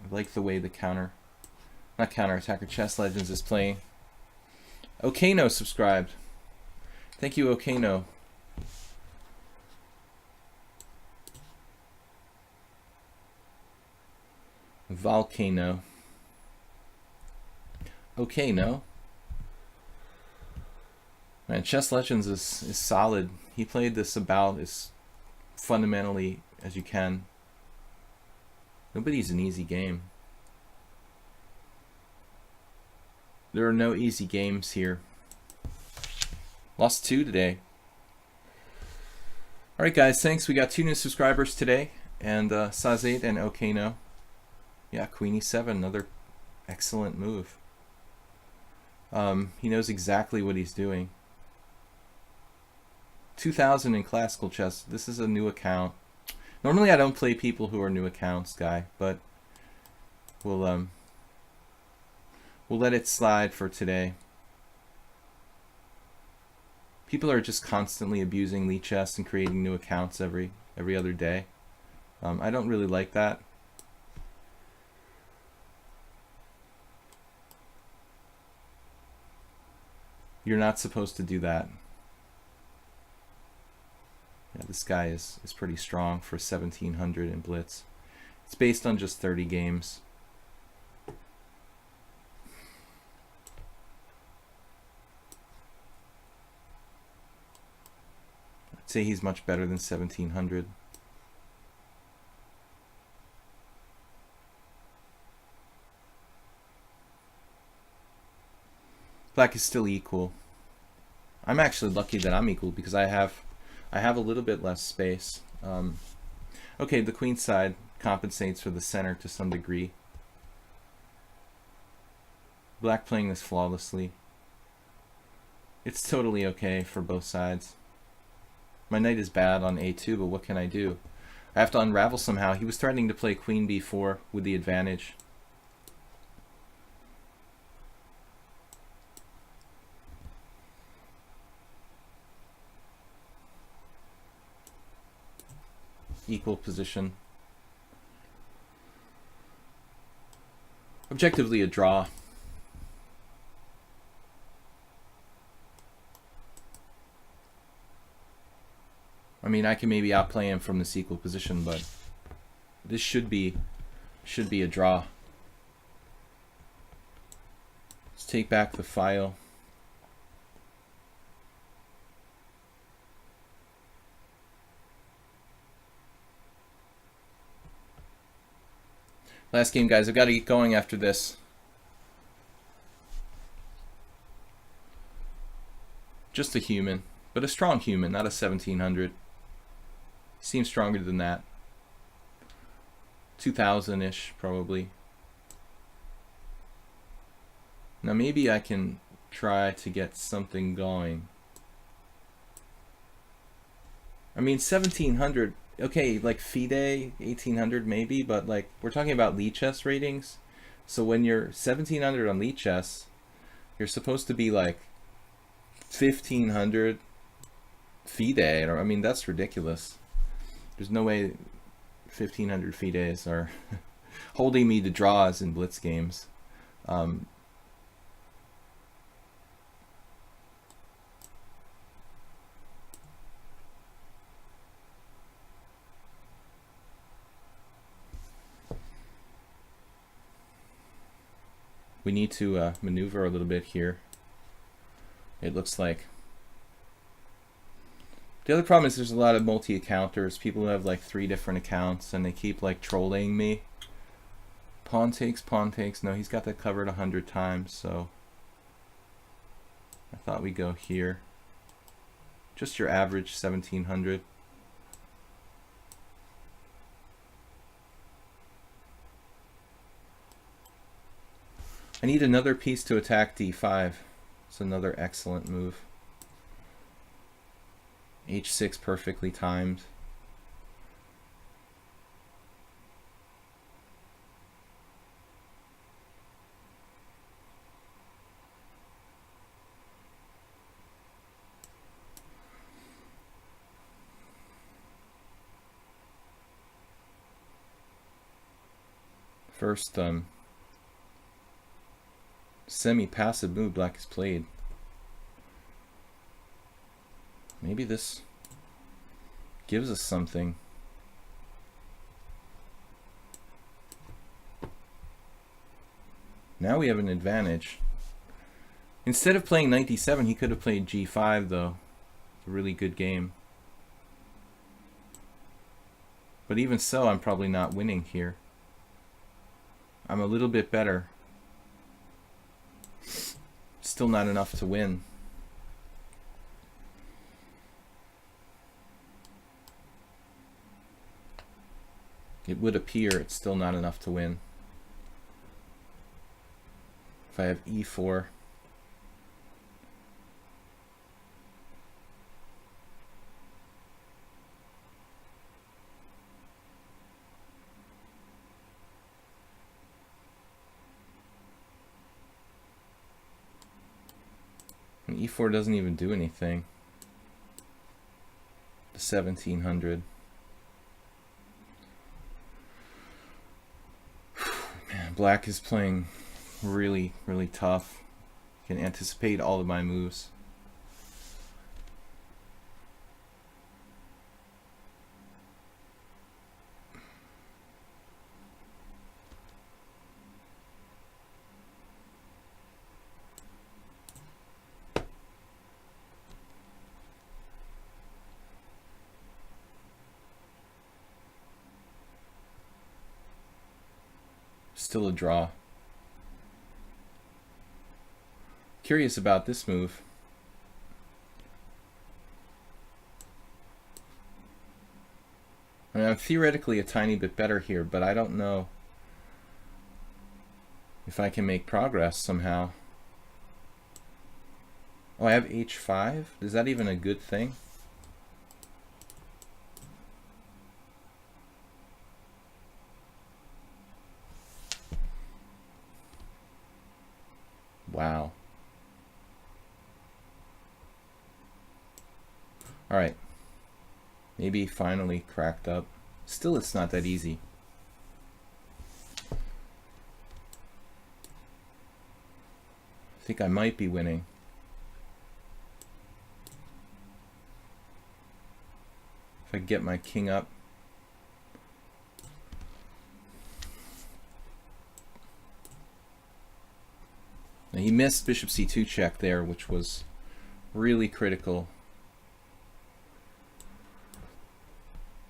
I like the way the not counter-attacker, Chess Legends is playing. Okano subscribed. Thank you, Okano. Volcano. Okano. Man, Chess Legends is solid. He played this about as fundamentally as you can. Nobody's an easy game. There are no easy games here. Lost 2 today. Alright guys, thanks. We got 2 new subscribers today. And Sazate and Okano. Yeah, Queen E7, another excellent move. He knows exactly what he's doing. 2000 in classical chess. This is a new account. Normally I don't play people who are new accounts, guy, but we'll let it slide for today. People are just constantly abusing lichess and creating new accounts every other day. I don't really like that. You're not supposed to do that. Yeah, this guy is pretty strong for 1700 in blitz. It's based on just 30 games. I'd say he's much better than 1700. Black is still equal. I'm actually lucky that I'm equal because I have a little bit less space. Okay, the queen side compensates for the center to some degree. Black playing this flawlessly. It's totally okay for both sides. My knight is bad on a2, but what can I do? I have to unravel somehow. He was threatening to play queen b4 with the advantage. Equal position. Objectively a draw. I mean, I can maybe outplay him from this equal position, but this should be a draw. Let's take back the file. Last game, guys. I've got to get going after this. Just a human, but a strong human, not a 1700. Seems stronger than that. 2000-ish, probably. Now maybe I can try to get something going. I mean, 1700... Okay, like FIDE 1800 maybe, but like we're talking about lichess ratings. So when you're 1700 on lichess, you're supposed to be like 1500 FIDE. I mean, that's ridiculous. There's no way 1500 FIDEs are holding me to draws in blitz games. We need to maneuver a little bit here. It looks like. The other problem is there's a lot of multi-accounters. People who have like 3 different accounts and they keep like trolling me, Pawn takes, pawn takes. No, he's got that covered 100 times, so I thought we'd go here. Just your average 1700. I need another piece to attack d5. It's another excellent move. h6 perfectly timed. First semi-passive move black has played. Maybe this gives us something. Now we have an advantage. Instead of playing knight d7, he could have played g5 though. It's a really good game. But even so, I'm probably not winning here. I'm a little bit better. Still not enough to win. It would appear it's still not enough to win. If I have e4. And e4 doesn't even do anything. The 1700. Man, black is playing really, really tough. Can anticipate all of my moves. Still a draw. Curious about this move. I mean, I'm theoretically a tiny bit better here, but I don't know if I can make progress somehow. Oh, I have h5? Is that even a good thing? Wow. Alright. Maybe finally cracked up. Still, it's not that easy. I think I might be winning. If I get my king up. Now he missed bishop c2 check there, which was really critical.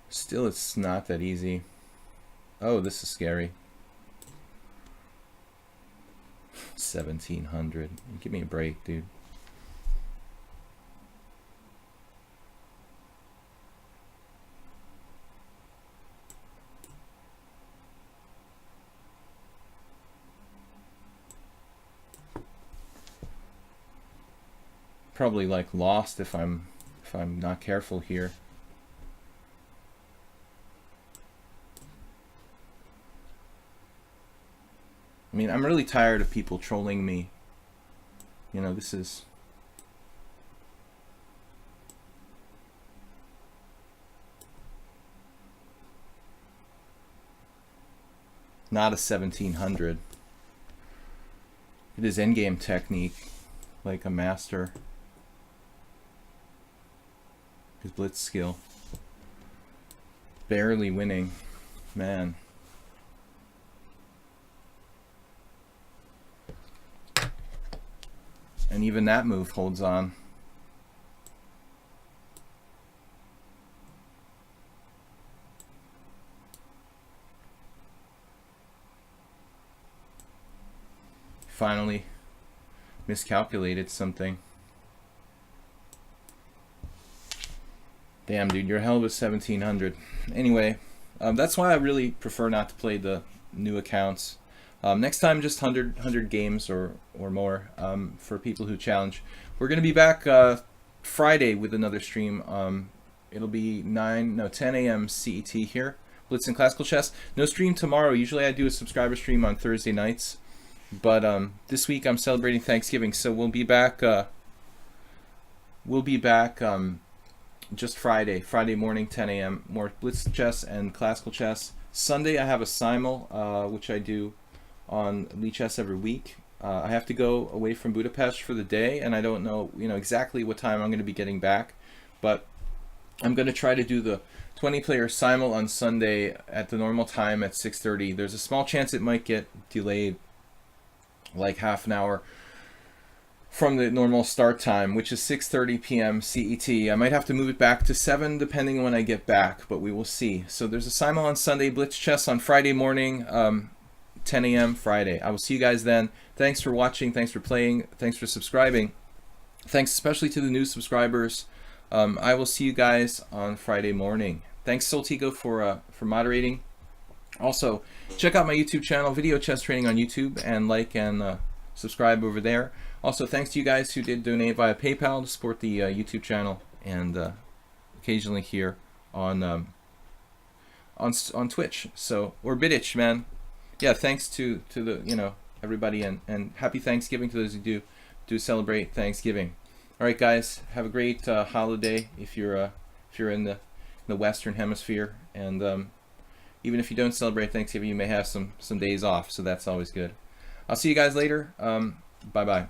Still, it's not that easy. Oh, this is scary. 1700. Give me a break, dude. Probably like lost if I'm not careful here. I mean, I'm really tired of people trolling me. You know, this is not a 1700. It is endgame technique, like a master. His blitz skill. Barely winning. Man. And even that move holds on. finally miscalculated something. Damn, dude, you're a hell of a 1700. Anyway, that's why I really prefer not to play the new accounts. Next time, just 100 games or more for people who challenge. We're going to be back Friday with another stream. It'll be 10 a.m. CET here. Blitz and Classical Chess. No stream tomorrow. Usually I do a subscriber stream on Thursday nights. But this week I'm celebrating Thanksgiving, so we'll be back just Friday morning, 10 a.m. More Blitz Chess and Classical Chess. Sunday I have a simul, which I do on lichess every week. I have to go away from Budapest for the day, and I don't know, exactly what time I'm going to be getting back, but I'm going to try to do the 20-player simul on Sunday at the normal time at 6:30. There's a small chance it might get delayed like half an hour from the normal start time, which is 6:30 p.m. CET. I might have to move it back to 7 depending on when I get back, but we will see. So there's a simul on Sunday, Blitz Chess on Friday morning, 10 a.m. Friday. I will see you guys then. Thanks for watching. Thanks for playing. Thanks for subscribing. Thanks especially to the new subscribers. I will see you guys on Friday morning. Thanks, Soltigo, for moderating. Also, check out my YouTube channel, Video Chess Training on YouTube, and like and subscribe over there. Also, thanks to you guys who did donate via PayPal to support the YouTube channel, and occasionally here on Twitch. So, or Bidditch, man. Yeah, thanks to the everybody, and happy Thanksgiving to those who do celebrate Thanksgiving. All right, guys, have a great holiday if you're in the Western Hemisphere, and even if you don't celebrate Thanksgiving, you may have some days off, so that's always good. I'll see you guys later. Bye bye.